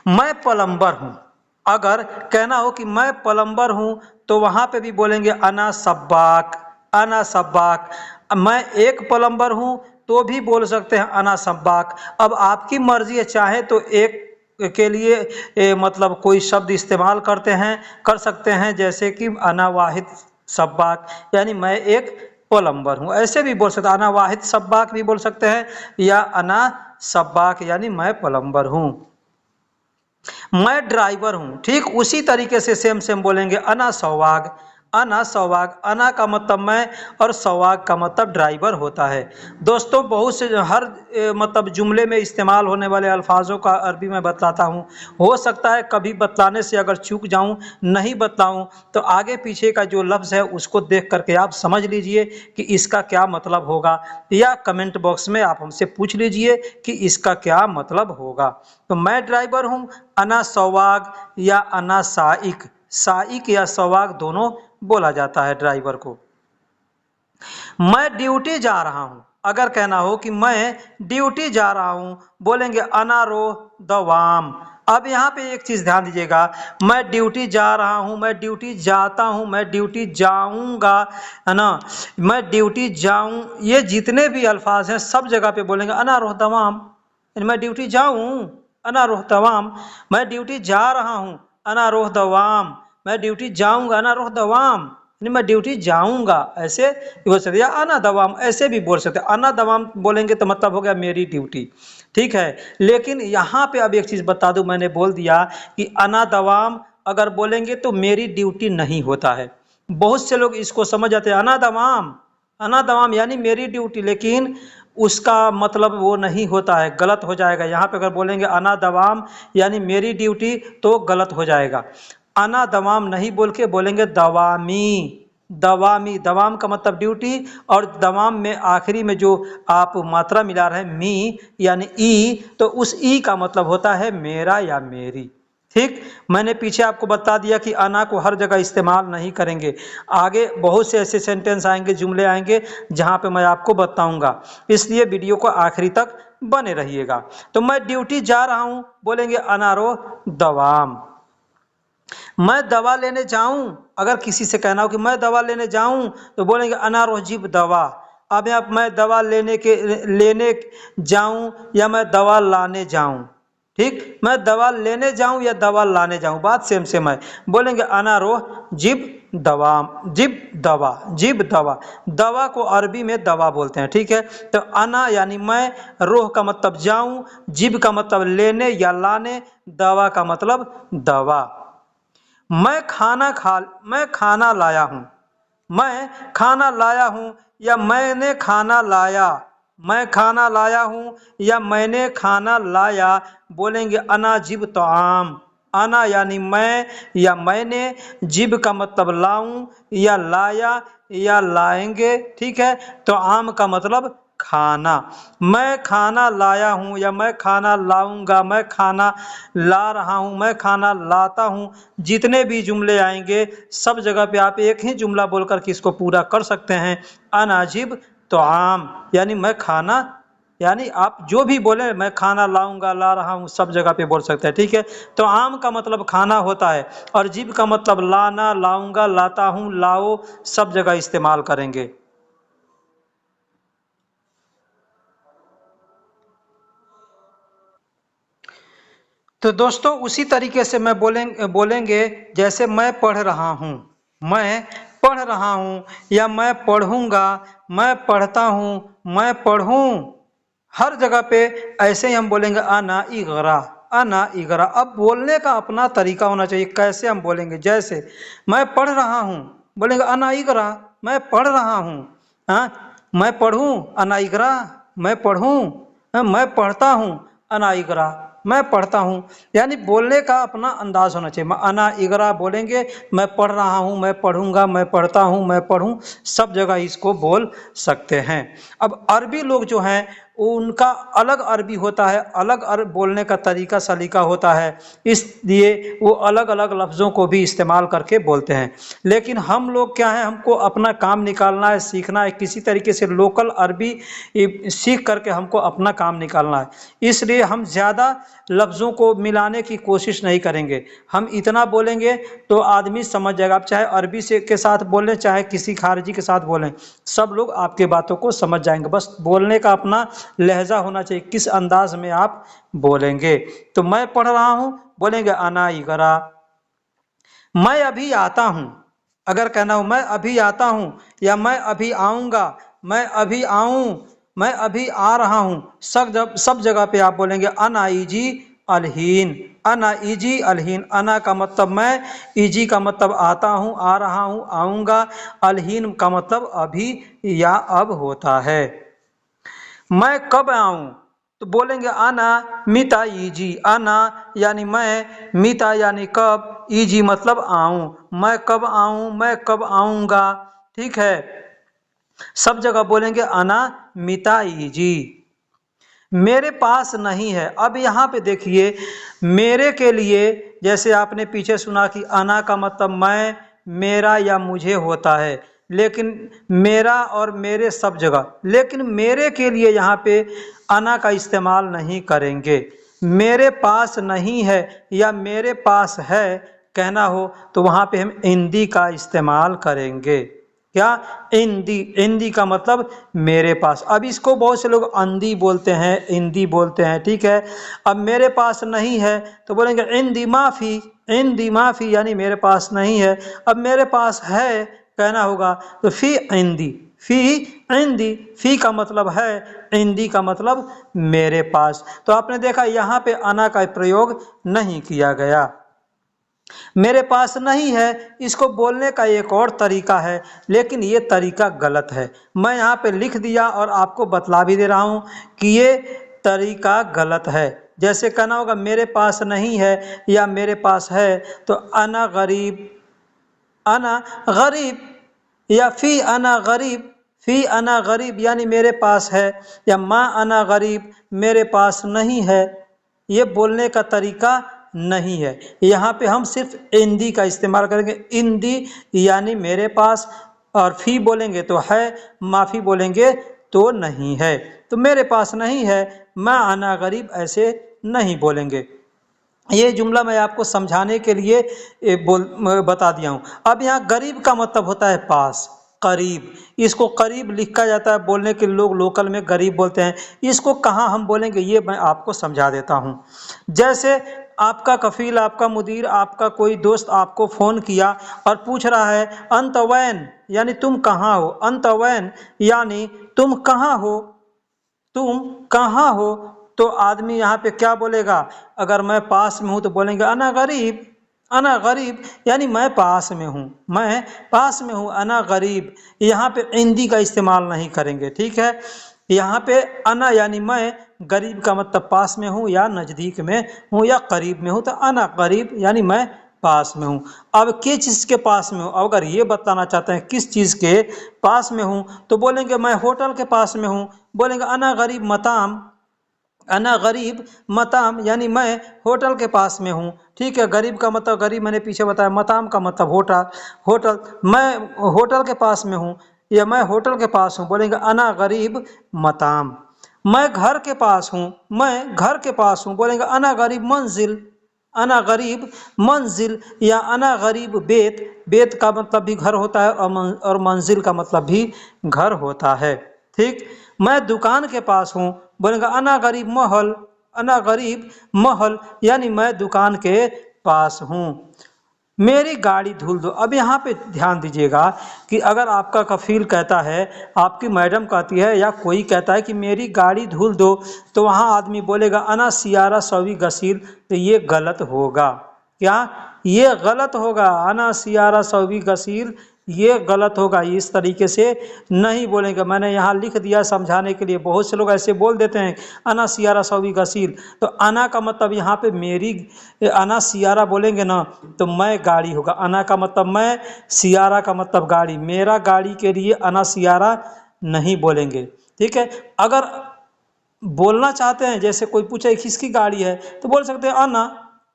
मैं प्लम्बर हूं अगर कहना हो कि मैं प्लम्बर हूं तो वहां पे भी बोलेंगे अना सब्बाक, अना सब्बाक। मैं एक प्लम्बर हूं तो भी बोल सकते हैं अना सब्बाक। अब आपकी मर्जी है, चाहे तो एक के लिए मतलब कोई शब्द इस्तेमाल करते हैं, कर सकते हैं, जैसे कि अना वाहिद सब्बाक यानी मैं एक प्लम्बर हूँ, ऐसे भी बोल सकते हैं। अना वाहिद सब्बाक भी बोल सकते हैं या अना सब्बाक यानी मैं प्लम्बर हूँ। मैं ड्राइवर हूँ, ठीक उसी तरीके से सेम सेम बोलेंगे अना सवाग, अना सौवाग, अना का मतलब मैं और सौवाग का मतलब ड्राइवर होता है। दोस्तों बहुत से हर मतलब जुमले में इस्तेमाल होने वाले अल्फाजों का अरबी में बतलाता हूँ। हो सकता है कभी बतलाने से अगर चूक जाऊँ, नहीं बतलाऊँ, तो आगे पीछे का जो लफ्ज़ है उसको देख करके आप समझ लीजिए कि इसका क्या मतलब होगा, या कमेंट बॉक्स में आप हमसे पूछ लीजिए कि इसका क्या मतलब होगा। तो मैं ड्राइवर हूँ, अना सौवाग या अना साइक, साइक या सवाक दोनों बोला जाता है ड्राइवर को। मैं ड्यूटी जा रहा हूं, अगर कहना हो कि मैं ड्यूटी जा रहा हूं, बोलेंगे अना रोह दवाम। अब यहाँ पे एक चीज ध्यान दीजिएगा, मैं ड्यूटी जा रहा हूं, मैं ड्यूटी जाता हूं, मैं ड्यूटी जाऊंगा, है ना, मैं ड्यूटी जाऊं, ये जितने भी अल्फाज हैं सब जगह पे बोलेंगे अना रोह दवाम। मैं ड्यूटी जाऊं, अना रोह दवाम, मैं ड्यूटी जा रहा हूं, अना रोह दवाम, मैं ड्यूटी जाऊंगा, अना रोह दवाम, मैं ड्यूटी जाऊंगा, ऐसे बोल सकते, या अना दवाम ऐसे भी बोल सकते। अना दवाम बोलेंगे तो मतलब हो गया मेरी ड्यूटी, ठीक है। लेकिन यहाँ पे अब एक चीज बता दूं, मैंने बोल दिया कि अना दवाम अगर बोलेंगे तो मेरी ड्यूटी नहीं होता है। बहुत से लोग इसको समझ जाते हैं अना दवाम यानी मेरी ड्यूटी, लेकिन उसका मतलब वो नहीं होता है, गलत हो जाएगा। यहाँ पे अगर बोलेंगे अना दवाम यानी मेरी ड्यूटी तो गलत हो जाएगा। अना दवाम नहीं बोल के बोलेंगे दवामी, दवामी, दवाम का मतलब ड्यूटी, और दवाम में आखिरी में जो आप मात्रा मिला रहे हैं मी यानी ई, तो उस ई का मतलब होता है मेरा या मेरी। ठीक, मैंने पीछे आपको बता दिया कि अना को हर जगह इस्तेमाल नहीं करेंगे। आगे बहुत से ऐसे सेंटेंस आएंगे, जुमले आएंगे जहां पे मैं आपको बताऊंगा, इसलिए वीडियो को आखिरी तक बने रहिएगा। तो मैं ड्यूटी जा रहा हूं, बोलेंगे अनारो दवाम। मैं दवा लेने जाऊं, अगर किसी से कहना हो कि मैं दवा लेने जाऊं, तो बोलेंगे अना रोजिब दवा। अब आप मैं दवा लेने जाऊं या मैं दवा लाने जाऊं, ठीक, मैं दवा लेने जाऊं या दवा लाने जाऊं, बात सेम सेम है। बोलेंगे अना रोह जिब दवा, जिब दवा, जिब दवा, दवा को अरबी में दवा बोलते हैं, ठीक है। तो अना यानी मैं, रोह का मतलब जाऊं, जिब का मतलब लेने या लाने, दवा का मतलब दवा। मैं खाना लाया हूं, मैं खाना लाया हूं या मैंने खाना लाया, मैं खाना लाया हूं या मैंने खाना लाया, बोलेंगे अना जिब तो आम। अना यानी मैं या मैंने, जिब का मतलब लाऊं या लाया या लाएंगे, ठीक है। तो आम का मतलब खाना। मैं खाना लाया हूं या मैं खाना लाऊंगा, मैं खाना ला रहा हूं, मैं खाना लाता हूं, जितने भी जुमले आएंगे सब जगह पे आप एक ही जुमला बोलकर के इसको पूरा कर सकते हैं। अनाजिब तो आम यानी मैं खाना, यानी आप जो भी बोले मैं खाना लाऊंगा, ला रहा हूं, सब जगह पे बोल सकते हैं, ठीक है। तो आम का मतलब खाना होता है, और जिब का मतलब लाना, लाऊंगा, लाता हूं, लाओ, सब जगह इस्तेमाल करेंगे। तो दोस्तों उसी तरीके से मैं बोलेंगे जैसे मैं पढ़ रहा हूँ, मैं पढ़ रहा हूँ, या मैं पढ़ूंगा, मैं पढ़ता हूँ, मैं पढ़ूं, हर जगह पे ऐसे ही हम बोलेंगे अना इगरा, अना इगरा। अब बोलने का अपना तरीका होना चाहिए, कैसे हम बोलेंगे। जैसे मैं पढ़ रहा हूँ, बोलेंगे अना इगरा, मैं पढ़ रहा हूँ। हाँ, मैं पढ़ूं, अना इगरा, मैं पढ़ूं, मैं पढ़ता हूँ, अना इगरा, मैं पढ़ता हूँ। यानी बोलने का अपना अंदाज होना चाहिए। अना इगरा बोलेंगे, मैं पढ़ रहा हूँ, मैं पढ़ूंगा, मैं पढ़ता हूँ, मैं पढ़ूं, सब जगह इसको बोल सकते हैं। अब अरबी लोग जो हैं उनका अलग अरबी होता है, अलग बोलने का तरीका सलीका होता है, इसलिए वो अलग अलग लफ्ज़ों को भी इस्तेमाल करके बोलते हैं। लेकिन हम लोग क्या है, हमको अपना काम निकालना है, सीखना है, किसी तरीके से लोकल अरबी सीख करके हमको अपना काम निकालना है। इसलिए हम ज़्यादा लफ्ज़ों को मिलाने की कोशिश नहीं करेंगे। हम इतना बोलेंगे तो आदमी समझ जाएगा। आप चाहे अरबी से के साथ बोलें, चाहे किसी खारजी के साथ बोलें, सब लोग आपके बातों को समझ जाएंगे। बस बोलने का अपना लहजा होना चाहिए, किस अंदाज में आप बोलेंगे। तो मैं पढ़ रहा हूं, बोलेंगे अना इगरा। मैं अभी आता हूं, अगर कहना हो मैं अभी आता हूं या मैं अभी आऊंगा, मैं अभी आऊं, मैं अभी आ रहा हूं, सब जगह पे आप बोलेंगे अनाईजी अलहीन, अना इजी अलहीन, अना का मतलब मैं, इजी का मतलब आता हूँ, आ रहा हूँ, आऊँगा, अलहीन का मतलब अभी या अब होता है। मैं कब आऊँ तो बोलेंगे अना मिता इजी, अना यानी मैं, मिता यानी कब, इजी मतलब आऊँ, मैं कब आऊँ, मैं कब आऊँगा। ठीक है, सब जगह बोलेंगे अना मिता इजी। मेरे पास नहीं है, अब यहाँ पे देखिए मेरे के लिए, जैसे आपने पीछे सुना कि अना का मतलब मैं, मेरा या मुझे होता है, लेकिन मेरा और मेरे सब जगह, लेकिन मेरे के लिए यहाँ पे अना का इस्तेमाल नहीं करेंगे। मेरे पास नहीं है या मेरे पास है कहना हो तो वहाँ पे हम इंदी का इस्तेमाल करेंगे। क्या, इंदी, इंदी का मतलब मेरे पास। अब इसको बहुत से लोग अंधी बोलते हैं, इंदी बोलते हैं। ठीक है, अब मेरे पास नहीं है तो बोलेंगे इंदी माफ़ी, इंदी माफ़ी यानी मेरे पास नहीं है। अब मेरे पास है कहना होगा तो फी इंदी, फी इंदी, फी का मतलब है, इंदी का मतलब मेरे पास। तो आपने देखा यहाँ पे अना का प्रयोग नहीं किया गया। मेरे पास नहीं है, इसको बोलने का एक और तरीका है, लेकिन ये तरीका गलत है। मैं यहाँ पे लिख दिया और आपको बतला भी दे रहा हूँ कि ये तरीका गलत है। जैसे कहना होगा मेरे पास नहीं है या मेरे पास है, तो अना गरीब, अना गरीब, या फी अना गरीब, फी अना गरीब यानी मेरे पास है, या माँ अना गरीब मेरे पास नहीं है। ये बोलने का तरीका नहीं है। यहाँ पे हम सिर्फ इंदी का इस्तेमाल करेंगे, इंदी यानी मेरे पास, और फी बोलेंगे तो है, माफ़ी बोलेंगे तो नहीं है। तो मेरे पास नहीं है, मैं अना गरीब ऐसे नहीं बोलेंगे। ये जुमला मैं आपको समझाने के लिए बता दिया हूँ। अब यहाँ गरीब का मतलब होता है पास, करीब, इसको करीब लिखा जाता है, बोलने के लोग लोकल में गरीब बोलते हैं। इसको कहाँ हम बोलेंगे ये मैं आपको समझा देता हूँ। जैसे आपका कफील, आपका मुदीर, आपका कोई दोस्त आपको फ़ोन किया और पूछ रहा है अंत वैन यानी तुम कहाँ हो, अंत वैन यानी तुम कहाँ हो, तुम कहाँ हो। तो आदमी यहाँ पे क्या बोलेगा, अगर मैं पास में हूँ तो बोलेंगे अना गरीब, अना गरीब यानी मैं पास में हूँ, मैं पास में हूँ, अना गरीब। यहाँ पे इंदी का इस्तेमाल नहीं करेंगे। ठीक है, यहाँ पे अना यानी मैं, गरीब का मतलब पास में हूँ या नज़दीक में हूँ या करीब में हूँ, तो अना करीब यानी मैं पास में हूँ। अब किस चीज़ के पास में हूँ, अगर ये बताना चाहते हैं किस चीज़ के पास में हूँ तो बोलेंगे मैं होटल के पास में हूँ, बोलेंगे अना गरीब मताम, अना गरीब मताम यानी मैं होटल के पास में हूँ। ठीक है, गरीब का मतलब गरीब मैंने पीछे बताया, मताम का मतलब होटल, होटल, मैं होटल के पास में हूँ या मैं होटल के पास हूँ, बोलेंगे अना गरीब मताम। मैं घर के पास हूँ, मैं घर के पास हूँ, बोलेंगे अना गरीब मंजिल, अना गरीब मंजिल, या अना गरीब बेत, बेत का मतलब भी घर होता है और मंजिल का मतलब भी घर होता है। ठीक, मैं दुकान के पास हूँ, बोलेंगे अना गरीब महल, अना गरीब महल यानी मैं दुकान के पास हूँ। मेरी गाड़ी धुल दो। अब यहाँ पे ध्यान दीजिएगा कि अगर आपका कफील कहता है, आपकी मैडम कहती है या कोई कहता है कि मेरी गाड़ी धुल दो, तो वहाँ आदमी बोलेगा अना सियारा सवी गसील, तो ये गलत होगा। क्या, ये गलत होगा, अना सियारा सवी गसील, ये गलत होगा। इस तरीके से नहीं बोलेंगे। मैंने यहाँ लिख दिया समझाने के लिए। बहुत से लोग ऐसे बोल देते हैं अना सियारा सवी गसील, तो अना का मतलब यहाँ पे मेरी, अना सियारा बोलेंगे ना तो मैं गाड़ी होगा। अना का मतलब मैं, सियारा का मतलब गाड़ी, मेरा गाड़ी के लिए अना सियारा नहीं बोलेंगे। ठीक है, अगर बोलना चाहते हैं, जैसे कोई पूछे किसकी गाड़ी है तो बोल सकते हैं अना,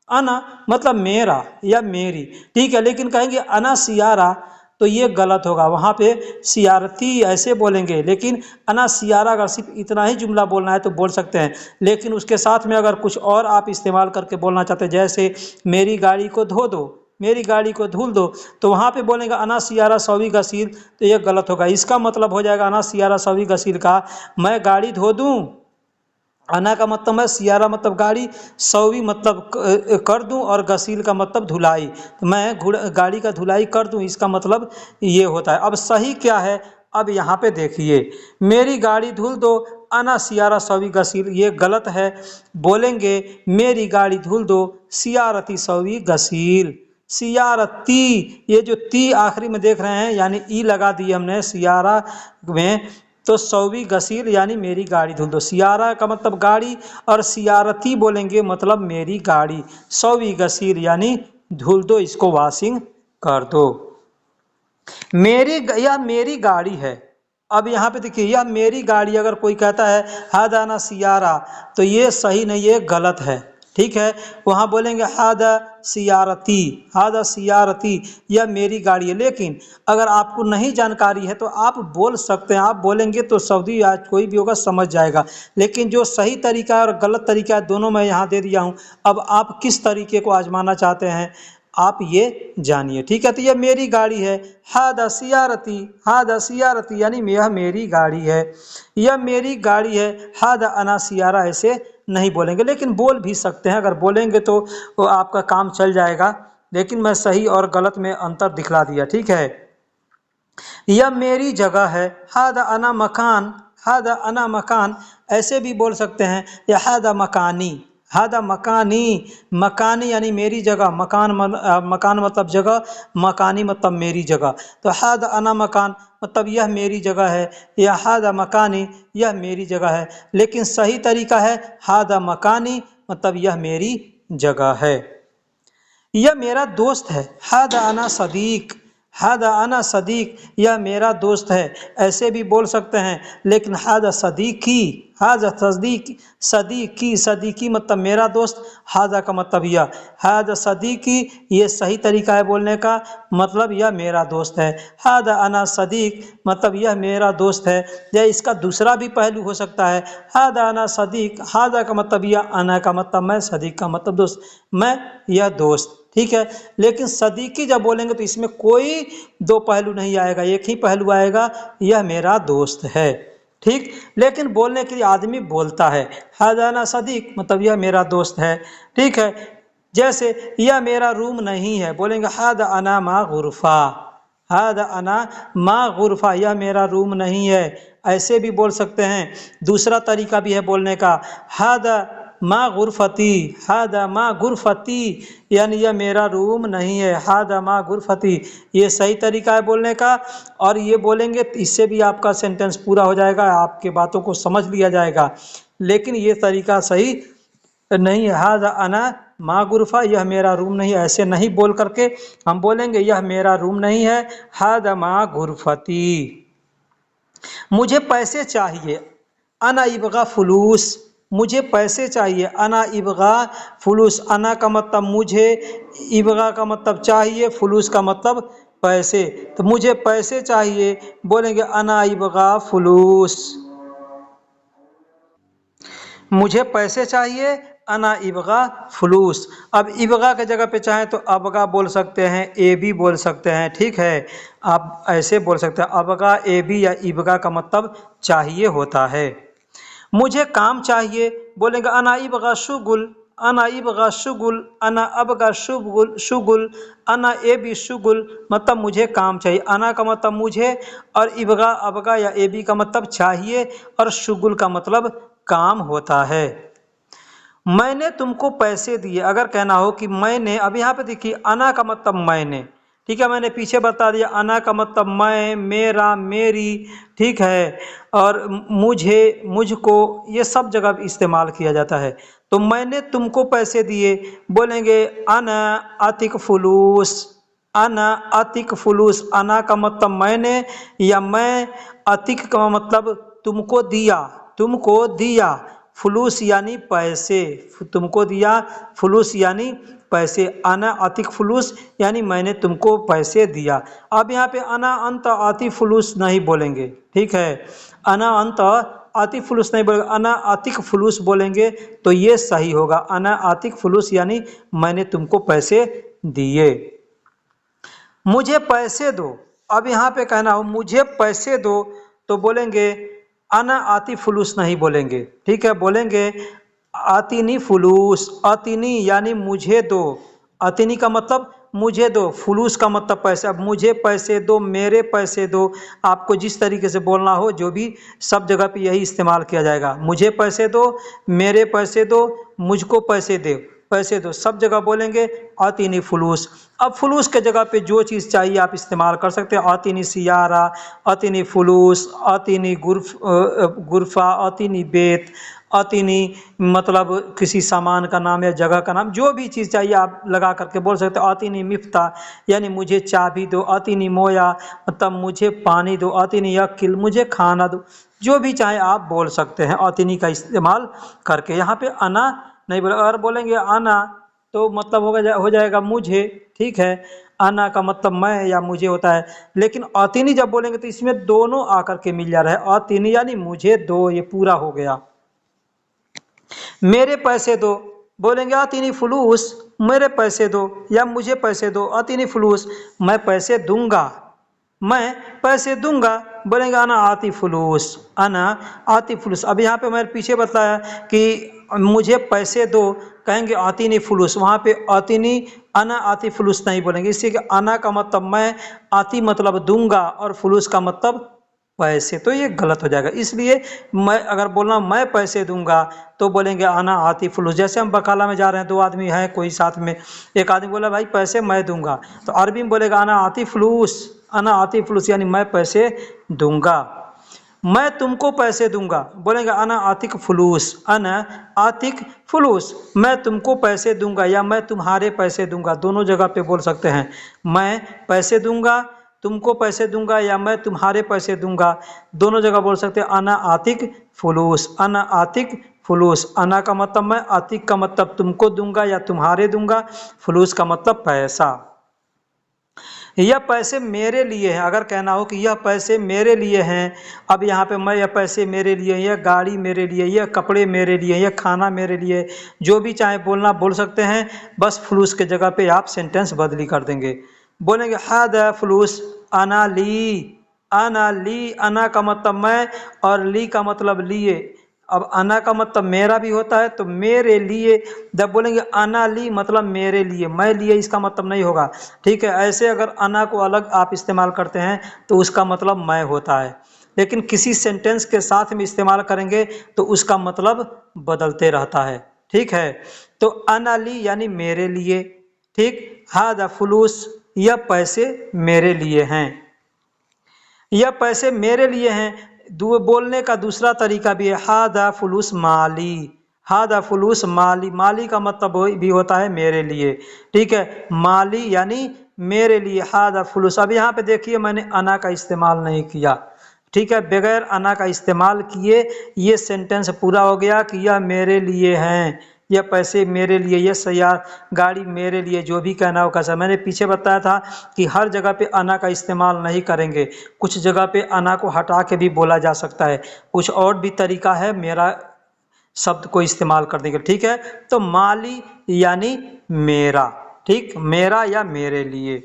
अना मतलब मेरा या मेरी। ठीक है, लेकिन कहेंगे अना सियारा तो ये गलत होगा। वहाँ पे सियारती ऐसे बोलेंगे, लेकिन अना सियारा अगर सिर्फ इतना ही जुमला बोलना है तो बोल सकते हैं, लेकिन उसके साथ में अगर कुछ और आप इस्तेमाल करके बोलना चाहते हैं, जैसे मेरी गाड़ी को धो दो, मेरी गाड़ी को धुल दो, तो वहाँ पे बोलेंगे अना सियारा सवी गसील, तो ये गलत होगा। इसका मतलब हो जाएगा अना सियारा सवी गसील का मैं गाड़ी धो दूँ, अना का मतलब है, सियारा मतलब गाड़ी, सौवी मतलब कर दूं, और गसील का मतलब धुलाई, तो मैं गाड़ी का धुलाई कर दूं, इसका मतलब ये होता है। अब सही क्या है, अब यहाँ पे देखिए, मेरी गाड़ी धुल दो, अना सियारा सवी गसील, ये गलत है। बोलेंगे मेरी गाड़ी धुल दो, सियारती सवी गसील। सियारती, ये जो ती आखिरी में देख रहे हैं यानी ई लगा दी हमने सियारा में, तो सौवी गसील यानी मेरी गाड़ी धुल दो। सियारा का मतलब गाड़ी और सियारती बोलेंगे मतलब मेरी गाड़ी। सौवी गसील यानी धुल दो, इसको वॉशिंग कर दो। यह मेरी गाड़ी है। अब यहाँ पे देखिए, यह मेरी गाड़ी, अगर कोई कहता है हादाना सियारा, तो ये सही नहीं, ये गलत है। ठीक है, वहाँ बोलेंगे हादा सियारती, हादा सियारती, यह मेरी गाड़ी है। लेकिन अगर आपको नहीं जानकारी है तो आप बोल सकते हैं, आप बोलेंगे तो सऊदी या कोई भी होगा समझ जाएगा। लेकिन जो सही तरीका है और गलत तरीका है, दोनों मैं यहाँ दे दिया हूँ। अब आप किस तरीके को आजमाना चाहते हैं आप ये जानिए। ठीक है, तो यह मेरी गाड़ी है, हादा सियारती, हादा सियारती यानी यह मेरी गाड़ी है, यह मेरी गाड़ी है। हादा अना सियारा ऐसे नहीं बोलेंगे, लेकिन बोल भी सकते हैं। अगर बोलेंगे तो आपका काम चल जाएगा। लेकिन मैं सही और गलत में अंतर दिखला दिया। ठीक है, यह मेरी जगह है, हादा अना मकान, हादा अना मकान ऐसे भी बोल सकते हैं, या हादा मकानी, हादा मकानी, मकानी यानी मेरी जगह, मकान मतलब जगह, मकानी मतलब मेरी जगह। तो हादा अना मकान मतलब यह मेरी जगह है, या हादा मकानी यह मेरी जगह है। लेकिन सही तरीका है हादा मकानी मतलब यह मेरी जगह है। यह मेरा दोस्त है, हादा अना सदीक, हादा अना सदीक यह मेरा दोस्त है ऐसे भी बोल सकते हैं। लेकिन हादा सदीकी, हादा सदीक, सदीकी, सदीकी मतलब मेरा दोस्त, हादा का मतलब यह, हादा सदीकी ये सही तरीका है बोलने का, मतलब यह मेरा दोस्त है। हादा अना सदीक मतलब यह मेरा दोस्त है। या इसका दूसरा भी पहलू हो सकता है, हादा अना सदीक, हादा का मतलब यह, अना का मतलब मैं, सदीक का मतलब दोस्त, मैं यह दोस्त। ठीक है, लेकिन सदीकी जब बोलेंगे तो इसमें कोई दो पहलू नहीं आएगा, एक ही पहलू आएगा, यह मेरा दोस्त है। ठीक, लेकिन बोलने के लिए आदमी बोलता है, हादाना सदीक मतलब यह मेरा दोस्त है। ठीक है, जैसे यह मेरा रूम नहीं है, बोलेंगे हादा अना मा गुरफा, हादा अना मा गुरफा यह मेरा रूम नहीं है ऐसे भी बोल सकते हैं। दूसरा तरीका भी है बोलने का, हादा मा गुरफती, हादा मा गुरफती यानी यह मेरा रूम नहीं है, हादा मा गुरफती ये सही तरीका है बोलने का। और ये बोलेंगे तो इससे भी आपका सेंटेंस पूरा हो जाएगा, आपके बातों को समझ लिया जाएगा। लेकिन ये तरीका सही नहीं है, हादा अना मा गुरफा यह मेरा रूम नहीं है ऐसे नहीं बोल करके हम बोलेंगे यह मेरा रूम नहीं है, हादा मा गुरफती। मुझे पैसे चाहिए, अना इबगा फुलूस, मुझे पैसे चाहिए, अना इबगा फुलूस, अना का मतलब मुझे, इबगा का मतलब चाहिए, फुलूस का मतलब पैसे। तो मुझे पैसे चाहिए, बोलेंगे अना इबगा फुलूस, मुझे पैसे चाहिए, अना इबगा फुलूस। अब इबगा के जगह पे चाहें तो अबगा बोल सकते हैं, ए बी बोल सकते हैं। ठीक है, आप ऐसे बोल सकते हैं, अबगा ए बी या इबगा का मतलब चाहिए होता है। मुझे काम चाहिए, बोलेंगे अना इबगा शुगुल, अना इबगा शुगुल, अना अबगा शुगुल, शुगुल अना ए बी शुगुल मतलब मुझे काम चाहिए। अना का मतलब मुझे और इबगा अबगा या ए बी का मतलब चाहिए और शुगुल का मतलब काम होता है। मैंने तुमको पैसे दिए, अगर कहना हो कि मैंने, अब यहाँ पे देखिए अना का मतलब मैंने, ठीक है, मैंने पीछे बता दिया अना का मतलब मैं, मेरा, मेरी। ठीक है, और मुझे, मुझको ये सब जगह इस्तेमाल किया जाता है। तो मैंने तुमको पैसे दिए, बोलेंगे अना अतिक फुलूस, अना अतिक फुलूस, अना का मतलब मैंने या मैं, अतिक का मतलब तुमको दिया, तुमको दिया, फुलूस यानी पैसे, तुमको दिया, फुलूस यानी पैसे, अना अतिक फुलूस यानी मैंने तुमको पैसे दिया। अब यहाँ पे अना अंत आति फुलूस नहीं बोलेंगे। ठीक है, अना अंत आतिक फुलूस नहीं बोलेंगे, अना आतिक फुलूस बोलेंगे तो ये सही होगा। अना आतिक फुलूस यानी मैंने तुमको पैसे दिए। मुझे पैसे दो, अब यहाँ पे कहना हो मुझे पैसे दो तो बोलेंगे अना आती फुलूस नहीं बोलेंगे। ठीक है, बोलेंगे आतिनी फुलूस, अतिनी यानी मुझे दो, अतिनी का मतलब मुझे दो, फुलूस का मतलब पैसे। अब मुझे पैसे दो, मेरे पैसे दो, आपको जिस तरीके से बोलना हो, जो भी सब जगह पे यही इस्तेमाल किया जाएगा। मुझे पैसे दो, मेरे पैसे दो, मुझको पैसे दे, पैसे दो, सब जगह बोलेंगे आतीनी फुलूस। अब फुलूस के जगह पे जो चीज़ चाहिए आप इस्तेमाल कर सकते हैं। आतीनी सियारा, आतीनी फुलूस, आतीनी गुरफा, आतीनी बेत, आतीनी मतलब किसी सामान का नाम या जगह का नाम, जो भी चीज़ चाहिए आप लगा करके बोल सकते हो। आतीनी मिफ्ता यानी मुझे चाबी दो, आतीनी मोया मतलब मुझे पानी दो, आतीनी यकिल मुझे खाना दो, जो भी चाहे आप बोल सकते हैं आतीनी का इस्तेमाल करके। यहाँ पे अना नहीं बोले, अगर बोलेंगे आना तो मतलब हो जाएगा मुझे, ठीक है। आना का मतलब मैं या मुझे होता है, लेकिन आतीनी जब बोलेंगे तो इसमें दोनों आकर के मिल जा रहा है। आतीनी यानी मुझे दो, ये पूरा हो गया। मेरे पैसे दो, बोलेंगे आतीनी फुलूस, मेरे पैसे दो या मुझे पैसे दो, आतीनी फुलूस, मैं पैसे दूंगा, मैं पैसे दूंगा, बोलेंगे आना आती फुलूस, आना आती फुलूस। अब यहाँ पे मैंने पीछे बताया कि मुझे पैसे दो, कहेंगे आतीनी फुलूस, वहाँ पे आतीनी आना आती फुलूस नहीं बोलेंगे, इसलिए कि आना का मतलब मैं, आती मतलब दूंगा और फुलूस का मतलब पैसे, तो ये गलत हो जाएगा। इसलिए मैं अगर बोलना मैं पैसे दूंगा तो बोलेंगे आना आती फुलूस। जैसे हम बकाला में जा रहे हैं, दो आदमी हैं कोई साथ में, एक आदमी बोला भाई पैसे मैं दूंगा, तो अरबी में बोलेगा आना आती फुलूस, आना आती फुलूस यानी मैं पैसे दूंगा। मैं तुमको पैसे दूंगा, बोलेंगे आना आतिक फुलूस, आना आतिक फुलूस, मैं तुमको पैसे दूंगा या मैं तुम्हारे पैसे दूंगा, दोनों जगह पे बोल सकते हैं। मैं पैसे दूंगा, तुमको पैसे दूंगा या मैं तुम्हारे पैसे दूंगा, दोनों जगह बोल सकते हैं। आना आतिक फुलूस, आना आतिक फुलूस, आना का मतलब मैं, आतिक का मतलब तुमको दूंगा या तुम्हारे दूंगा, फुलूस का मतलब पैसा। यह पैसे मेरे लिए हैं, अगर कहना हो कि यह पैसे मेरे लिए हैं, अब यहाँ पे मैं, यह पैसे मेरे लिए, यह गाड़ी मेरे लिए, यह कपड़े मेरे लिए, यह खाना मेरे लिए, जो भी चाहे बोलना बोल सकते हैं। बस फुलूस के जगह पे आप सेंटेंस बदली कर देंगे, बोलेंगे हादा फुलूस अना ली, अना ली, अना का मतलब मैं और ली का मतलब लिए। अब अना का मतलब मेरा भी होता है, तो मेरे लिए जब बोलेंगे अना ली मतलब मेरे लिए, मैं लिए इसका मतलब नहीं होगा, ठीक है। ऐसे अगर अना को अलग आप इस्तेमाल करते हैं तो उसका मतलब मैं होता है, लेकिन किसी सेंटेंस के साथ में इस्तेमाल करेंगे तो उसका मतलब बदलते रहता है, ठीक है। तो अना ली यानी मेरे लिए, ठीक। हादा फुलूस, यह पैसे मेरे लिए हैं, यह पैसे मेरे लिए हैं। बोलने का दूसरा तरीका भी है, हादा फुलूस माली, हादा फुलूस माली, माली का मतलब भी होता है मेरे लिए, ठीक है। माली यानी मेरे लिए, हादा फुलूस। अब यहाँ पे देखिए मैंने अना का इस्तेमाल नहीं किया, ठीक है, बगैर अना का इस्तेमाल किए ये सेंटेंस पूरा हो गया कि यह मेरे लिए हैं, यह पैसे मेरे लिए, यह सयार गाड़ी मेरे लिए, जो भी कहना हो कैसा। मैंने पीछे बताया था कि हर जगह पे अना का इस्तेमाल नहीं करेंगे, कुछ जगह पे अना को हटा के भी बोला जा सकता है, कुछ और भी तरीका है मेरा शब्द को इस्तेमाल करने का, ठीक है। तो माली यानी मेरा, ठीक, मेरा या मेरे लिए,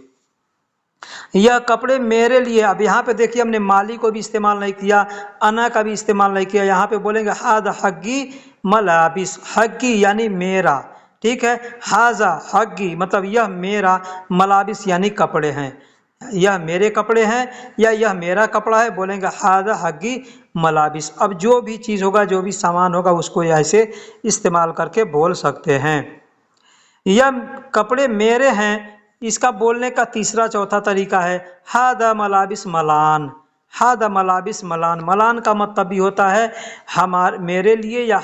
यह कपड़े मेरे लिए। अब यहाँ पे देखिए हमने माली को भी इस्तेमाल नहीं किया, अना का भी इस्तेमाल नहीं किया। यहाँ पे बोलेंगे हाद हग्गी मलाबिस, हग्गी यानी मेरा, ठीक है। हाजा हग्गी मतलब यह मेरा, मलाबिस यानी कपड़े हैं, यह मेरे कपड़े हैं या यह मेरा कपड़ा है, बोलेंगे हादा हग्गी मलाबिस। अब जो भी चीज़ होगा, जो भी सामान होगा, उसको ऐसे इस्तेमाल करके बोल सकते हैं। यह कपड़े मेरे हैं, इसका बोलने का तीसरा चौथा तरीका है हादा मलाबिस मलान, हादा मलाबिस मलान। मलान का मतलब भी होता है हमारे, मेरे लिए या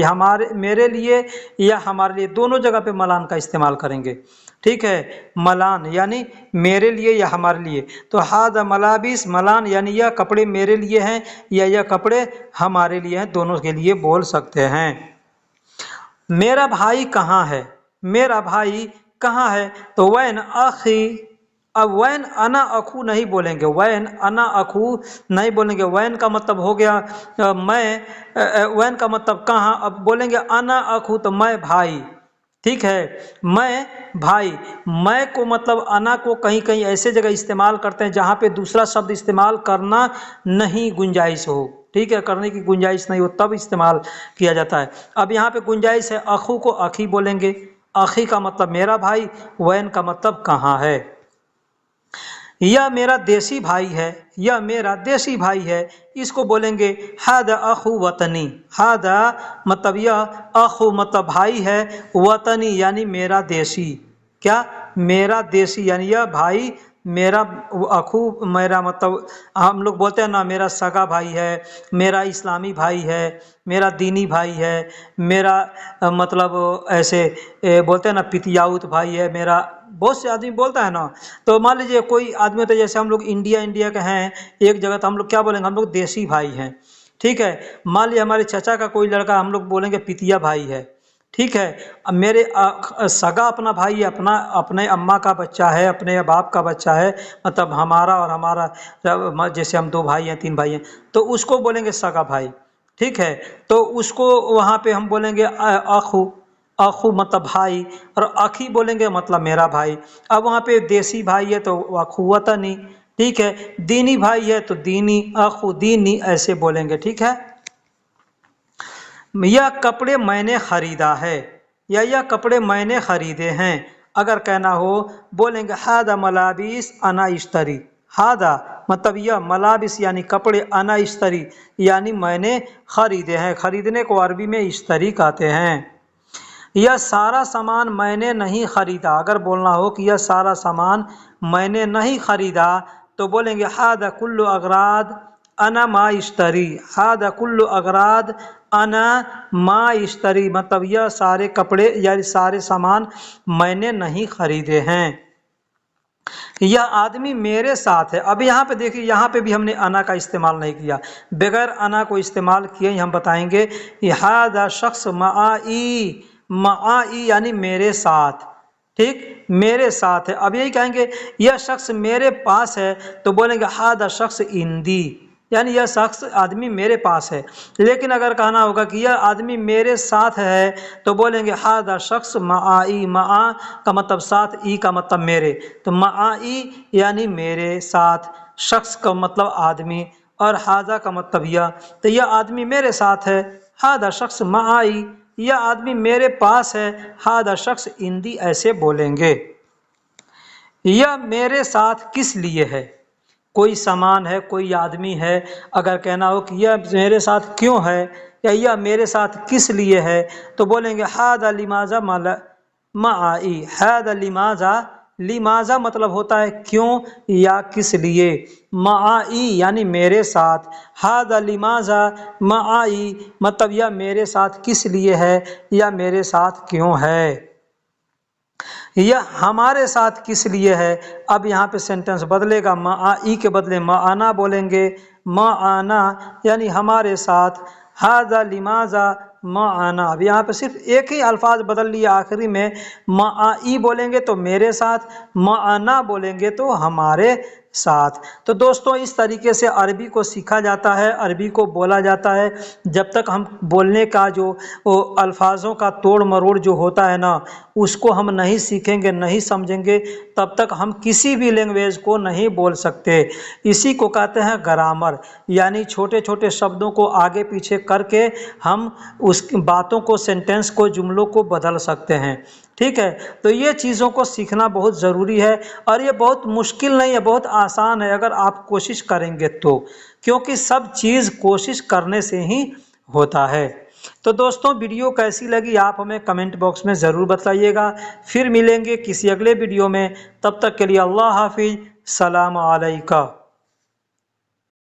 हमारे, मेरे लिए या हमारे लिए, दोनों जगह पे मलान का इस्तेमाल करेंगे, ठीक है। मलान यानी मेरे लिए या हमारे लिए, तो हादा मलाबिस मलान यानी यह कपड़े मेरे लिए हैं या यह कपड़े हमारे लिए हैं, दोनों के लिए बोल सकते हैं। मेरा भाई कहाँ है, मेरा भाई कहाँ है, तो वैन आखी। अब वैन अना अखू नहीं बोलेंगे, वैन अना अखू नहीं बोलेंगे, वैन का मतलब हो गया मैं, वैन का मतलब कहाँ। अब बोलेंगे अना अखू तो मैं भाई, ठीक है, मैं भाई। मैं को मतलब अना को कहीं कहीं ऐसे जगह इस्तेमाल करते हैं जहाँ पे दूसरा शब्द इस्तेमाल करना नहीं गुंजाइश हो, ठीक है, करने की गुंजाइश नहीं हो तब इस्तेमाल किया जाता है। अब यहाँ पे गुंजाइश है, अखू को अखी बोलेंगे, अखी का मतलब मेरा भाई, वैन का मतलब कहाँ है। यह मेरा देसी भाई है, यह मेरा देसी भाई है, इसको बोलेंगे हादा अखु वतनी। हादा मतलब यह, अखु मतलब भाई है, वतनी यानी मेरा देसी। क्या? मेरा देसी यानी यह भाई मेरा, अखू मेरा मतलब हम लोग बोलते हैं ना मेरा सगा भाई है, मेरा इस्लामी भाई है, मेरा दीनी भाई है, मेरा मतलब ऐसे बोलते हैं ना पितियाउत भाई है मेरा, बहुत से आदमी बोलता है ना। तो मान लीजिए कोई आदमी, तो जैसे हम लोग इंडिया के हैं एक जगह, तो हम लोग क्या बोलेंगे, हम लोग देसी भाई हैं, ठीक है। मान लीजिए हमारे चाचा का कोई लड़का, हम लोग बोलेंगे पितिया भाई है, ठीक है। अब मेरे सगा अपना भाई है, अपना अपने अम्मा का बच्चा है, अपने बाप का बच्चा है, मतलब हमारा और हमारा, जैसे हम 2 भाई हैं 3 भाई हैं, तो उसको बोलेंगे सगा भाई, ठीक है। तो उसको वहाँ पे हम बोलेंगे अखू। अखू मतलब भाई, और अखी बोलेंगे मतलब मेरा भाई। अब वहाँ पे देसी भाई है तो अखुवतनी, ठीक है। दीनी भाई है तो दीनी, अखु दीनी ऐसे बोलेंगे, ठीक है। यह कपड़े मैंने खरीदा है, या यह कपड़े मैंने खरीदे हैं। अगर कहना हो बोलेंगे हादा मलाबिस अना इश्तरी। हादा मतलब यह, मलाबिस यानी कपड़े, अना इश्तरी यानी मैंने खरीदे हैं। खरीदने को अरबी में इश्तरी कहते हैं। यह सारा सामान मैंने नहीं खरीदा। अगर बोलना हो कि यह सारा सामान मैंने नहीं खरीदा, तो बोलेंगे हादा कुल्लु अगराद अना मा इश्तरी। हादा कुल्लु अगराद अना मा इश्तरी मतलब यह सारे कपड़े या सारे सामान मैंने नहीं खरीदे हैं। यह आदमी मेरे साथ है। अब यहाँ पे देखिए, यहाँ पे भी हमने अना का इस्तेमाल नहीं किया, बगैर अना को इस्तेमाल किए हम बताएंगे हादा शख्स माई। माई यानी मेरे साथ, ठीक, मेरे साथ है। अब यही कहेंगे यह शख्स मेरे पास है, तो बोलेंगे हादा शख्स इंदी, यानी यह शख्स आदमी मेरे पास है। लेकिन अगर कहना होगा कि यह आदमी मेरे साथ है, तो बोलेंगे हादा शख्स माई। मा का मतलब साथ, ई का मतलब मेरे, तो माई यानी मेरे साथ, शख्स का मतलब आदमी, और हादा का मतलब यह, तो यह आदमी मेरे साथ है। हादा शख्स माई, यह आदमी मेरे पास है। हादा शख्स इंदी ऐसे बोलेंगे। यह मेरे साथ किस लिए है। कोई सामान है, कोई आदमी है, अगर कहना हो कि यह मेरे साथ क्यों है, या यह मेरे साथ किस लिए है, तो बोलेंगे हादा लिमाजा माई। हादा लिमाजा, लिमाजा मतलब होता है क्यों या किस लिए, माई यानी मेरे साथ। हादा लिमाजा माई मतलब यह मेरे साथ किस लिए है या मेरे साथ क्यों है। यह हमारे साथ किस लिए है। अब यहाँ पे सेंटेंस बदलेगा, माई के बदले माना बोलेंगे। माना यानी हमारे साथ। हादा लिमाजा माना, अब यहाँ पे सिर्फ एक ही अल्फाज बदल लिया, आखिरी में माई बोलेंगे तो मेरे साथ, माना बोलेंगे तो हमारे साथ। तो दोस्तों इस तरीके से अरबी को सीखा जाता है, अरबी को बोला जाता है। जब तक हम बोलने का जो अल्फाजों का तोड़ मरोड़ जो होता है ना, उसको हम नहीं सीखेंगे, नहीं समझेंगे, तब तक हम किसी भी लैंग्वेज को नहीं बोल सकते। इसी को कहते हैं ग्रामर, यानी छोटे छोटे शब्दों को आगे पीछे करके हम उस बातों को, सेंटेंस को, जुमलों को बदल सकते हैं, ठीक है। तो ये चीज़ों को सीखना बहुत ज़रूरी है, और ये बहुत मुश्किल नहीं है, बहुत आसान है अगर आप कोशिश करेंगे तो, क्योंकि सब चीज़ कोशिश करने से ही होता है। तो दोस्तों वीडियो कैसी लगी आप हमें कमेंट बॉक्स में ज़रूर बताइएगा। फिर मिलेंगे किसी अगले वीडियो में, तब तक के लिए अल्लाह हाफिज़, सलाम अलैकुम।